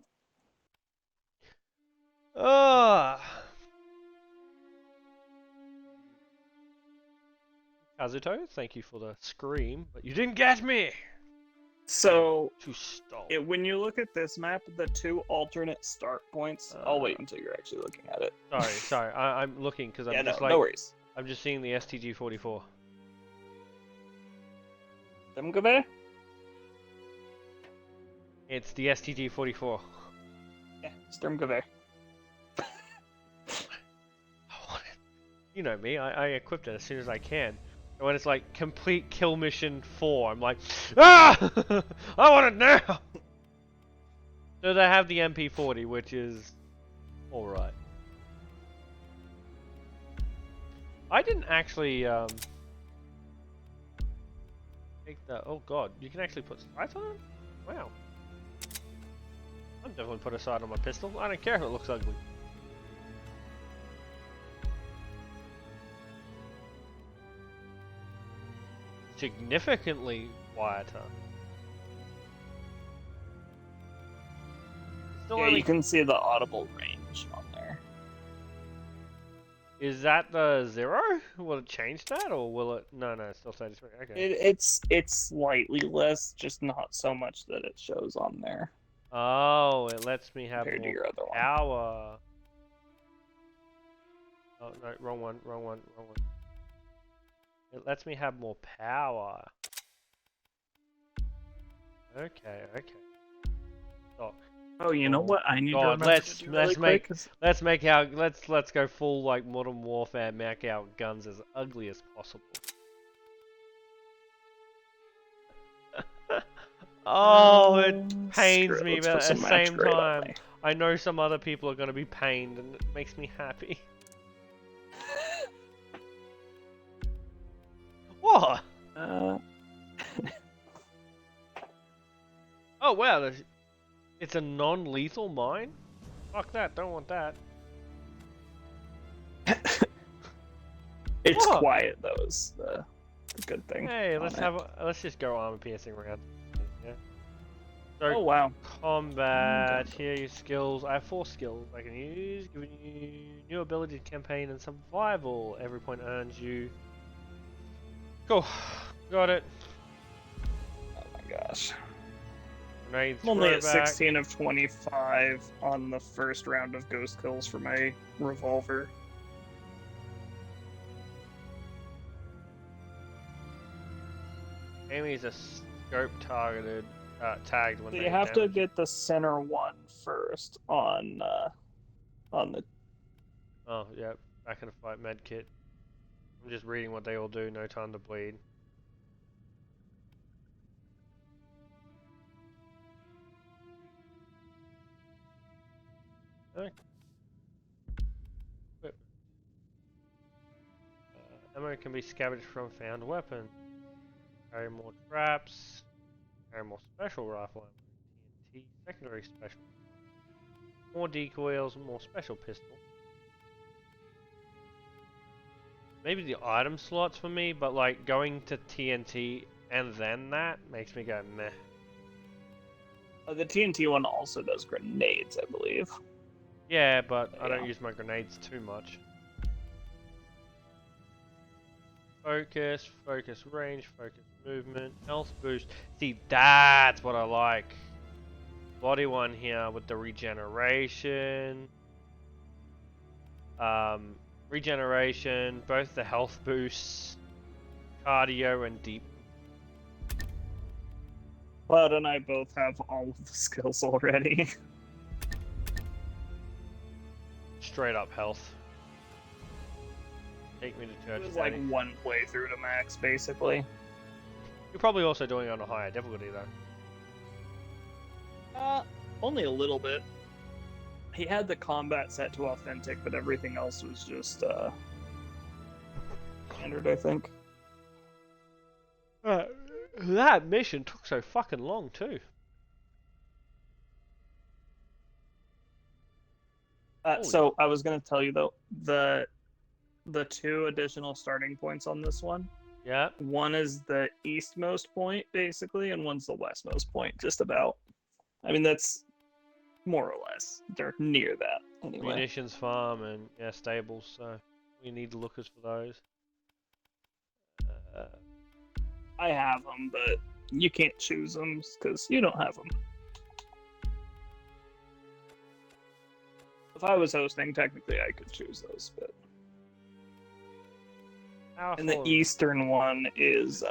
S1: Kazuto, thank you for the scream, but you didn't get me!
S3: So,
S1: To stall.
S3: when you look at this map, the 2 alternate start points... I'll wait until you're actually looking at it.
S1: Sorry. I'm looking because I'm
S3: Yeah,
S1: just
S3: no,
S1: like...
S3: no worries.
S1: I'm just seeing the STG-44.
S3: Sturmgewehr?
S1: It's the STG-44.
S3: Yeah, Sturmgewehr.
S1: I want it. You know me, I equipped it as soon as I can. And when it's like, complete kill mission 4, I'm like, ah! I want it now! So they have the MP40, which is alright. I didn't actually, take the, oh god, you can actually put sights on it? Wow. I'm Definitely put a sight on my pistol. I don't care if it looks ugly. Significantly quieter. Still
S3: Yeah,
S1: only...
S3: you can see the audible range on there.
S1: Is that the 0? Will it change that, or will it? No, it's still 33. Okay.
S3: It's slightly less, just not so much that it shows on there.
S1: Oh, it lets me have
S3: compared to
S1: more
S3: your other one.
S1: power. Oh no, wrong one. It lets me have more power. Okay.
S3: Oh, you know what? I need to remember
S1: let's
S3: to do really quick.
S1: let's go full like Modern Warfare, make our guns as ugly as possible. Oh, it pains me, but at the same time, I know some other people are going to be pained, and it makes me happy. What? Oh wow, it's a non-lethal mine? Fuck that, don't want that.
S3: It's quiet though, is the good thing.
S1: Hey, let's just go armor piercing round. Yeah. So,
S3: oh wow.
S1: Combat, here are your skills. I have 4 skills I can use, giving you new ability, campaign, and survival. Every point earns you. Cool, got it.
S3: Oh my gosh.
S1: Grenades,
S3: I'm only at
S1: throwback.
S3: 16 of 25 on the first round of ghost kills for my revolver.
S1: Enemies are scope targeted, tagged when
S3: So
S1: they
S3: you have to
S1: damage.
S3: get the center one first on the.
S1: Oh yeah, back in the fight, med kit. I'm just reading what they all do. No time to bleed. Okay. Ammo can be scavenged from found weapons. Carry more traps. Carry more special rifle ammo. TNT. Secondary special. More decoys. More special pistol. Maybe the item slots for me, but like going to TNT and then that makes me go meh.
S3: The TNT one also does grenades, I believe.
S1: Yeah, but I don't use my grenades too much. Focus range, focus movement, health boost. See, that's what I like. Body one here with the regeneration. Regeneration, both the health boosts, cardio, and deep.
S3: Cloud and I both have all of the skills already.
S1: Straight up health. Take me to church.
S3: It was like one playthrough to max, basically.
S1: You're probably also doing it on a higher difficulty though.
S3: Only a little bit. He had the combat set to authentic, but everything else was just standard, I think.
S1: That mission took so fucking long too.
S3: So I was gonna tell you though, the 2 additional starting points on this one.
S1: Yeah.
S3: One is the eastmost point, basically, and one's the westmost point, just about. I mean, that's more or less. They're near that, anyway.
S1: Munitions farm and stables, so we need lookers for those.
S3: I have them, but you can't choose them because you don't have them. If I was hosting, technically I could choose those, but. And the eastern one is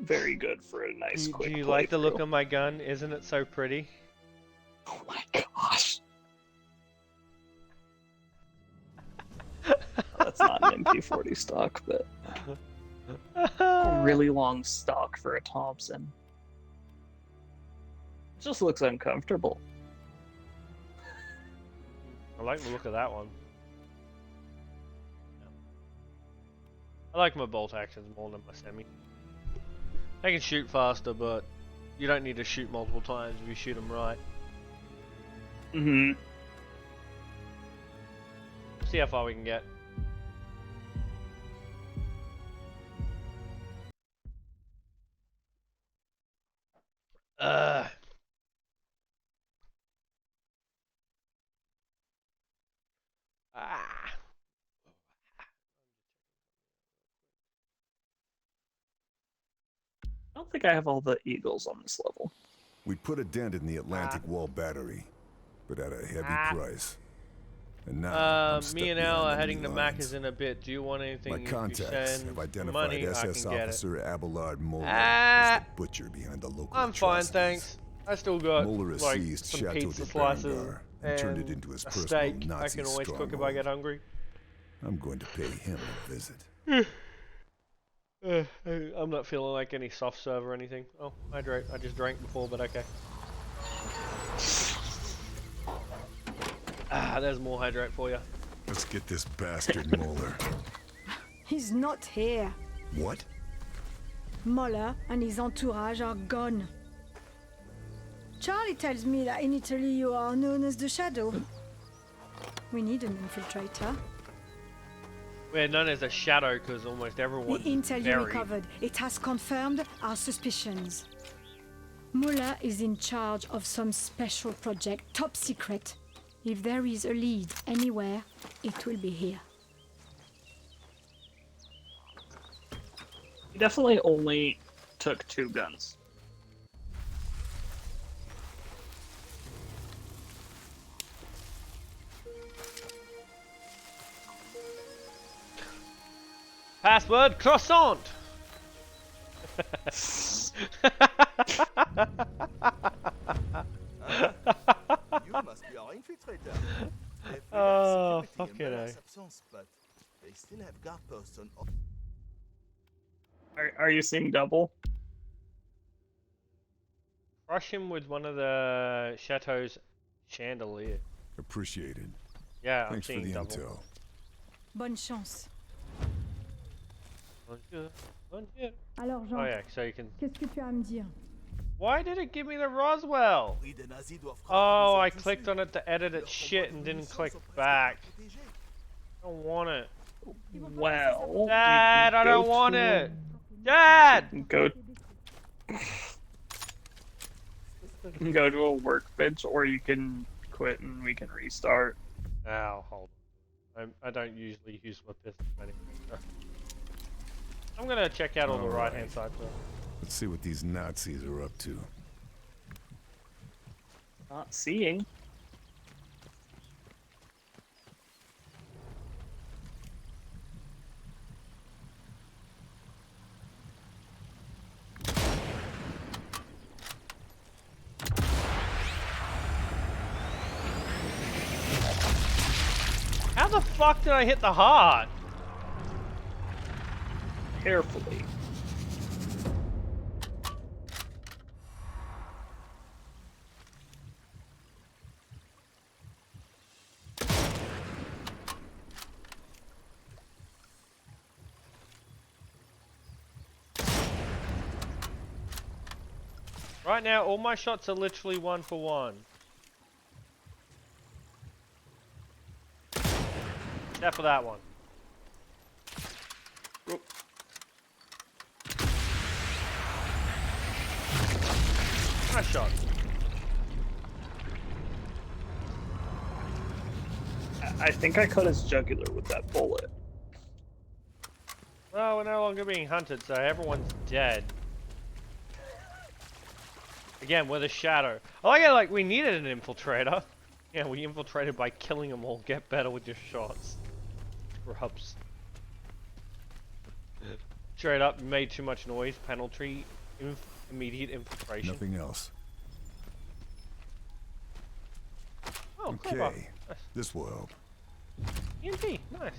S3: very good for a nice quick
S1: Do you like the look of my gun? Isn't it so pretty?
S3: Oh my gosh. That's not an MP40 stock, but a really long stock for a Thompson. It just looks uncomfortable.
S1: I like the look of that one. I like my bolt actions more than my semi. They can shoot faster, but you don't need to shoot multiple times if you shoot them right.
S3: Mm-hmm.
S1: See how far we can get. Uh. Ah.
S3: I don't think I have all the eagles on this level.
S2: We put a dent in the Atlantic Wall battery, but at a heavy price. And now I'm stuck
S1: Me and
S2: behind
S1: Al are
S2: enemy
S1: heading to
S2: lines.
S1: Macca's in a bit. Do you want anything?
S2: My
S1: If you
S2: contacts
S1: send
S2: have identified
S1: money, I
S2: SS
S1: can get it.
S2: officer Abelard Moeller as the butcher behind the local
S1: I'm fine,
S2: atrocities.
S1: thanks. I still got
S2: Moeller has
S1: like
S2: seized
S1: some
S2: Chateau
S1: pizza
S2: de
S1: slices
S2: Berengar and turned it into his
S1: a
S2: personal
S1: steak.
S2: Nazi
S1: I can always cook if I get hungry.
S2: I'm going to pay him a visit.
S1: I'm not feeling like any soft serve or anything. Oh, hydrate. I just drank before, but okay. There's more hydrate for you.
S2: Let's get this bastard Moeller.
S10: He's not here.
S2: What?
S10: Moeller and his entourage are gone. Charlie tells me that in Italy you are known as the Shadow. We need an infiltrator.
S1: We're known as a shadow because almost everyone.
S10: The intel you recovered, it has confirmed our suspicions. Moeller is in charge of some special project, top secret. If there is a lead anywhere, it will be here.
S3: He definitely only took 2 guns.
S1: Password croissant.
S6: You must be our infiltrator.
S1: Oh, fucking hell.
S6: But they still have guard posts on.
S3: Are you seeing double?
S1: Crush him with one of the chateau's chandelier.
S2: Appreciated.
S1: Yeah,
S2: Thanks
S1: I'm
S2: for
S1: seeing
S2: the
S1: double.
S2: intel.
S10: Bonne chance.
S1: Bonjour. Bonjour.
S10: Alors, Jean,
S1: Oh yeah, so you can.
S10: qu'est-ce que tu as à me dire?
S1: Why did it give me the Roswell? Oh, I clicked on it to edit it shit and didn't click back. I don't want it.
S3: Well,
S1: Dad, I don't want it. Dad!
S3: Go. You can go to a workbench, or you can quit and we can restart.
S1: Ow, hold on. I don't usually use my pistol anyway. I'm gonna check out on the right-hand side first.
S2: Let's see what these Nazis are up to.
S3: Not seeing.
S1: How the fuck did I hit the heart?
S3: Carefully.
S1: Right now, all my shots are literally 1 for 1. Except for that one. Nice shot.
S3: I think I cut his jugular with that bullet.
S1: Well, we're no longer being hunted, so everyone's dead. Again, we're the shadow. I like it, like, we needed an infiltrator. Yeah, we infiltrated by killing them all. Get better with your shots. Scrubs. Straight up, made too much noise. Penalty. Immediate infiltration.
S2: Nothing else.
S1: Oh,
S2: okay.
S1: clever. Nice.
S2: This will help.
S1: EMP, nice.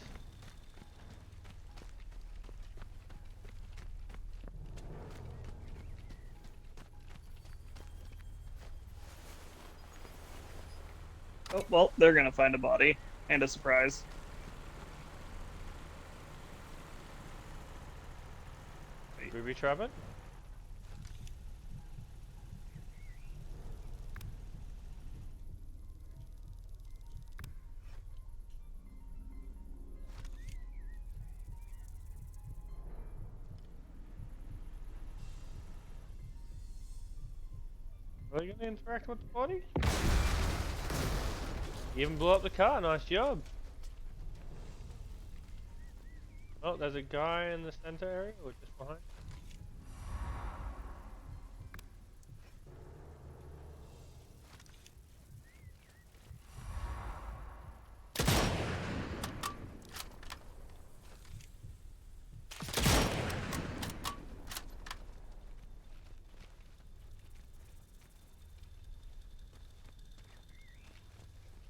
S3: Oh, well, they're gonna find a body and a surprise.
S1: Booby trap it? Are they gonna interact with the body? You even blew up the car, nice job. Oh, there's a guy in the center area, or just behind?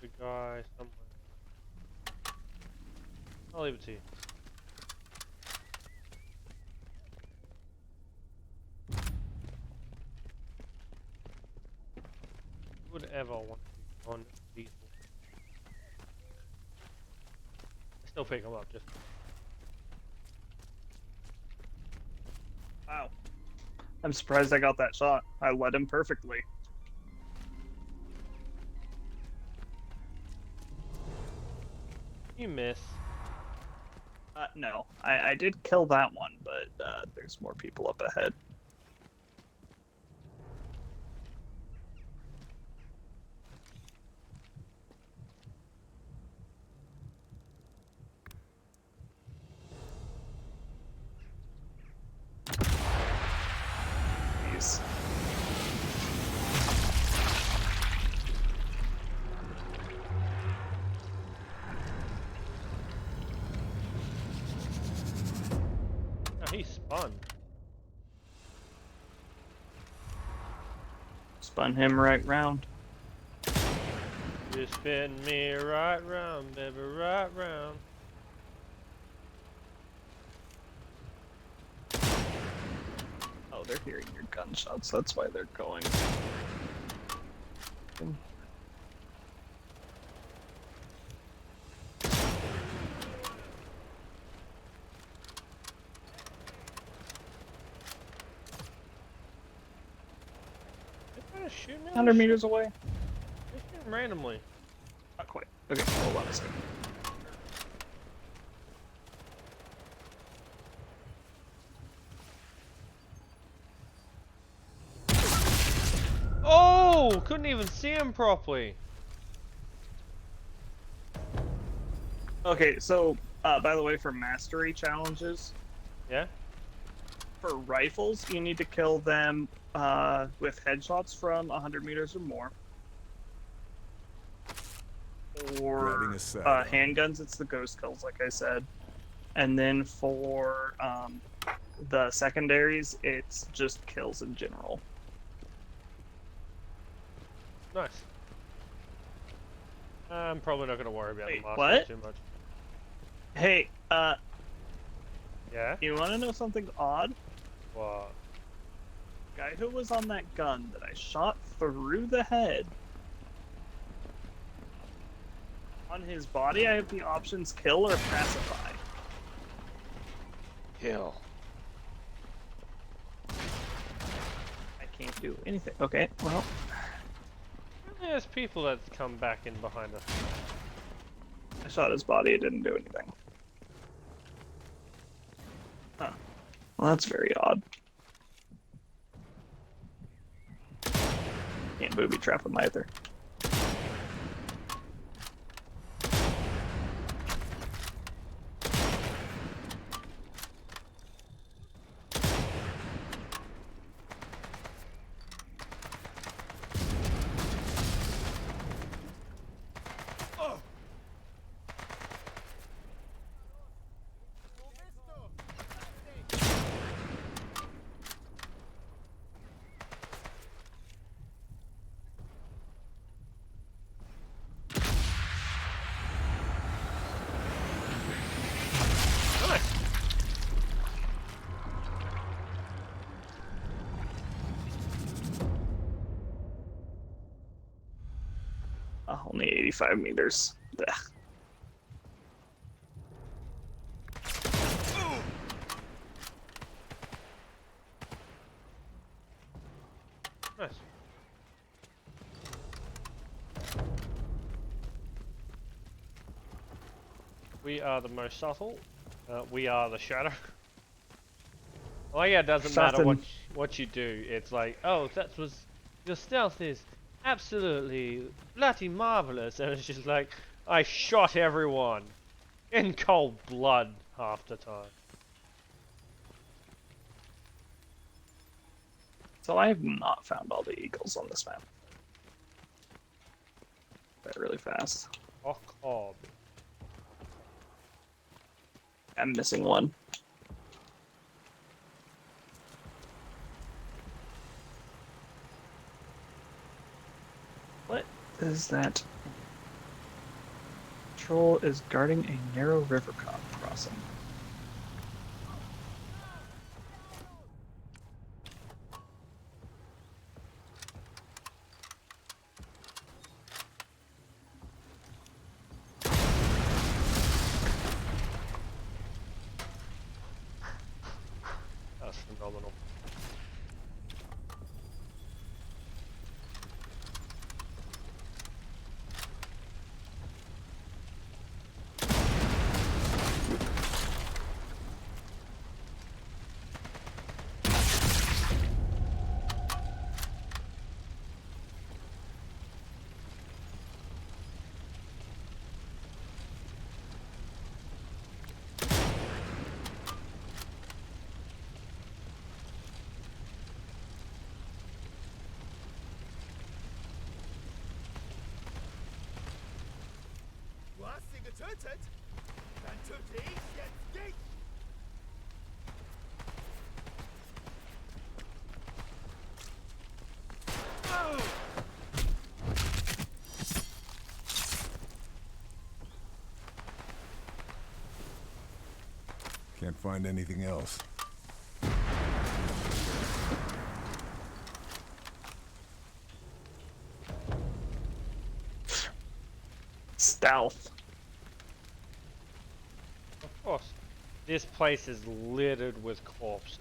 S1: The guy somewhere. I'll leave it to you. Who would ever want to be on diesel? I still pick him up just.
S3: Wow. I'm surprised I got that shot. I led him perfectly.
S1: You miss.
S3: No. I did kill that one, but there's more people up ahead. Jeez.
S1: Oh, he spun.
S3: Spun him right round.
S1: You spin me right round, baby, right round.
S3: Oh, they're hearing your gunshots. That's why they're going.
S1: They're trying to shoot me.
S3: 100 meters away.
S1: They're shooting randomly.
S3: Not quite. Okay, hold on a second.
S1: Oh, couldn't even see him properly.
S3: Okay, so by the way, for mastery challenges,
S1: Yeah.
S3: for rifles, you need to kill them with headshots from 100 meters or more. For
S2: Grabbing a saddle.
S3: handguns, it's the ghost kills, like I said. And then for the secondaries, it's just kills in general.
S1: Nice. I'm probably not going to worry about
S3: Wait,
S1: the master
S3: what?
S1: too much.
S3: Hey,
S1: Yeah?
S3: you want to know something odd?
S1: What?
S3: Guy who was on that gun that I shot through the head. On his body, I have the options kill or pacify.
S1: Kill.
S3: I can't do anything. Okay, well,
S1: There's people that come back in behind us.
S3: I shot his body. It didn't do anything. Huh. Well, that's very odd. Can't booby trap him either. Only 85 meters. Ugh.
S1: Nice. We are the most subtle. We are the shadow. Oh yeah, it doesn't matter
S3: Something.
S1: what you do. It's like, oh, that was Your stealth is absolutely bloody marvelous. And it's just like, I shot everyone in cold blood half the time.
S3: So I have not found all the eagles on this map. That really fast.
S1: Oh,
S3: I'm missing one. What is that? Patrol is guarding a narrow river crossing.
S1: that's phenomenal.
S6: Du hast sie getötet? Dann töte ich jetzt dich!
S2: Can't find anything else.
S3: Stealth.
S1: Of course. This place is littered with corpses.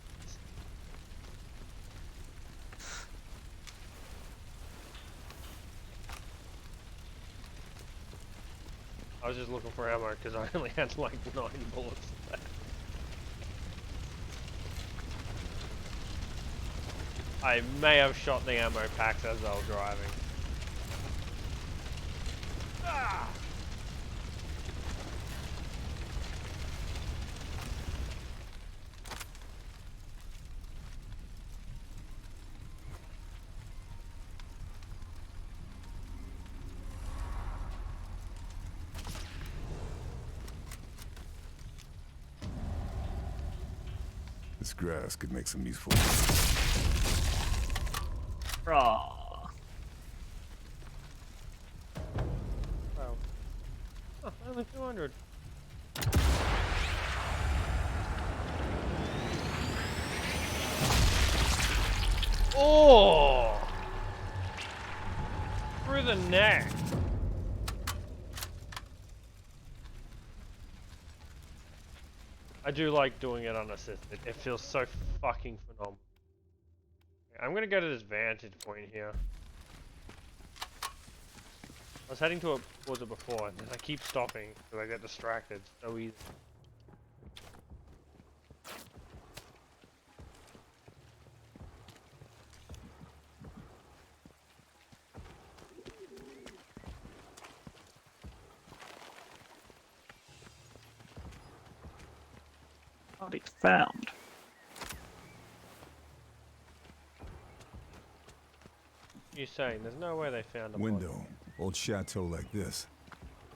S1: I was just looking for ammo because I only had like 9 bullets left. I may have shot the ammo packs as I was driving. Ah!
S2: This grass could make some useful.
S3: Raw.
S1: Wow. Oh, only 200. Oh! Through the neck. I do like doing it unassisted. It feels so fucking phenomenal. I'm gonna go to this vantage point here. I was heading towards it before, and I keep stopping because I get distracted so easy.
S3: Body found.
S1: You're saying there's no way they found a
S2: Window. Old chateau like this.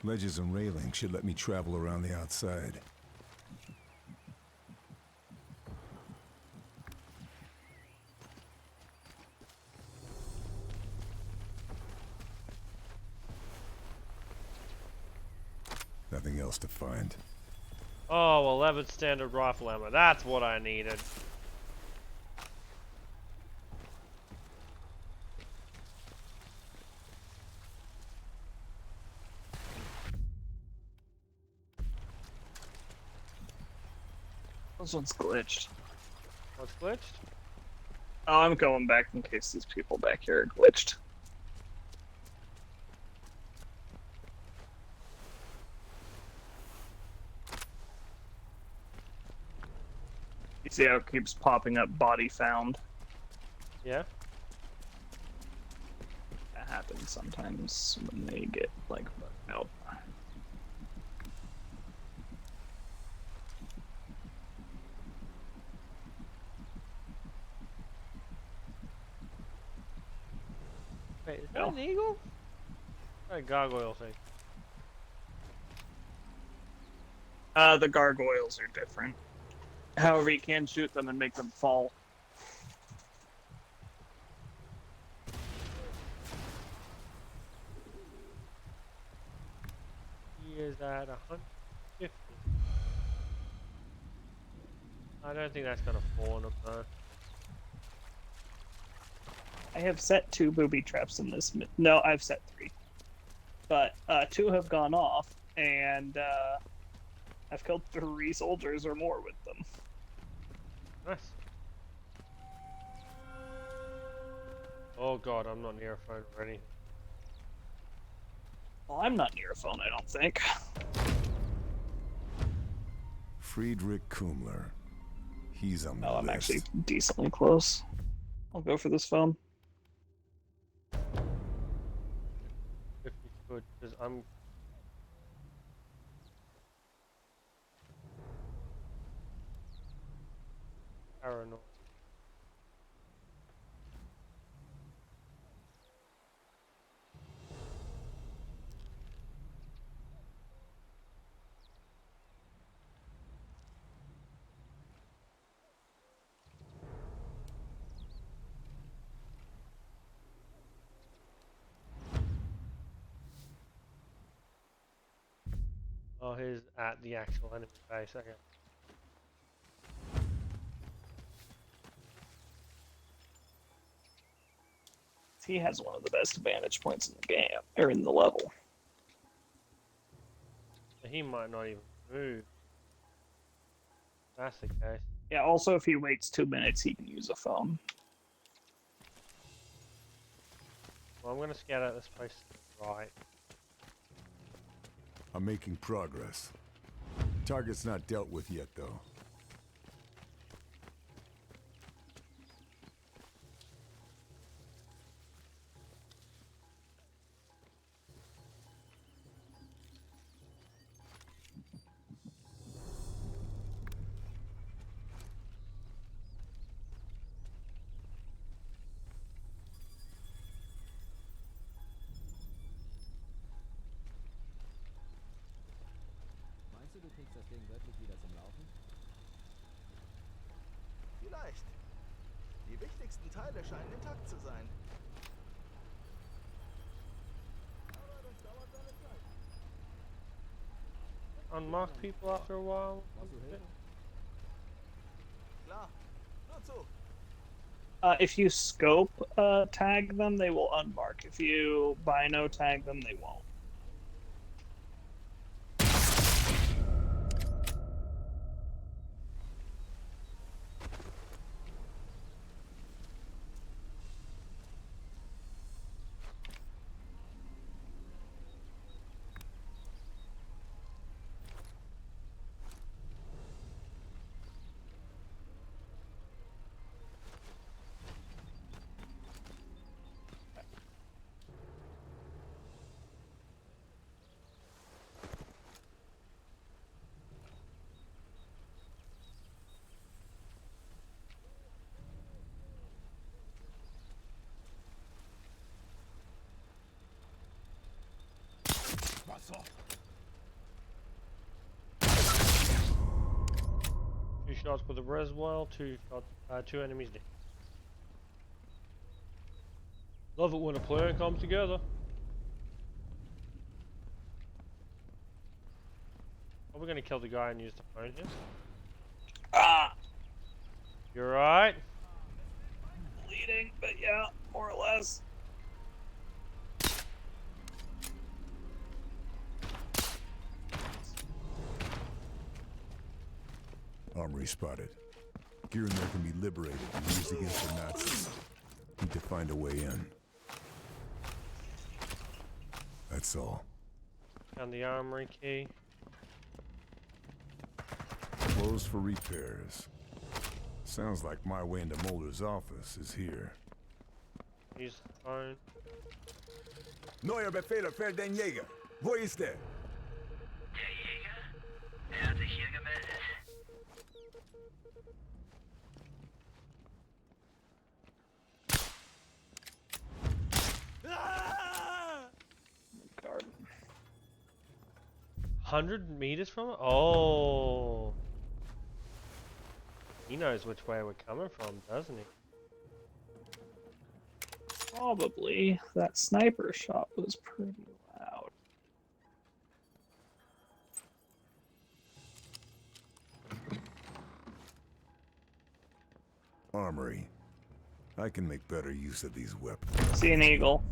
S2: Ledges and railings should let me travel around the outside. Nothing else to find.
S1: Oh, 11 standard rifle ammo. That's what I needed.
S3: This one's glitched.
S1: What's glitched?
S3: Oh, I'm going back in case these people back here are glitched. You see how it keeps popping up body found?
S1: Yeah?
S3: happens sometimes when they get like bugged out.
S1: Wait, is that an eagle? Or a gargoyle thing?
S3: The gargoyles are different. However, you can shoot them and make them fall.
S1: He is at 150. I don't think that's gonna fall on him though.
S3: I have set 2 booby traps in this. No, I've set 3. But 2 have gone off, and I've killed 3 soldiers or more with them.
S1: Nice. Oh god, I'm not near a phone already.
S3: Well, I'm not near a phone, I don't think.
S2: Friedrich Kummler. He's on the
S3: No, I'm
S2: list.
S3: actually decently close. I'll go for this phone.
S1: If you could, because I'm... paranoid. Oh, he's at the actual enemy base, okay.
S3: He has one of the best vantage points in the game, or in the level.
S1: He might not even move. That's the case.
S3: Yeah, also if he waits 2 minutes, he can use a phone.
S1: Well, I'm gonna scout out this place to the right.
S2: I'm making progress. Target's not dealt with yet, though.
S5: Meinst du, du kriegst das Ding wirklich wieder zum Laufen?
S6: Vielleicht. Die wichtigsten Teile scheinen intakt zu sein. Aber das dauert seine Zeit.
S1: Unmark people after a while.
S5: Brauchst du Hilfe?
S6: Klar. Nur zu.
S3: If you scope tag them, they will unmark. If you bino tag them, they won't.
S1: Two shots with a res well, two enemies dead. Love it when a player comes together. Are we gonna kill the guy and use the phone here?
S3: Ah!
S1: You're right.
S3: Bleeding, but yeah, more or less.
S2: Armory spotted. Gear in there can be liberated and used against the Nazis. Need to find a way in. That's all.
S1: Found the armory key.
S2: Closed for repairs. Sounds like my way into Mulder's office is here.
S1: Use the phone.
S2: Neuer Befehler für den Jäger. Wo ist er?
S8: Der Jäger? Er hat sich hier gemeldet.
S3: Garden.
S1: 100 meters from it? Oh. He knows which way we're coming from, doesn't he?
S3: Probably. That sniper shot was pretty loud.
S2: Armory. I can make better use of these weapons.
S3: See an eagle,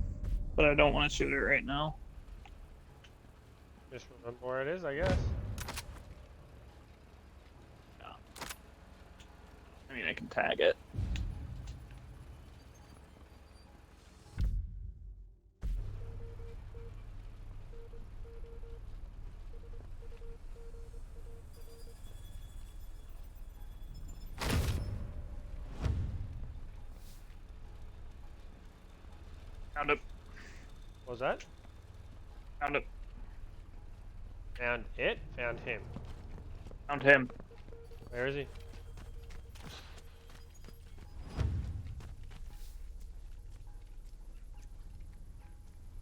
S3: but I don't want to shoot it right now.
S1: Just remember where it is, I guess.
S3: Yeah. I mean, I can tag it. Found it.
S1: What was that?
S3: Found it.
S1: Found it? Found him.
S3: Found him.
S1: Where is he?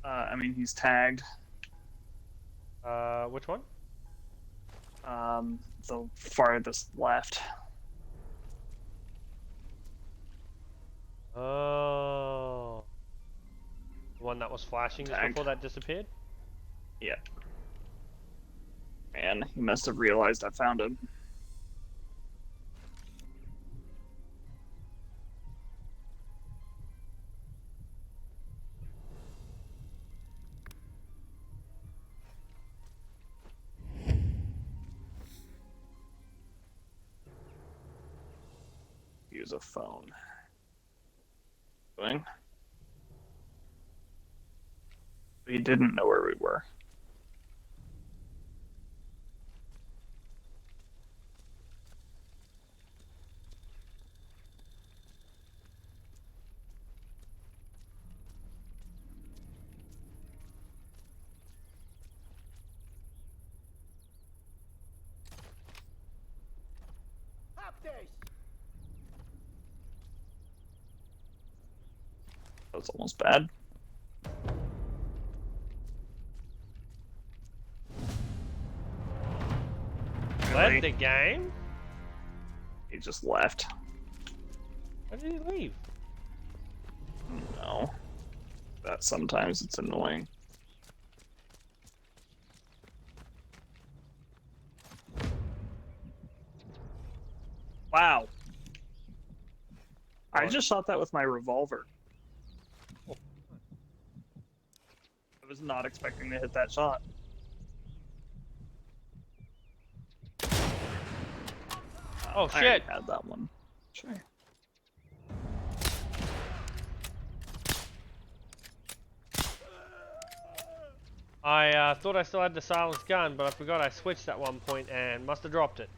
S3: I mean, he's tagged.
S1: Which one?
S3: The farthest left.
S1: Oh. The one that was flashing just
S3: Tagged.
S1: before that disappeared?
S3: Yeah. Man, he must have realized I found him. Use a phone. Going. We didn't know where we were.
S9: Hab dich!
S3: That was almost bad.
S1: Left the game?
S3: He just left.
S1: Why did he leave?
S3: No. That sometimes it's annoying. Wow. I just shot that with my revolver.
S1: Oh.
S3: I was not expecting to hit that shot.
S1: Oh
S3: I
S1: shit!
S3: already had that one. Sure.
S1: I thought I still had the silenced gun, but I forgot I switched at one point and must have dropped it.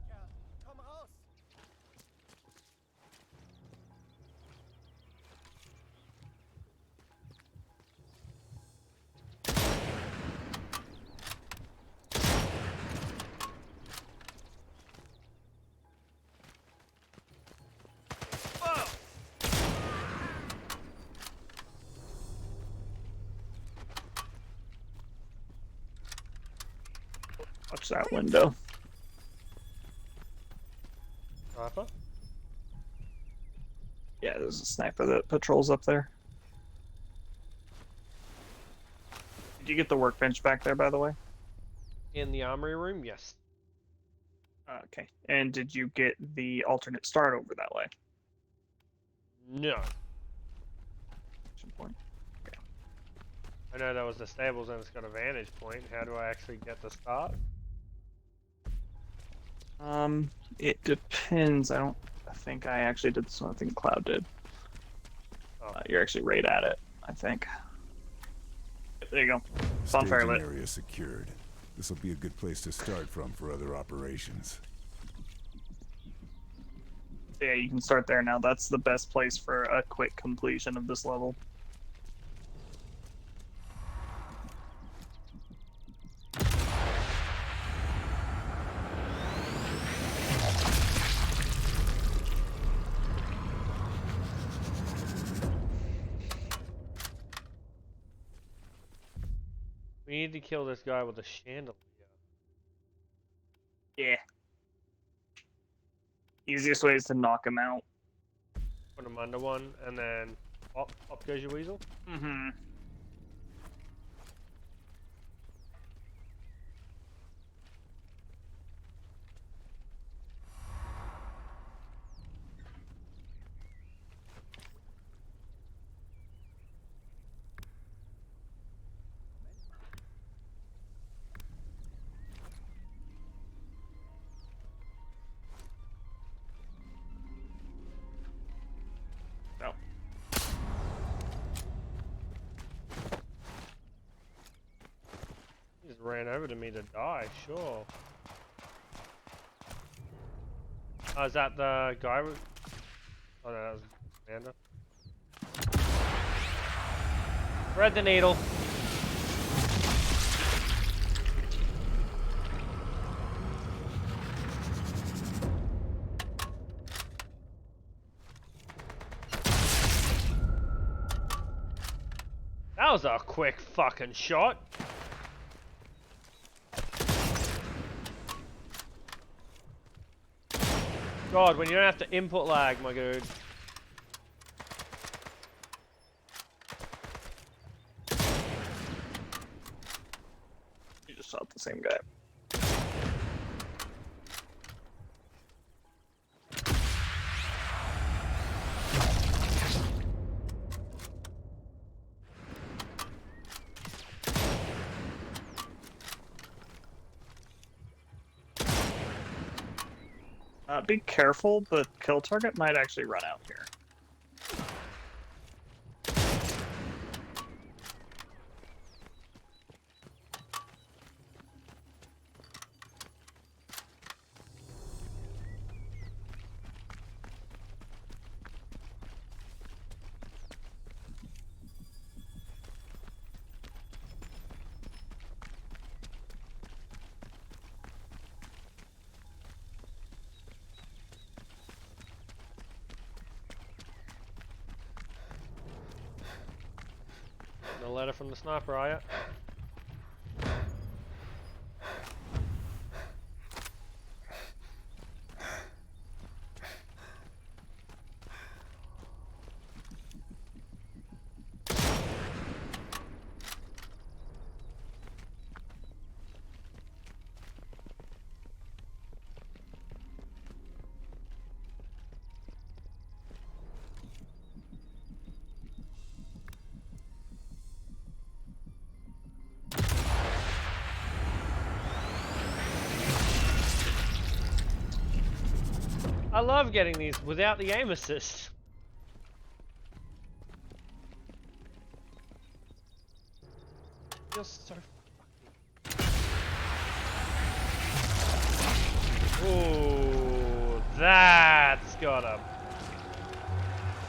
S9: Ja, komm raus!
S3: Watch that window.
S1: Sniper?
S3: Yeah, there's a sniper that patrols up there. Did you get the workbench back there, by the way?
S1: In the armory room? Yes.
S3: Okay. And did you get the alternate start over that way?
S1: No.
S3: Action point.
S1: I know that was the stables and it's got a vantage point. How do I actually get the start?
S3: It depends. I don't think I actually did this one. I think Cloud did.
S1: Oh.
S3: You're actually right at it, I think. There you go. Bonfire
S2: Staging
S3: lit.
S2: area secured. This will be a good place to start from for other operations.
S3: Yeah, you can start there now. That's the best place for a quick completion of this level.
S1: We need to kill this guy with a chandelier.
S3: Yeah. Easiest way is to knock him out.
S1: Put him under one, and then pop goes your weasel.
S3: Mm-hmm.
S1: He just ran over to me to die, sure. Oh, is that the guy with... Oh no, that was Amanda. Thread the needle. That was a quick fucking shot. God, when you don't have to input lag, my dude.
S3: You just shot the same guy. Be careful, the kill target might actually run out here.
S1: The letter from the sniper, are ya? I love getting these without the aim assist. Feels so fucking... Ooh, that's gotta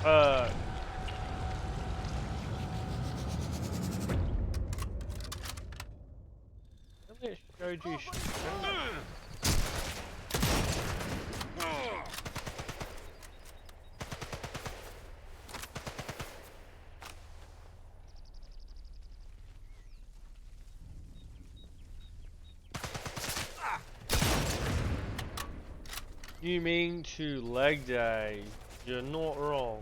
S1: hurt. It showed you. You mean to leg day? You're not wrong.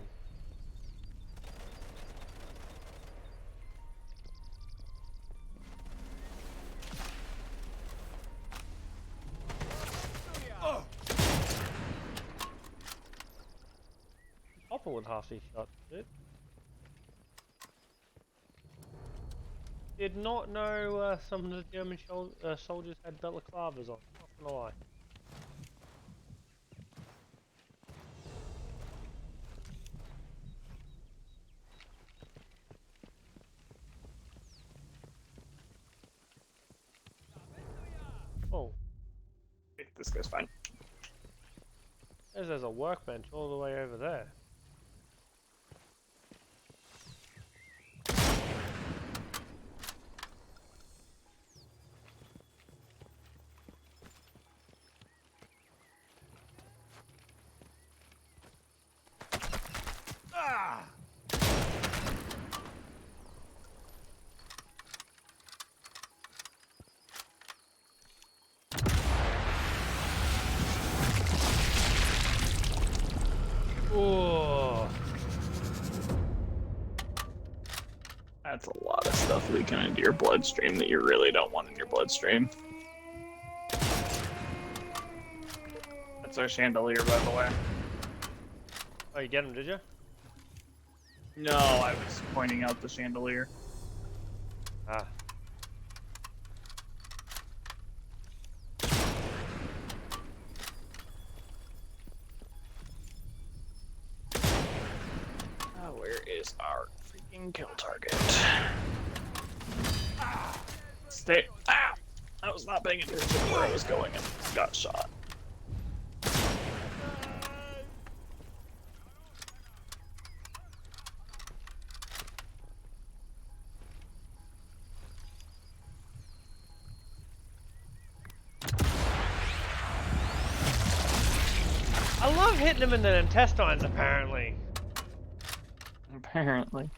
S1: Hopper with half these shots, dude. Did not know some of the German soldiers had balaclavas on. Not gonna lie.
S3: this guy's fine.
S1: There's a workbench all the way over there. Oh,
S3: That's a lot of stuff leaking into your bloodstream that you really don't want in your bloodstream. That's our chandelier, by the way.
S1: oh, you get him, did you?
S3: No, I was pointing out the chandelier.
S1: Ah.
S3: Where is our freaking kill target? Stay. Ah! I was not paying attention to where I was going and got shot.
S1: I love hitting him in the intestines, apparently.
S3: Apparently.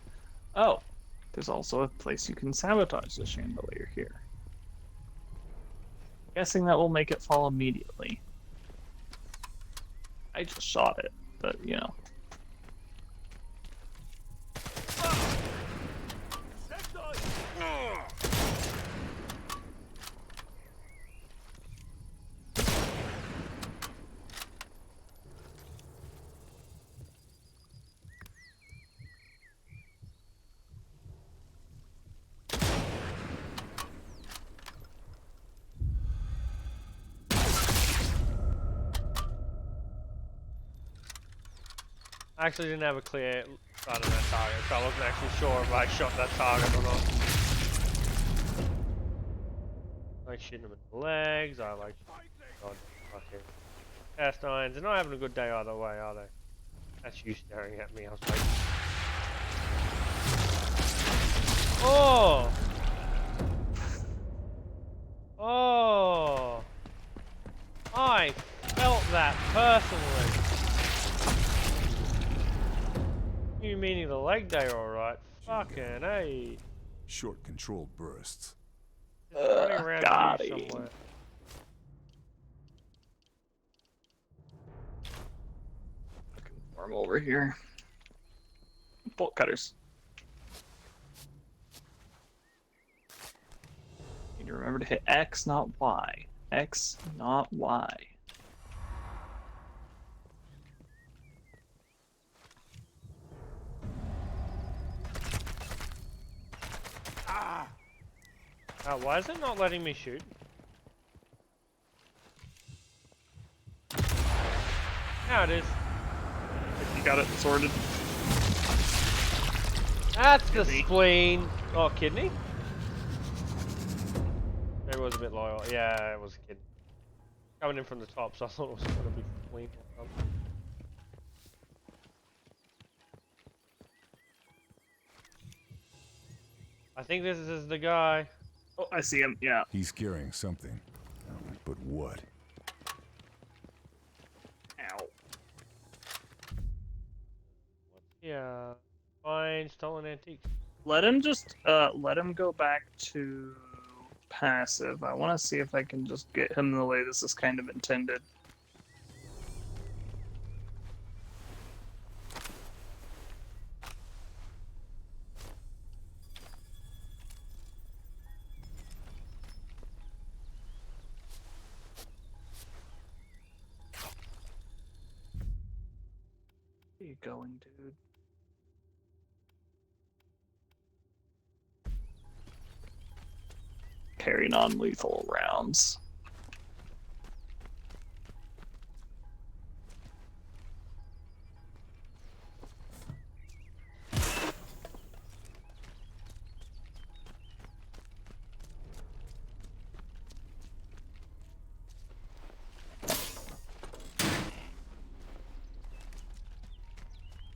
S3: Oh, there's also a place you can sabotage the chandelier here. Guessing that will make it fall immediately. I just shot it, but you know.
S1: I actually didn't have a clear sight on that target, so I wasn't actually sure if I shot that target or not. I like shooting him in the legs, I like God, fucking intestines. They're not having a good day either way, are they? That's you staring at me, I was like... Oh! Oh! I felt that personally. You meaning the leg day, alright? Fucking hey.
S2: Short control bursts.
S1: Running around
S3: got
S1: you
S3: him.
S1: somewhere.
S3: Arm over here. Bolt cutters. Need to remember to hit X, not Y. X, not Y.
S1: Why is it not letting me shoot? Now it is.
S3: You got it sorted.
S1: That's the
S3: Kidney.
S1: spleen. Oh, kidney? Maybe it was a bit low. Yeah, it was a kidney. Coming in from the top, so I thought it was going to be spleen or something. I think this is the guy.
S3: Oh, I see him. Yeah.
S2: He's carrying something. But what?
S3: Ow.
S1: Yeah. Fine, stolen antiques.
S3: Let him just let him go back to passive. I want to see if I can just get him the way this is kind of intended. Where are you going, dude? Carry non-lethal rounds.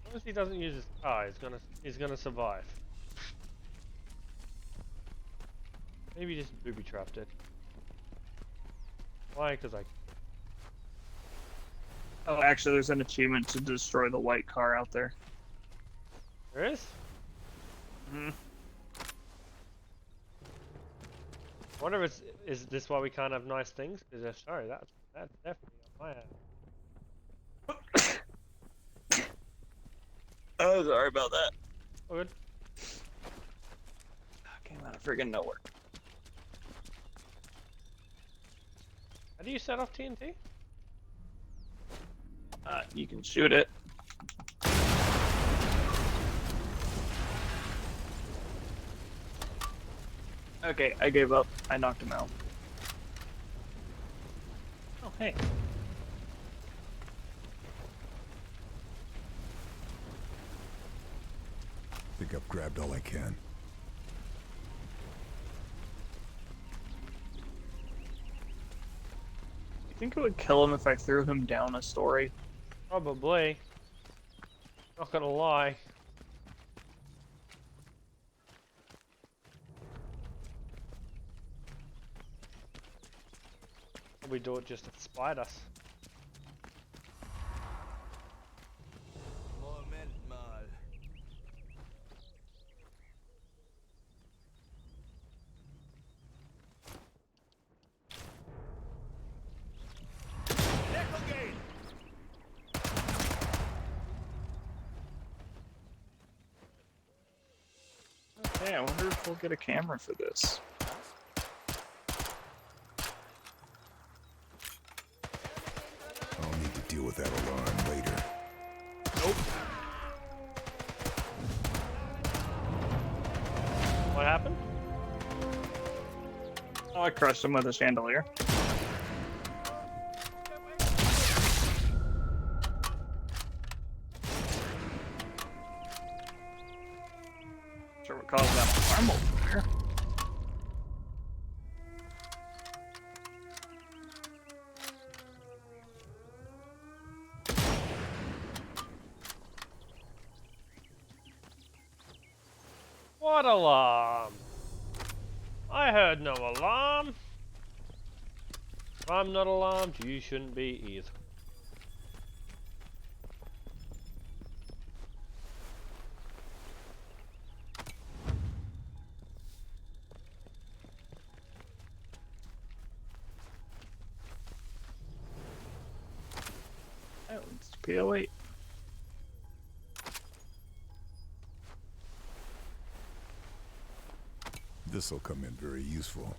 S1: long as he doesn't use his car, he's gonna survive. Maybe just booby trapped it. Why? Because I.
S3: Oh, actually, there's an achievement to destroy the white car out there.
S1: There is?
S3: Hmm.
S1: I wonder if is this why we can't have nice things? Because sorry, that's definitely on my head.
S3: Oh, sorry about that.
S1: All good.
S3: Came out of friggin' nowhere.
S1: How do you set off TNT?
S3: You can shoot it. Okay, I gave up. I knocked him out. Oh, hey.
S2: I think I've grabbed all I can.
S3: You think it would kill him if I threw him down a story?
S1: Probably. Not gonna lie. Probably do it just to spite us.
S6: Moment mal. Deckung gehen!
S3: Okay, I wonder if we'll get a camera for this.
S2: I'll need to deal with that alarm later.
S3: Nope.
S1: What happened?
S3: Oh, I crushed him with a chandelier. Sure what caused that alarm over there.
S1: What alarm? I heard no alarm. If I'm not alarmed, you shouldn't be either.
S3: Oh, it's PO8.
S2: This'll come in very useful.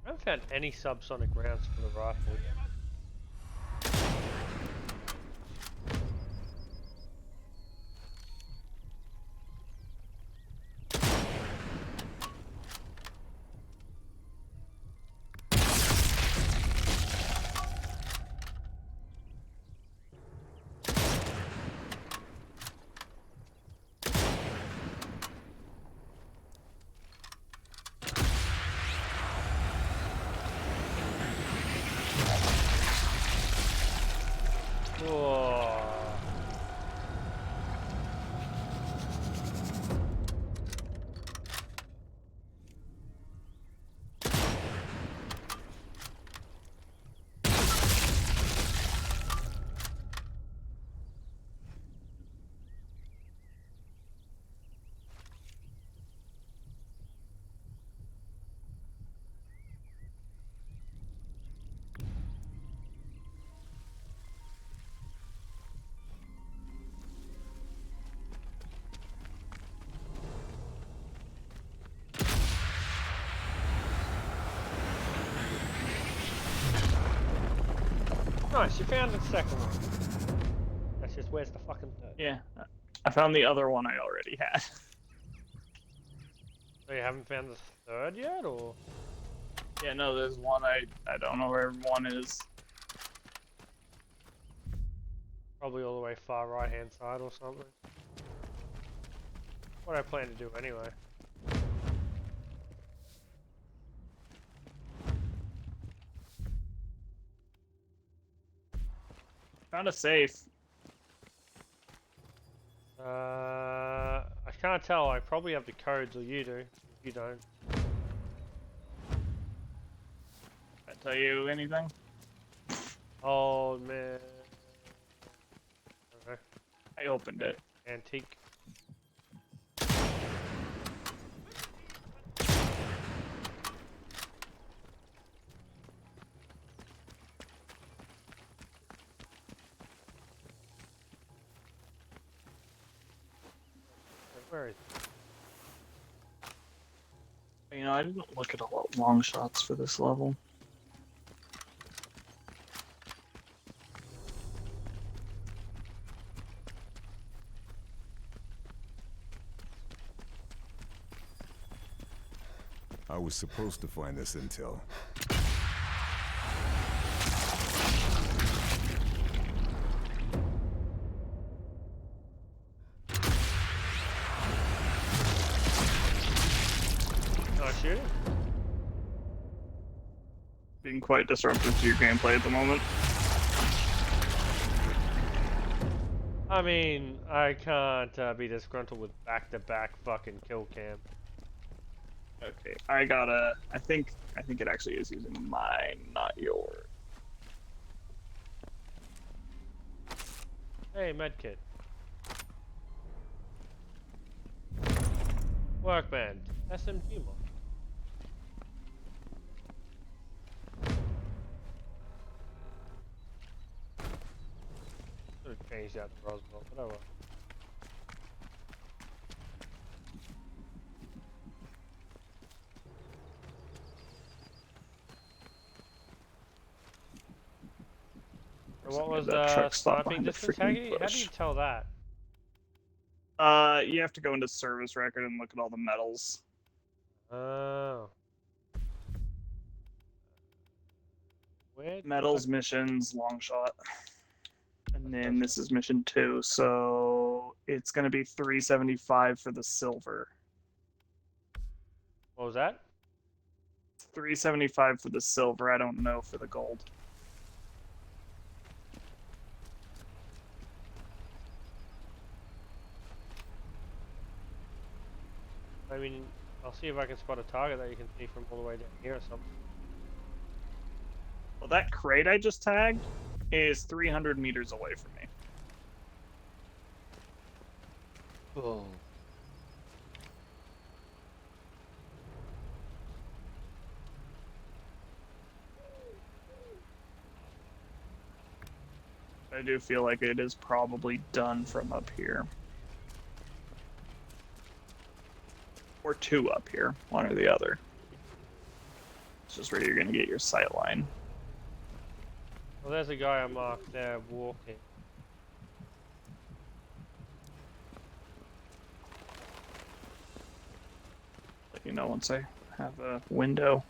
S1: I haven't found any subsonic rounds for the rifle. Whoa. Nice, you found the second one. That's just where's the fucking third?
S3: Yeah, I found the other one I already had.
S1: So you haven't found the third yet, or?
S3: Yeah, no, there's one I don't know where one is.
S1: Probably all the way far right hand side or something. What I plan to do anyway.
S3: Found a safe.
S1: I can't tell. I probably have the codes, or you do. You don't.
S3: Did I tell you anything?
S1: Oh man. Okay.
S3: I opened it.
S1: Antique. Where is it?
S3: You know, I didn't look at all long shots for this level.
S2: I was supposed to find this intel.
S1: Oh, shoot.
S3: Being quite disruptive to your gameplay at the moment.
S1: I mean, I can't be disgruntled with back-to-back fucking kill cam.
S3: Okay, I think it actually is using mine, not yours.
S1: Hey, medkit. Workbench. SMG mod. Should have changed out the Roswell, but oh well. So what was the sniping distance? How do you tell that?
S3: You have to go into service record and look at all the medals.
S1: Oh. Where
S3: Medals, missions, long shot. And then this is mission 2, so it's gonna be 375 for the silver.
S1: What was that?
S3: 375 for the silver, I don't know for the gold.
S1: I mean, I'll see if I can spot a target that you can see from all the way down here or something.
S3: Well, that crate I just tagged is 300 meters away from me.
S1: Oh.
S3: I do feel like it is probably done from up here. Or 2 up here, one or the other. It's just where you're going to get your sight line.
S1: Well, there's a guy I marked there walking.
S3: Let you know once I have a window.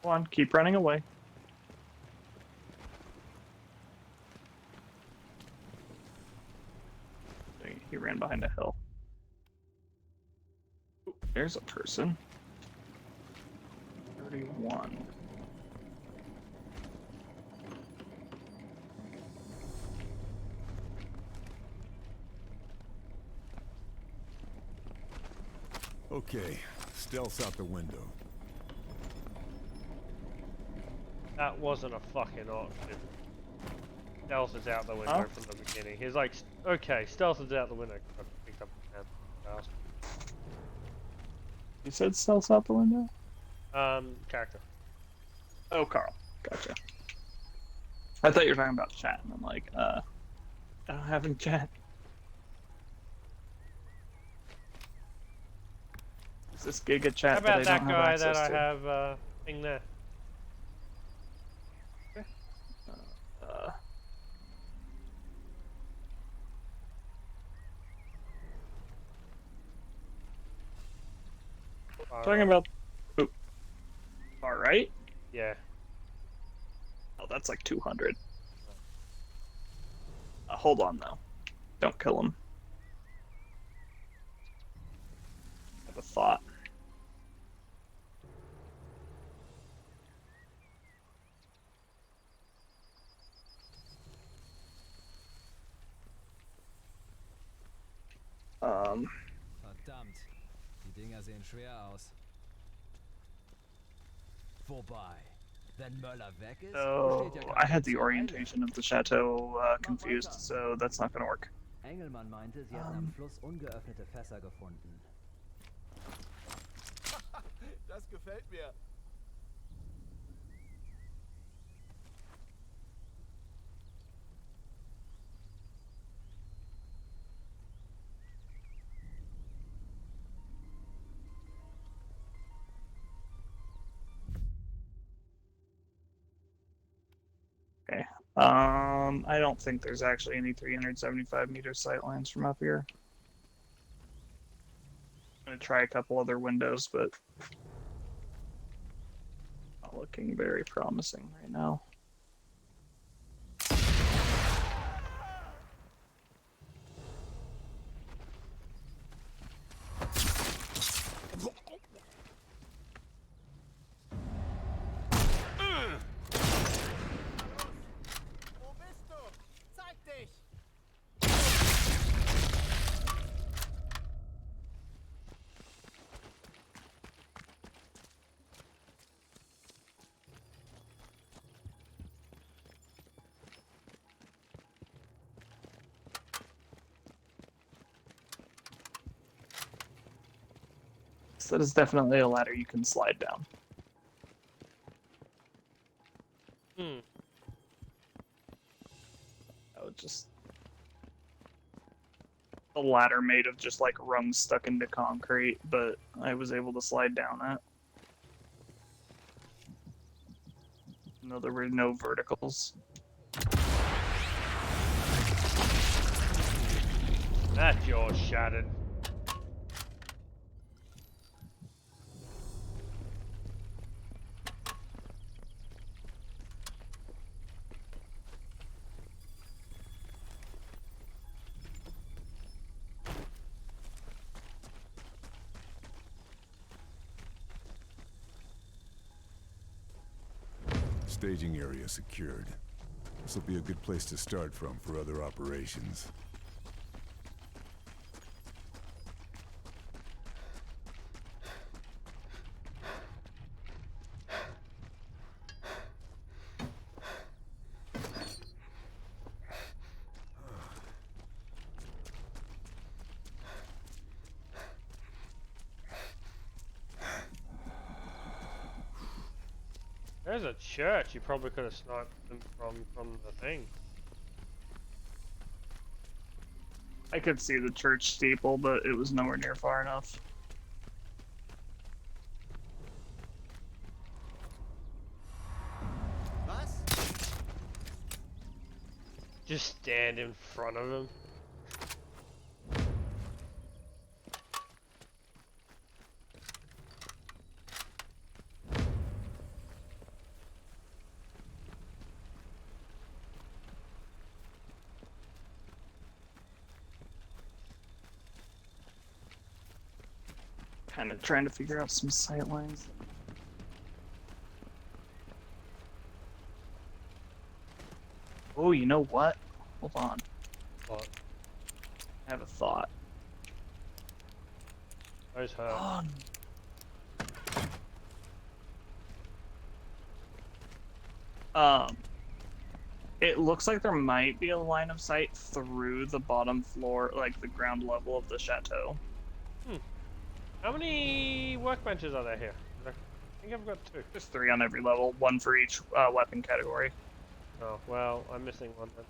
S3: Go on, keep running away. He ran behind a hill. Ooh, there's a person. 31.
S2: Okay, stealth's out the window.
S1: That wasn't a fucking option. Stealth is out the window from the beginning. He's like, okay, stealth is out the window. I picked up the fast.
S3: You said stealth's out the window?
S1: Character.
S3: Oh, Carl. Gotcha. I thought you were talking about chat, and I'm like, I don't have any chat. this Giga Chat
S1: How about
S3: that I
S1: that
S3: don't
S1: guy
S3: have
S1: that
S3: access
S1: I
S3: to?
S1: have thing there?
S3: Uh, talking about. Oh, all right.
S1: Yeah.
S3: Oh, that's like 200. Hold on though. Don't kill him. I have a thought.
S5: Verdammt, die Dinger sehen schwer aus. Vorbei. Wenn Möller weg ist,
S3: So
S5: besteht ja kein
S3: I had
S5: Grund
S3: the
S5: zur Eile.
S3: orientation of the chateau confused, so that's not gonna work.
S13: Engelmann meinte, sie hätten am Fluss ungeöffnete Fässer gefunden.
S6: Das gefällt mir.
S3: Okay. I don't think there's actually any 375 meter sightlines from up here. I'm gonna try a couple other windows, but not looking very promising right now.
S9: Wo bist du? Zeig dich!
S3: So that is definitely a ladder you can slide down.
S1: Hmm.
S3: Oh, just a ladder made of just like rungs stuck into concrete, but I was able to slide down it. No, there were no verticals.
S1: That jaw's shattered.
S2: Staging area secured. This will be a good place to start from for other operations.
S1: There's a church. You probably could have sniped them from the thing.
S3: I could see the church steeple, but it was nowhere near far enough.
S9: Was?
S1: Just stand in front of him.
S3: Kind of trying to figure out some sight lines. Oh, you know what? Hold on.
S1: What?
S3: I have a thought.
S1: Where's her?
S3: It looks like there might be a line of sight through the bottom floor, like the ground level of the chateau.
S1: How many workbenches are there here? I think I've got 2.
S3: There's 3 on every level, 1 for each weapon category.
S1: Oh, well, I'm missing one then.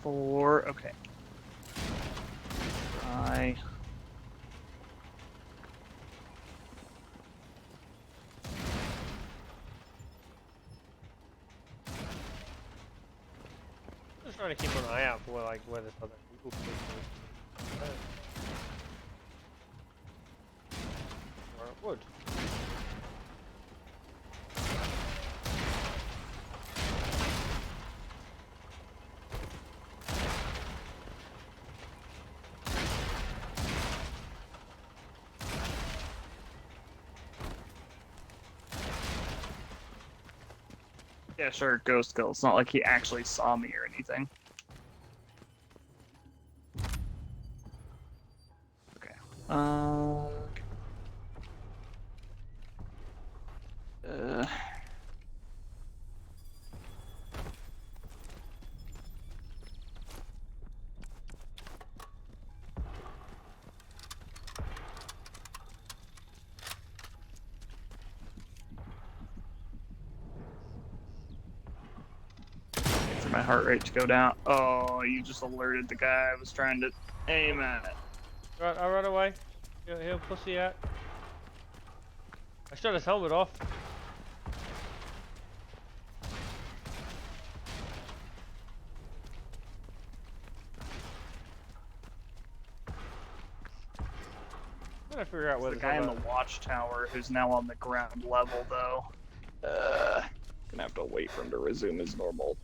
S3: 4. Okay. I.
S1: Just trying to keep an eye out for where this other people could be. Or it would.
S3: Yeah, sure, ghost kill. It's not like he actually saw me or anything. Okay. For my heart rate to go down. Oh, you just alerted the guy I was trying to aim at.
S1: Right, I'll run away. He'll pussy out. I shot his helmet off. I'm gonna figure out where
S3: The
S1: this
S3: guy in
S1: other...
S3: the watchtower who's now on the ground level, though. Gonna have to wait for him to resume his normal.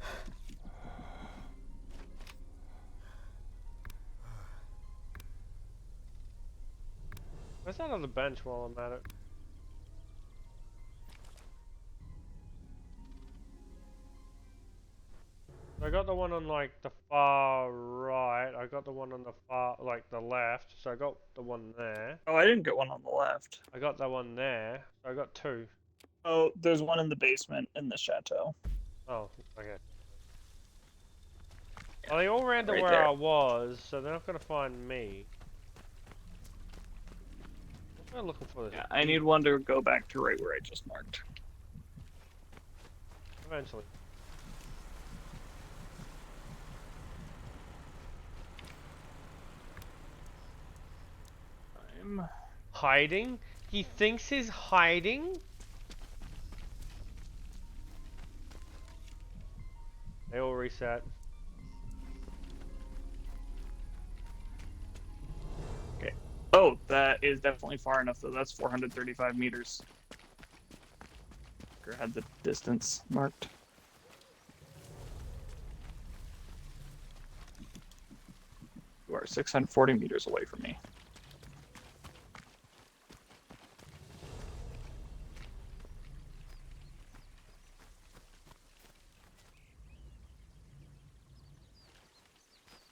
S1: Where's that on the bench while I'm at it? I got the one on like the far right. I got the one on the far, like the left. So I got the one there.
S3: Oh, I didn't get one on the left.
S1: I got that one there. So I got 2.
S3: Oh, there's one in the basement in the chateau.
S1: Oh, okay. Well, they all ran to
S3: Right
S1: where
S3: there.
S1: I was, so they're not gonna find me. What am I looking for? This?
S3: Yeah, I need one to go back to right where I just marked.
S1: Eventually.
S3: I'm
S1: hiding? He thinks he's hiding? They all reset.
S3: okay. Oh, that is definitely far enough though. That's 435 meters. Or had the distance marked. You are 640 meters away from me.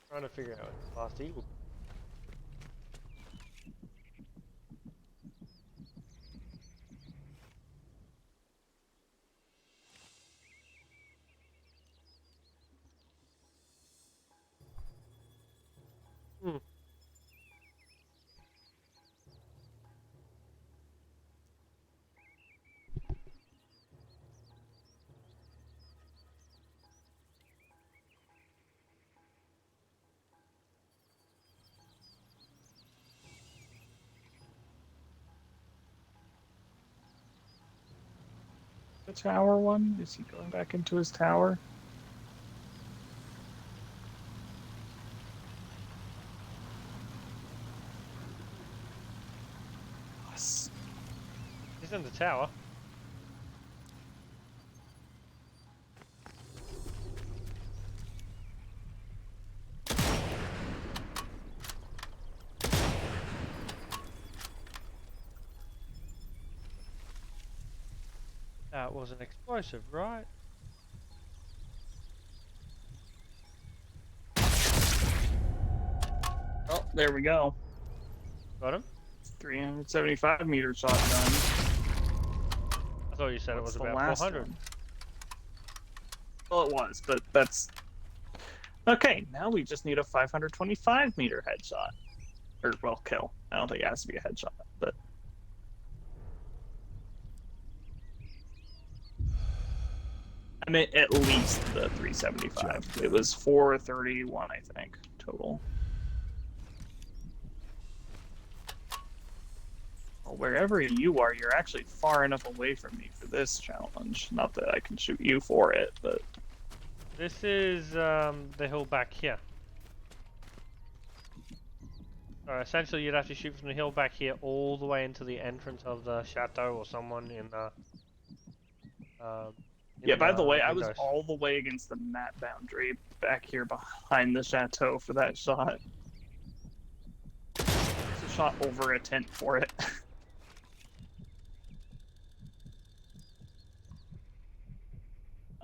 S1: Trying to figure out what the last eagle. Hmm.
S3: The tower one? Is he going back into his tower? Yes.
S1: He's in the tower. That was an explosive, right?
S3: Oh, there we go.
S1: Got him?
S3: 375 meter shot done.
S1: I thought you said
S3: What's
S1: it
S3: the
S1: was about
S3: last
S1: 400.
S3: one? Well, it was, but that's... Okay, now we just need a 525 meter headshot. Or, well, kill. I don't think it has to be a headshot, but... I meant at least the 375. It was 431, I think, total. Well, wherever you are, you're actually far enough away from me for this challenge. Not that I can shoot you for it, but...
S1: This is the hill back here. So essentially, you'd have to shoot from the hill back here all the way into the entrance of the chateau or someone in the...
S3: yeah, by the way, I
S1: windows.
S3: was all the way against the map boundary back here behind the chateau for that shot. It's a shot over a tent for it.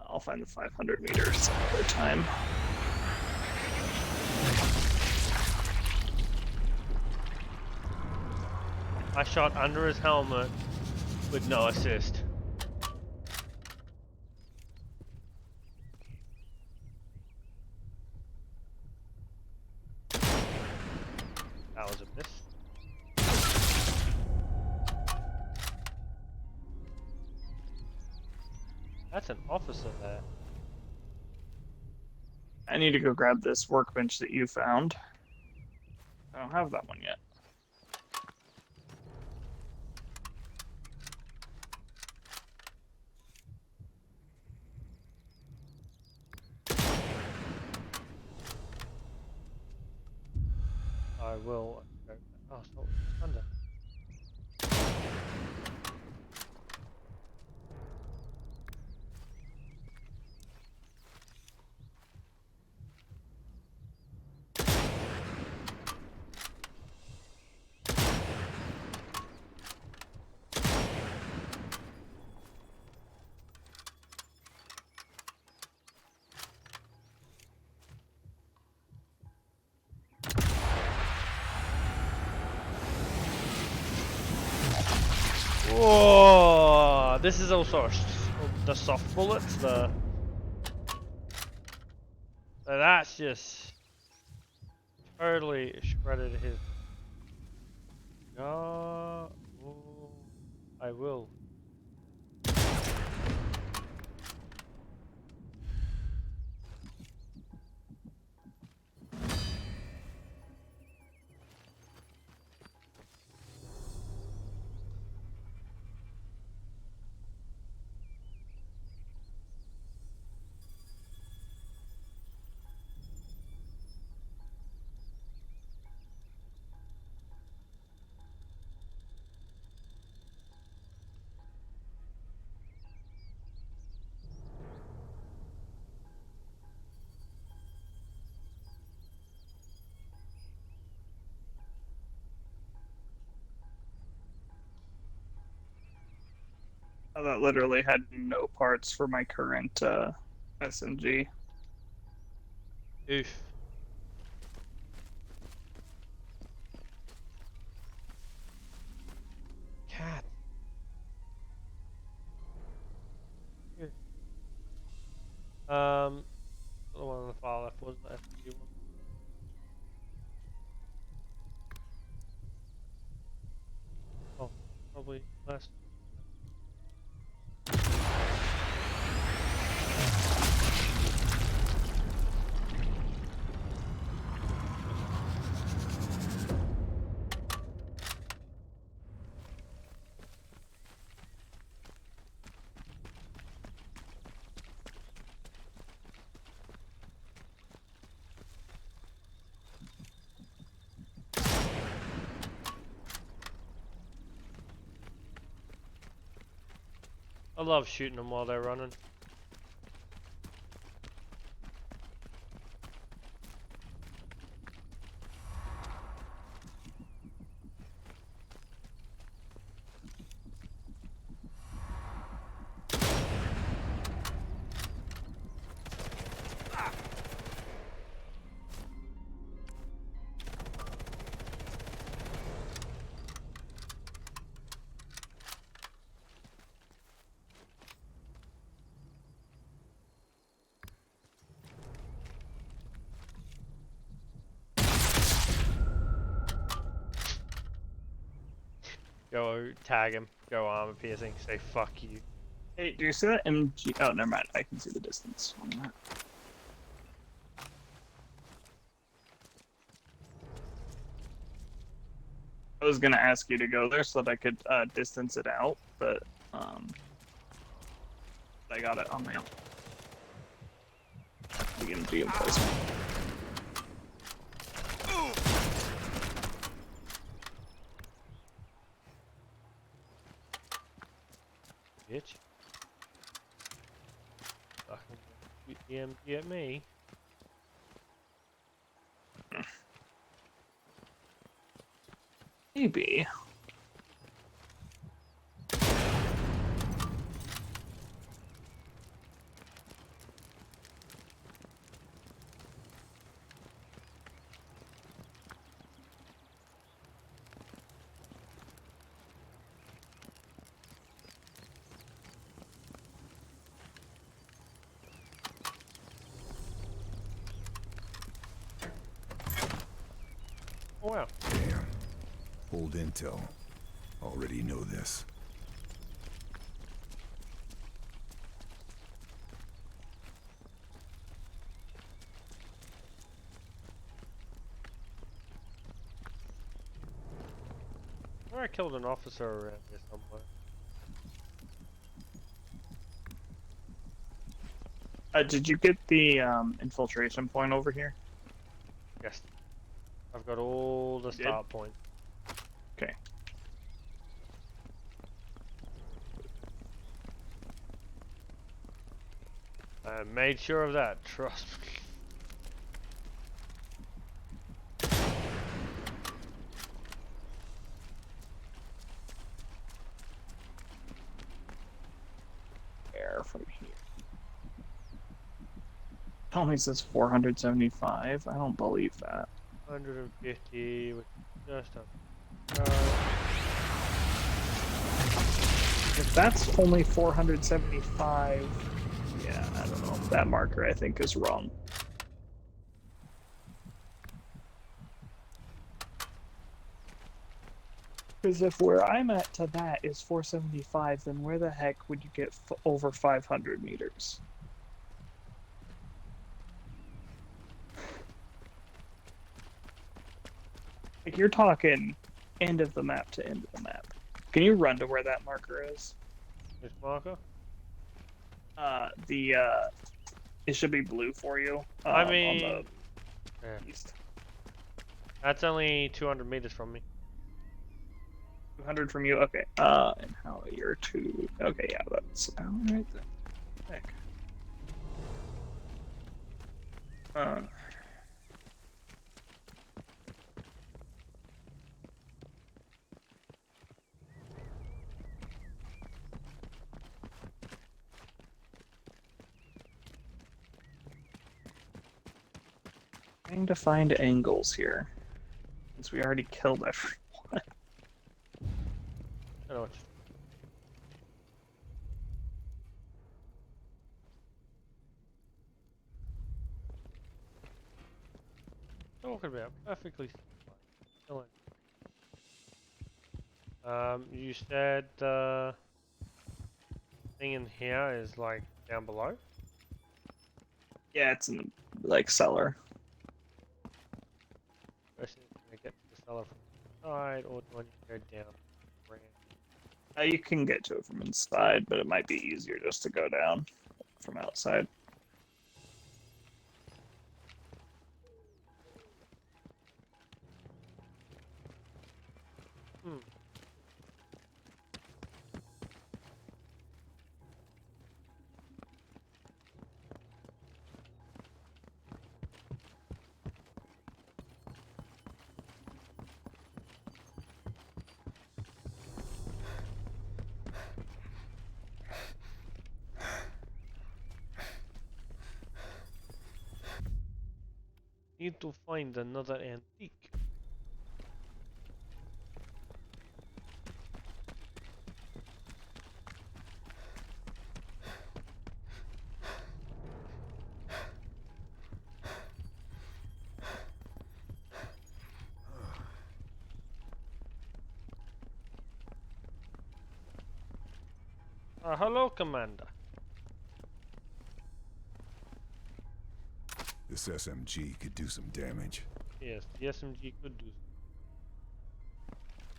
S3: I'll find the 500 meters some other time.
S1: I shot under his helmet with no assist. That was a miss. That's an officer there.
S3: I need to go grab this workbench that you found. I don't have that one yet.
S1: I will go. Oh, so it's under. Whoa! This is also the soft bullets. That's just totally shredded his. Oh, I will.
S3: That literally had no parts for my current SMG.
S1: Oof. Cat. Here. The one on the far left was the SMG one. Oh, probably less. I love shooting them while they're running. Go tag him, go armor piercing, say fuck you.
S3: Hey, do you see that MG? Oh, never mind. I can see the distance on that. I was gonna ask you to go there so that I could distance it out, but I got it on my own. Begin to emplacement.
S1: Bitch. Fucking shoot the MG at me.
S3: Maybe.
S1: Oh wow.
S2: Damn. Old intel. Already know this.
S1: I killed an officer around here somewhere.
S3: Did you get the infiltration point over here?
S1: Yes. I've got all the start points.
S3: Okay.
S1: I made sure of that, trust me.
S3: Air from here. Tell me it says 475. I don't believe that.
S1: 150, which is just a...
S3: If that's only 475, yeah, I don't know. That marker I think is wrong. Because if where I'm at to that is 475, then where the heck would you get over 500 meters? Like, you're talking end of the map to end of the map. Can you run to where that marker is?
S1: Which marker?
S3: It should be blue for you.
S1: I mean...
S3: on the east.
S1: That's only 200 meters from me.
S3: 200 from you? Okay. And how you're two... Okay, yeah, that's about right there. Heck. Trying to find angles here, since we already killed everyone.
S1: I know what you're talking about. Perfectly fine. You said the thing in here is like down below?
S3: Yeah, it's in the, like, cellar.
S1: First thing is gonna get to the cellar from the side, or do I need to go down the ramp?
S3: You can get to it from inside, but it might be easier just to go down from outside.
S1: Need to find another antique. Hello, Commander.
S2: This SMG could do some damage.
S1: Yes, the SMG could do.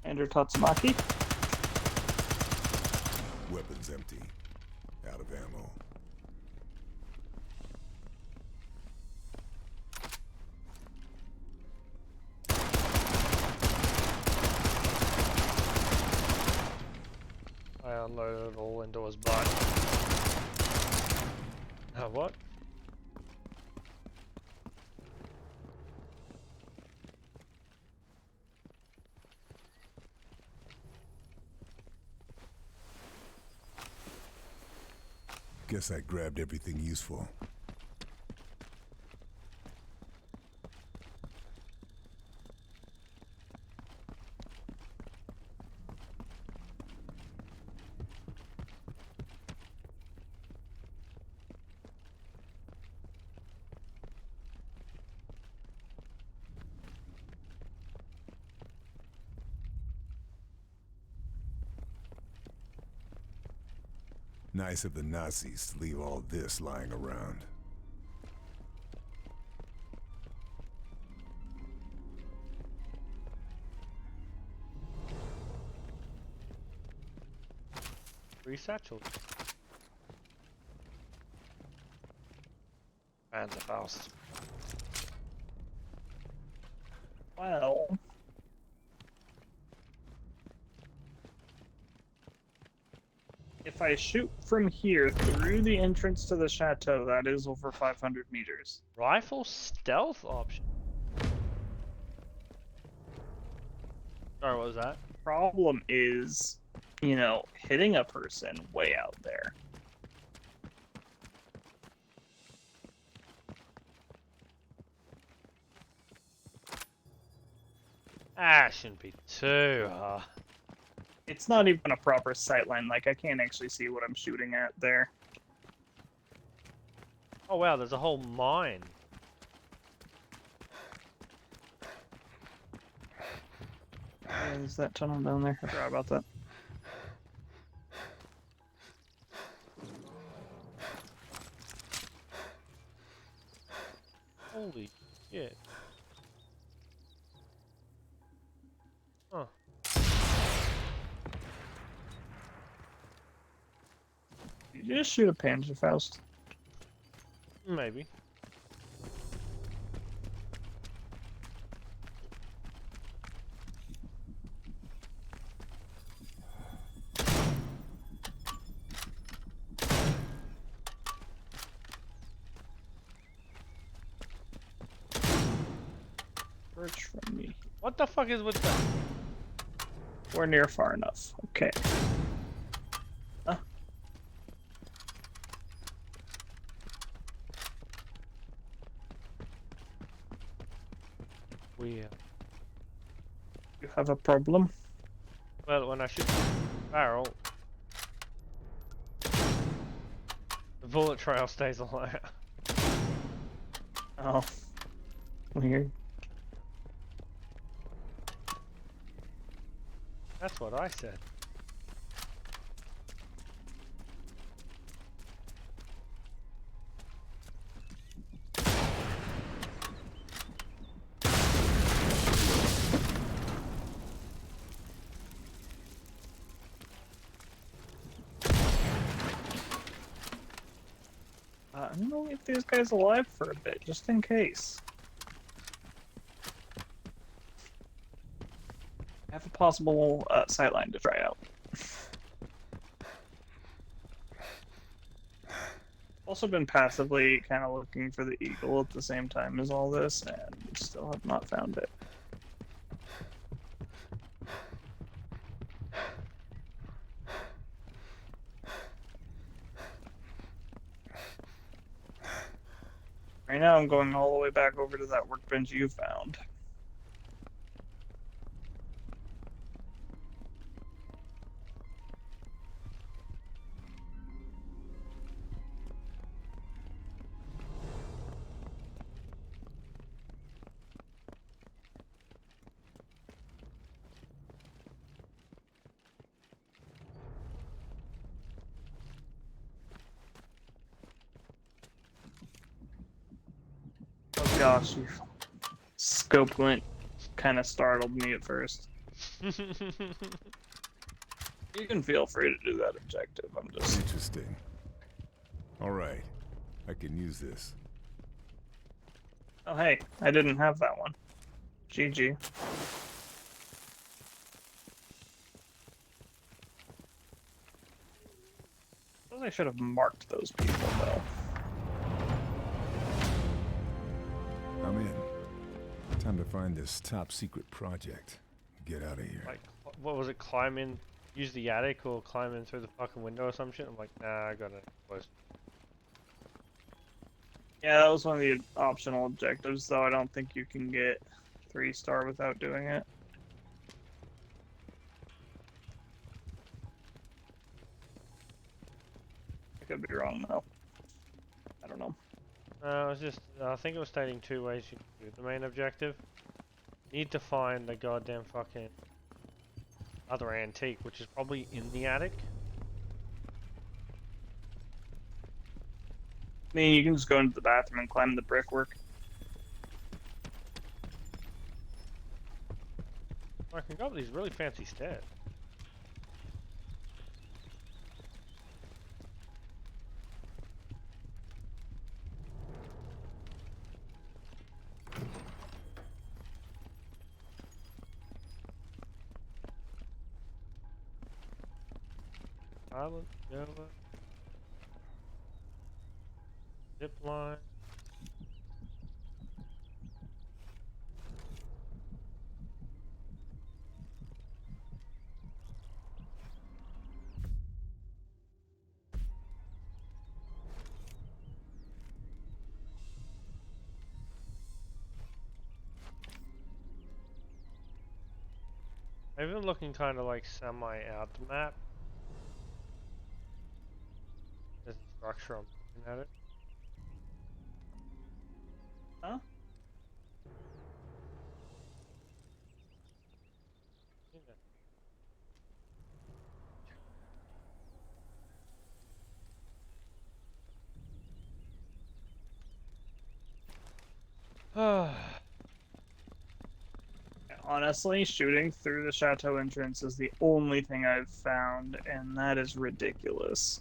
S3: Andrew Tatsumaki.
S2: Weapons empty. Out of ammo.
S1: I unloaded it all into his butt. What?
S2: Guess I grabbed everything useful. Nice of the Nazis to leave all this lying around.
S1: Resatchel. And the Faust.
S3: Well. If I shoot from here through the entrance to the chateau, that is over 500 meters.
S1: Rifle stealth option. Sorry, what was that?
S3: Problem is, you know, hitting a person way out there.
S1: Shouldn't be too hard.
S3: It's not even a proper sightline, like I can't actually see what I'm shooting at there.
S1: Oh wow, there's a whole mine.
S3: Is that tunnel down there? I forgot about that.
S1: Holy shit. Huh.
S3: Did you just shoot a Panzerfaust?
S1: Maybe.
S3: Search from me.
S1: What the fuck is with that?
S3: We're near far enough. Okay. Huh?
S1: We
S3: You have a problem?
S1: well, when I shoot the barrel, the bullet trail stays alive.
S3: Oh. Weird.
S1: That's what I said.
S3: I'm gonna leave these guys alive for a bit, just in case. I have a possible sightline to try out. Also been passively kind of looking for the eagle at the same time as all this, and still have not found it. Right now I'm going all the way back over to that workbench you found. gosh, you scope glint kind of startled me at first. You can feel free to do that objective. I'm just
S2: interesting. All right, I can use this.
S3: Oh hey, I didn't have that one. GG. I should have marked those people though.
S2: I'm in. Time to find this top secret project. Get out of here.
S1: Like, what was it? Climb in, use the attic, or climb in through the fucking window or some shit? I'm like, nah, I gotta close.
S3: Yeah, that was one of the optional objectives, though I don't think you can get 3-star without doing it. I could be wrong, though. I don't know.
S1: It was just, I think it was stating 2 ways you can do the main objective. Need to find the goddamn fucking other antique, which is probably in the attic.
S3: I mean, you can just go into the bathroom and climb the brickwork.
S1: I can go up these really fancy stairs. Silent, yellow. Zip line. I've been looking kind of like semi out the map. There's a structure, I'm looking at it.
S3: Huh? Honestly, shooting through the chateau entrance is the only thing I've found, and that is ridiculous.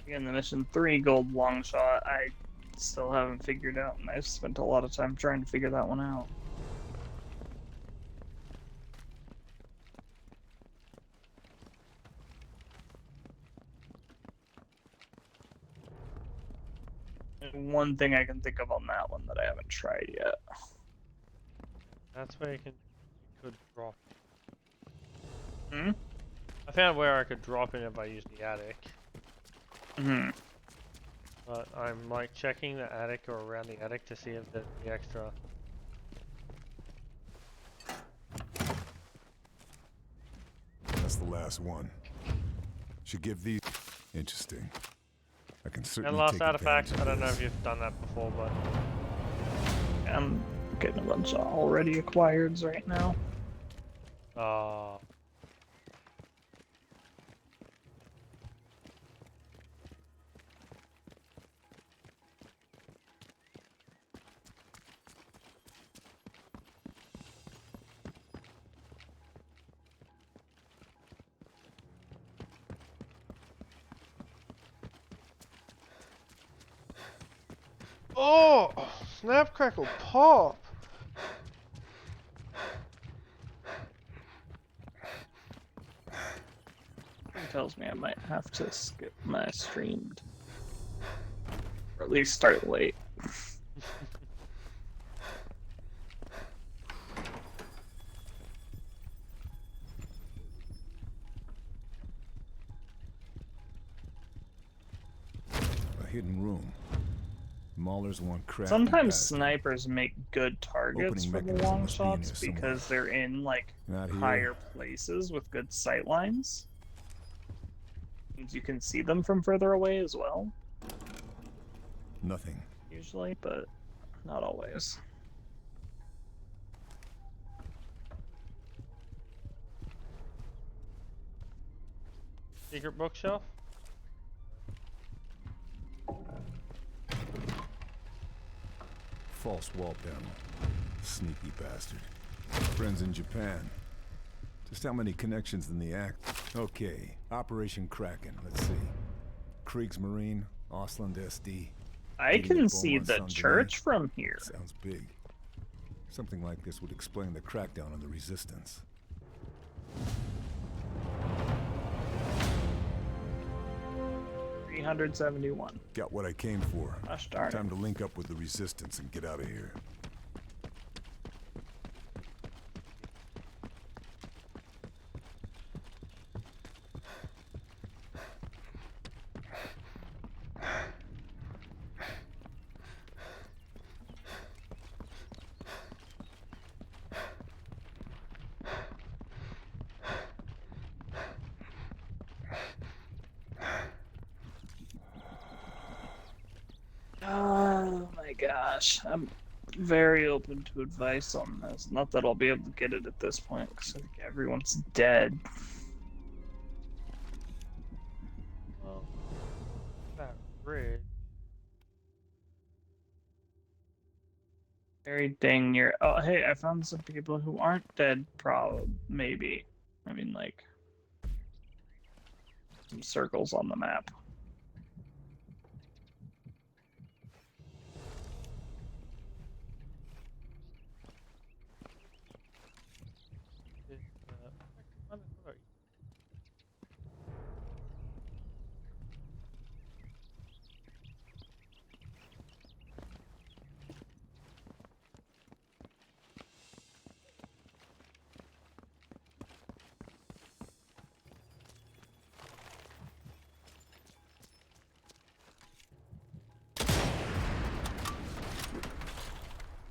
S3: Again, the mission 3 gold long shot, I still haven't figured out, and I've spent a lot of time trying to figure that one out. And one thing I can think of on that one that I haven't tried yet.
S1: That's where you could drop.
S3: Hmm?
S1: I found where I could drop in if I use the attic.
S3: Hmm.
S1: But I'm like checking the attic or around the attic to see if there's the extra.
S2: That's the last one. Should give these. Interesting. I can certainly
S1: And last
S2: take
S1: artifact,
S2: advantage of
S1: I don't know
S2: this.
S1: if you've done that before, but
S3: I'm getting a bunch of already acquireds right now.
S1: Oh, snap, crackle, pop!
S3: It tells me I might have to skip my streamed. Or at least start late.
S2: A hidden room. Maulers want crafting
S3: Sometimes
S2: past
S3: snipers make good targets
S2: Opening
S3: for the
S2: mechanism
S3: long
S2: must be in
S3: shots
S2: there somewhere.
S3: because they're in like
S2: Not here.
S3: higher places with good sight lines. You can see them from further away as well.
S2: Nothing.
S3: Usually, but not always.
S1: Secret bookshelf?
S2: False wall panel. Sneaky bastard. Friends in Japan. Just how many connections in the act? Okay, Operation Kraken. Let's see. Kriegsmarine, Ausland SD.
S3: I can see the church from here.
S2: Sounds big. Something like this would explain the crackdown on the resistance.
S3: $371.
S2: Got what I came for.
S3: Gosh darn it.
S2: Time to link up with the resistance and get out of here.
S3: Oh my gosh. I'm very open to advice on this. Not that I'll be able to get it at this point, because I think everyone's dead.
S1: Well, that bridge.
S3: Very dang near. Oh, hey, I found some people who aren't dead, maybe. I mean, like, some circles on the map.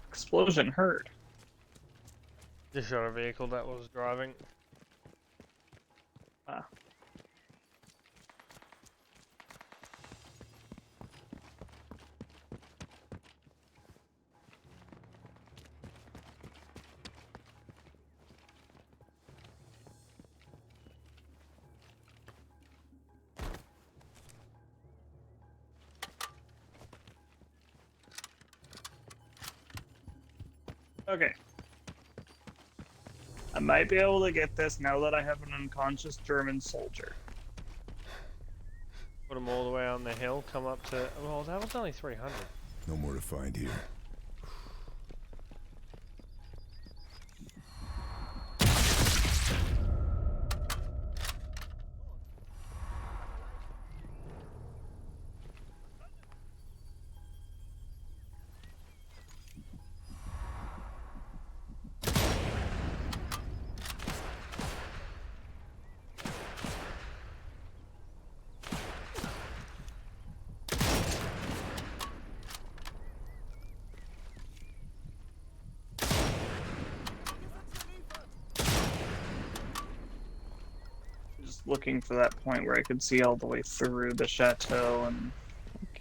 S3: Explosion heard.
S1: Just shot a vehicle that was driving.
S3: Ah. Okay. I might be able to get this now that I have an unconscious German soldier.
S1: Put them all the way on the hill, come up to... Well, that was only 300.
S2: No more to find here.
S3: Just looking for that point where I could see all the way through the chateau and,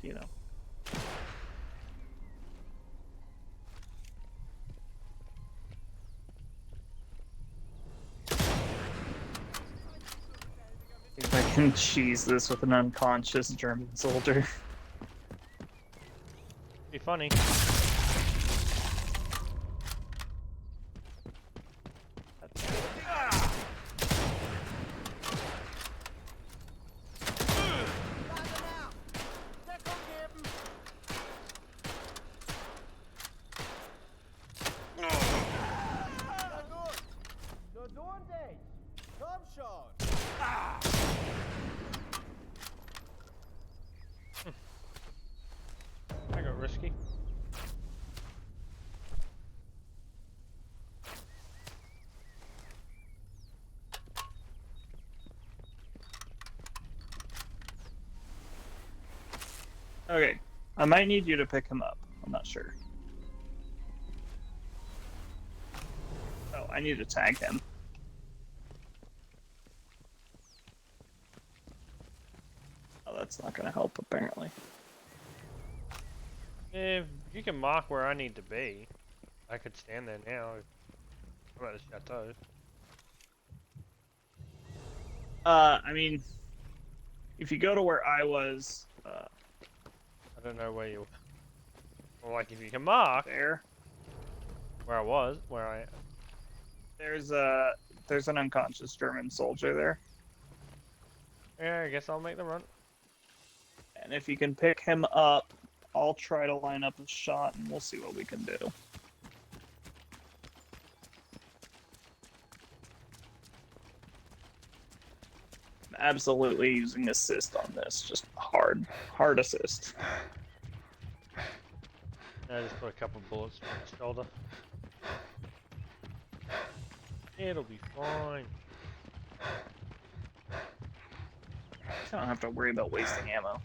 S3: you know. If I can cheese this with an unconscious German soldier.
S1: Be funny. I got risky.
S3: Okay, I might need you to pick him up. I'm not sure. Oh, I need to tag him. Oh, that's not gonna help, apparently.
S1: If you can mark where I need to be, I could stand there now. How about the chateau?
S3: I mean, if you go to where I was,
S1: I don't know where you. Well, like if you can mark
S3: there,
S1: where I was, where I.
S3: there's an unconscious German soldier there,
S1: Yeah, I guess I'll make the run.
S3: and if you can pick him up, I'll try to line up a shot, and we'll see what we can do. I'm absolutely using assist on this, just hard assist.
S1: I just put a couple bullets on the shoulder. It'll be fine.
S3: I don't have to worry about wasting ammo.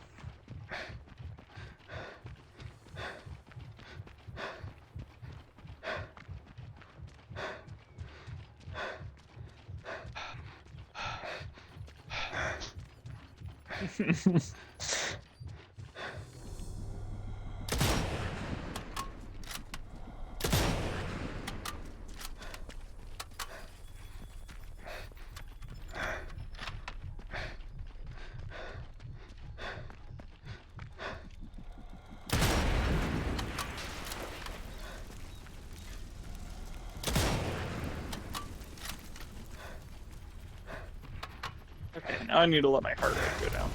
S3: Okay, now I need to let my heart rate go down.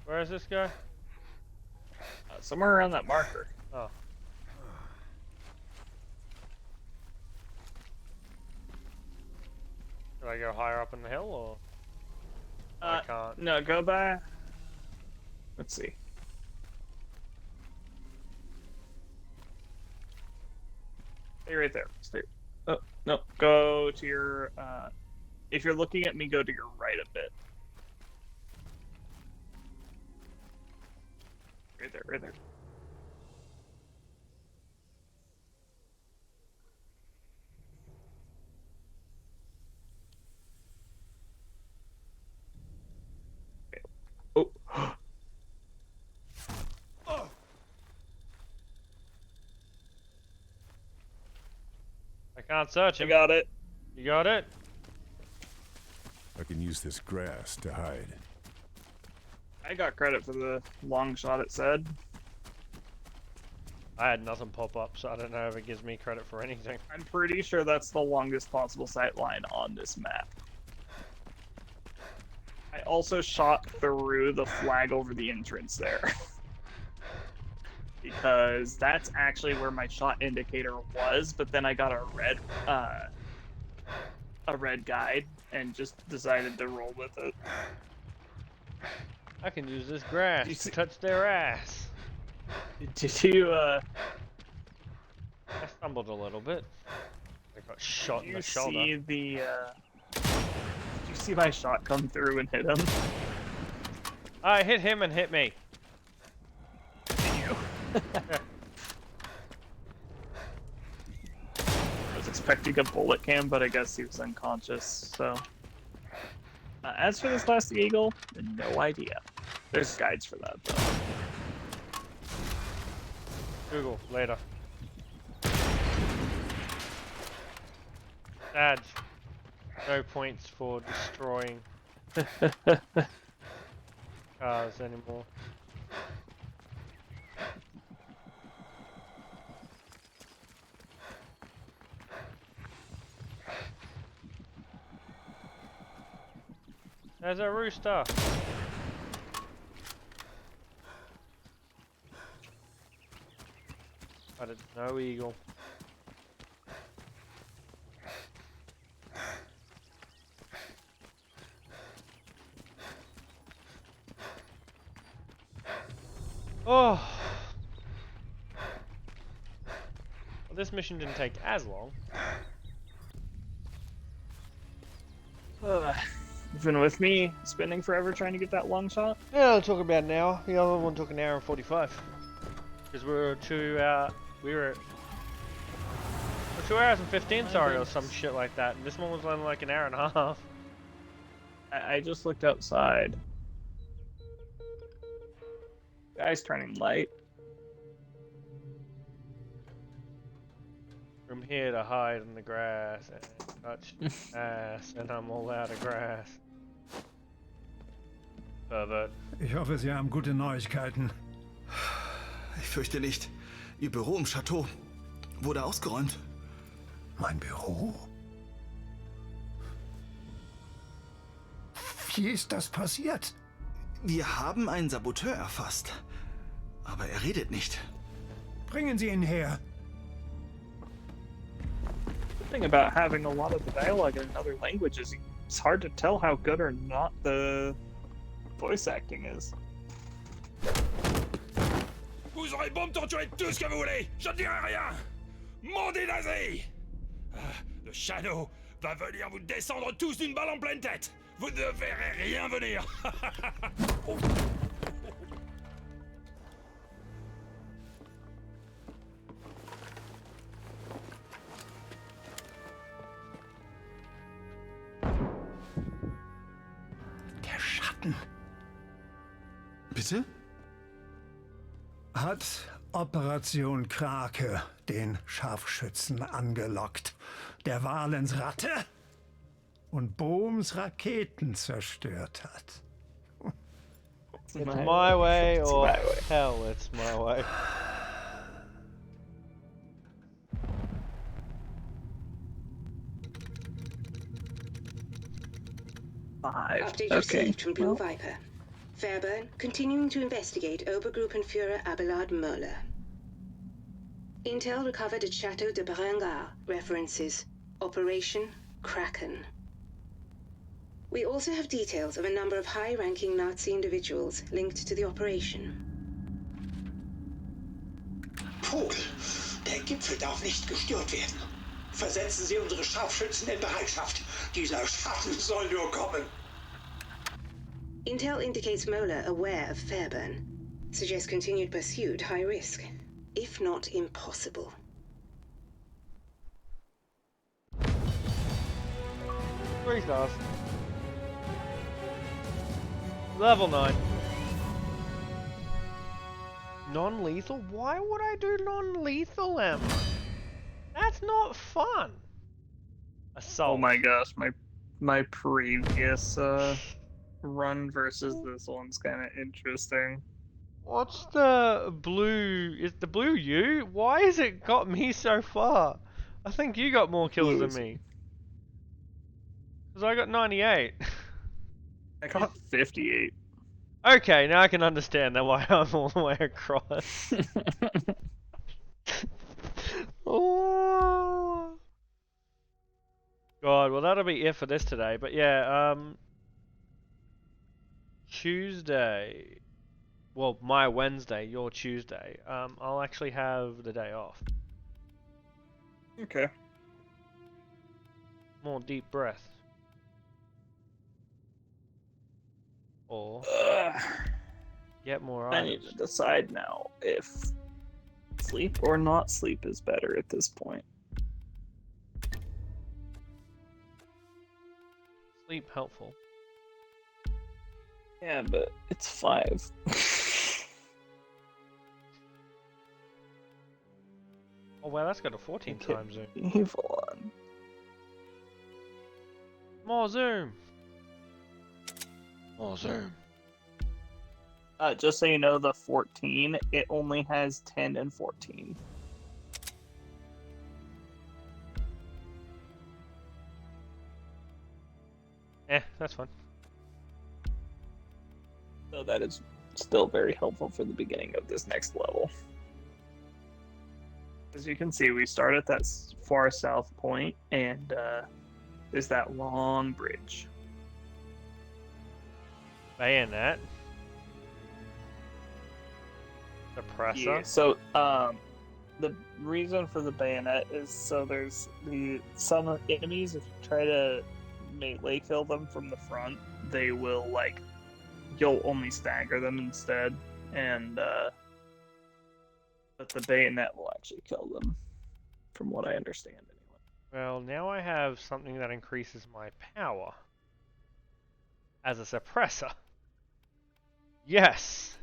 S1: Where is this guy?
S3: Somewhere around that marker.
S1: Oh. Should I go higher up in the hill or? I can't.
S3: No, go by. Let's see. Stay right there. Stay. Oh, no. Go to your. If you're looking at me, go to your right a bit. Right there, right there. Okay. Oh.
S1: I can't search him.
S3: I got it.
S1: You got it?
S2: I can use this grass to hide.
S3: I got credit for the long shot, it said.
S1: I had nothing pop up, so I don't know if it gives me credit for anything.
S3: I'm pretty sure that's the longest possible sight line on this map. I also shot through the flag over the entrance there. Because that's actually where my shot indicator was, but then I got a red guide and just decided to roll with it.
S1: I can use this grass to touch their ass.
S3: Did you,
S1: I stumbled a little bit. I got shot in the shoulder.
S3: did you see my shot come through and hit him?
S1: I hit him and hit me.
S3: I was expecting a bullet cam, but I guess he was unconscious, so... as for this last eagle, no idea. There's guides for that, though.
S1: Google, later. Sad. No points for destroying cars anymore. There's a rooster. But it's no eagle. Oh. Well, this mission didn't take as long.
S3: You've been with me, spending forever trying to get that long shot?
S1: Yeah, I'll talk about an hour. The other one took an hour and 45. Because we were 2 hours and 15, sorry, or some shit like that. And this one was only like an hour and a half.
S3: I just looked outside. Guy's turning light.
S1: From here to hide in the grass and touch ass, and I'm all out of grass. Pervert.
S14: Ich hoffe, Sie haben gute Neuigkeiten.
S6: Ich fürchte nicht. Ihr Büro im Chateau wurde ausgeräumt.
S14: Mein Büro? Wie ist das passiert?
S6: Wir haben einen Saboteur erfasst. Aber er redet nicht.
S14: Bringen Sie ihn her.
S3: The thing about having a lot of the dialogue in other languages, it's hard to tell how good or not the voice acting is.
S15: Vous aurez beau me torturer tout ce que vous voulez, je ne dirai rien. Mandez nazi. Le Shadow va venir vous descendre tous d'une balle en pleine tête. Vous ne verrez rien venir. Oh.
S14: Der Schatten.
S6: Bitte?
S14: Hat Operation Krake den Scharfschützen angelockt, der Valens Ratte und Bohms Raketen zerstört hat.
S1: It's my way or hell, it's my way.
S11: Update received from Blue Viper. Fairburn continuing to investigate Obergruppenführer Abelard Möller. Intel recovered at Chateau de Berengar references Operation Kraken. We also have details of a number of high-ranking Nazi individuals linked to the operation.
S12: Vogel, der Gipfel darf nicht gestört werden. Versetzen Sie unsere Scharfschützen in Bereitschaft. Dieser Schatten soll nur kommen.
S11: Intel indicates Möller aware of Fairburn. Suggests continued pursuit high risk, if not impossible.
S1: Three stars. Level 9. Non-lethal? Why would I do non-lethal ammo? That's not fun. Assault.
S3: Oh my gosh, my previous run versus this one's kind of interesting.
S1: What's the blue? Is the blue you? Why has it got me so far? I think you got more kills than me. Because I got 98.
S3: I got 58.
S1: Okay, now I can understand that why I'm all the way across. Oh. God, well that'll be it for this today. But yeah, Tuesday. Well, my Wednesday, your Tuesday. I'll actually have the day off.
S3: Okay.
S1: More deep breath. Or get more
S3: I
S1: items.
S3: need to decide now if sleep or not sleep is better at this point.
S1: Sleep helpful.
S3: Yeah, but it's 5.
S1: Oh well, that's got a 14 time zoom.
S3: Evil on.
S1: More zoom. More zoom.
S3: Just so you know, the 14, it only has 10 and 14.
S1: That's fine.
S3: So that is still very helpful for the beginning of this next level. As you can see, we start at that far south point, and there's that long bridge.
S1: Bayonet. Suppressor.
S3: Yeah, so the reason for the bayonet is so there's some enemies, if you try to melee kill them from the front, they will you'll only stagger them instead, and but the bayonet will actually kill them. from what I understand anyway.
S1: Well, now I have something that increases my power as a suppressor. Yes.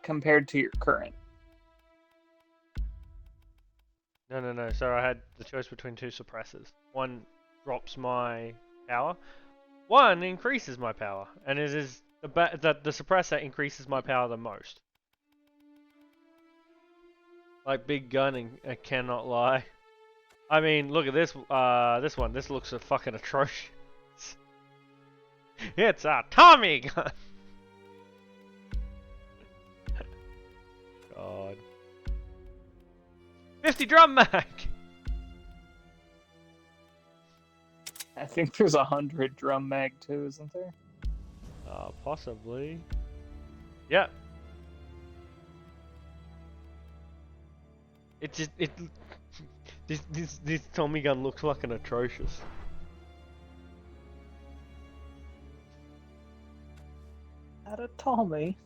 S3: Compared to your current.
S1: No. So I had the choice between two suppressors. One drops my power. One increases my power, and it is the suppressor increases my power the most. Like big gun and I cannot lie. I mean, look at this. This one. This looks fucking atrocious. It's a Tommy gun. God. 50 drum mag.
S3: I think there's 100 drum mag too, isn't there?
S1: Possibly. Yep. This Tommy gun looks fucking atrocious.
S3: At a Tommy.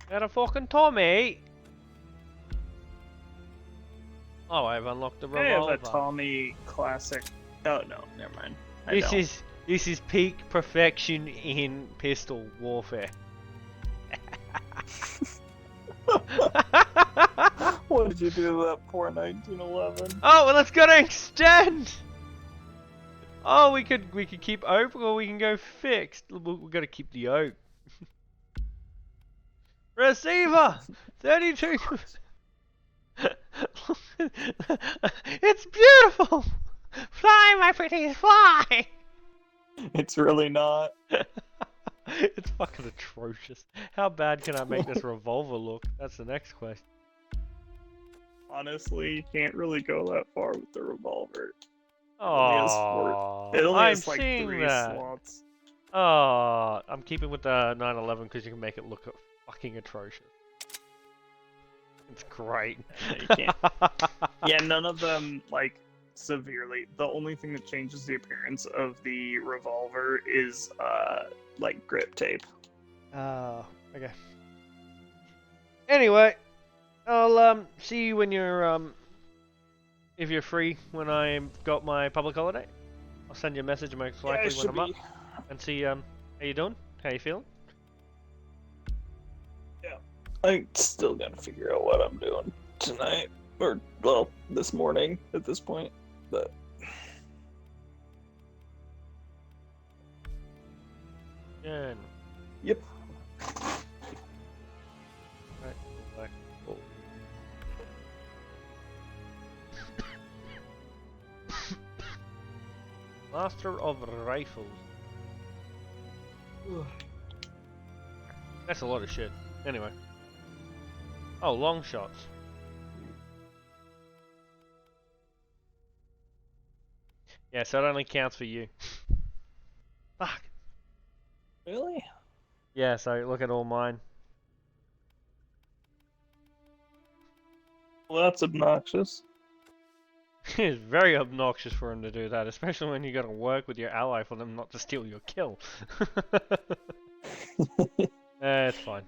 S1: At a fucking Tommy. Oh, I've unlocked the revolver.
S3: I have a Tommy classic. Oh no, never mind.
S1: This is peak perfection in pistol warfare.
S3: What did you do to that poor 1911?
S1: Oh, well, let's go to extend. Oh, we could keep open, or we can go fixed. We got to keep the oak. Receiver 32. It's beautiful. Fly, my pretties, fly.
S3: It's really not.
S1: It's fucking atrocious. How bad can I make this revolver look? That's the next question.
S3: Honestly, you can't really go that far with the revolver.
S1: Oh,
S3: it only
S1: I'm
S3: has like
S1: seeing
S3: 3
S1: that.
S3: slots.
S1: Oh, I'm keeping with the 911 because you can make it look fucking atrocious. It's great.
S3: You can't. Yeah, none of them like severely. The only thing that changes the appearance of the revolver is like grip tape.
S1: Okay. Anyway, I'll see you when you're if you're free when I got my public holiday. I'll send you a message most likely when I'm up and see how you doing, how you feeling.
S3: Yeah, I still gotta figure out what I'm doing tonight, or well, this morning at this point, but.
S1: Yeah.
S3: Yep.
S1: Right. Back. Oh. Master of Rifles. That's a lot of shit. Anyway. Oh, long shots. Yeah, so it only counts for you. Fuck.
S3: Really?
S1: Yeah, so look at all mine.
S3: Well, that's obnoxious.
S1: It's very obnoxious for him to do that, especially when you gotta work with your ally for them not to steal your kill. It's fine.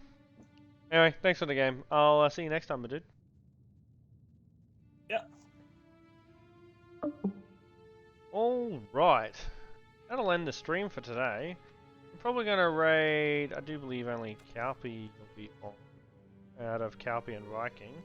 S1: Anyway, thanks for the game. I'll see you next time, my dude.
S3: Yeah.
S1: Alright. That'll end the stream for today. I'm probably gonna raid, I do believe only Calpy will be on out of Calpy and Viking.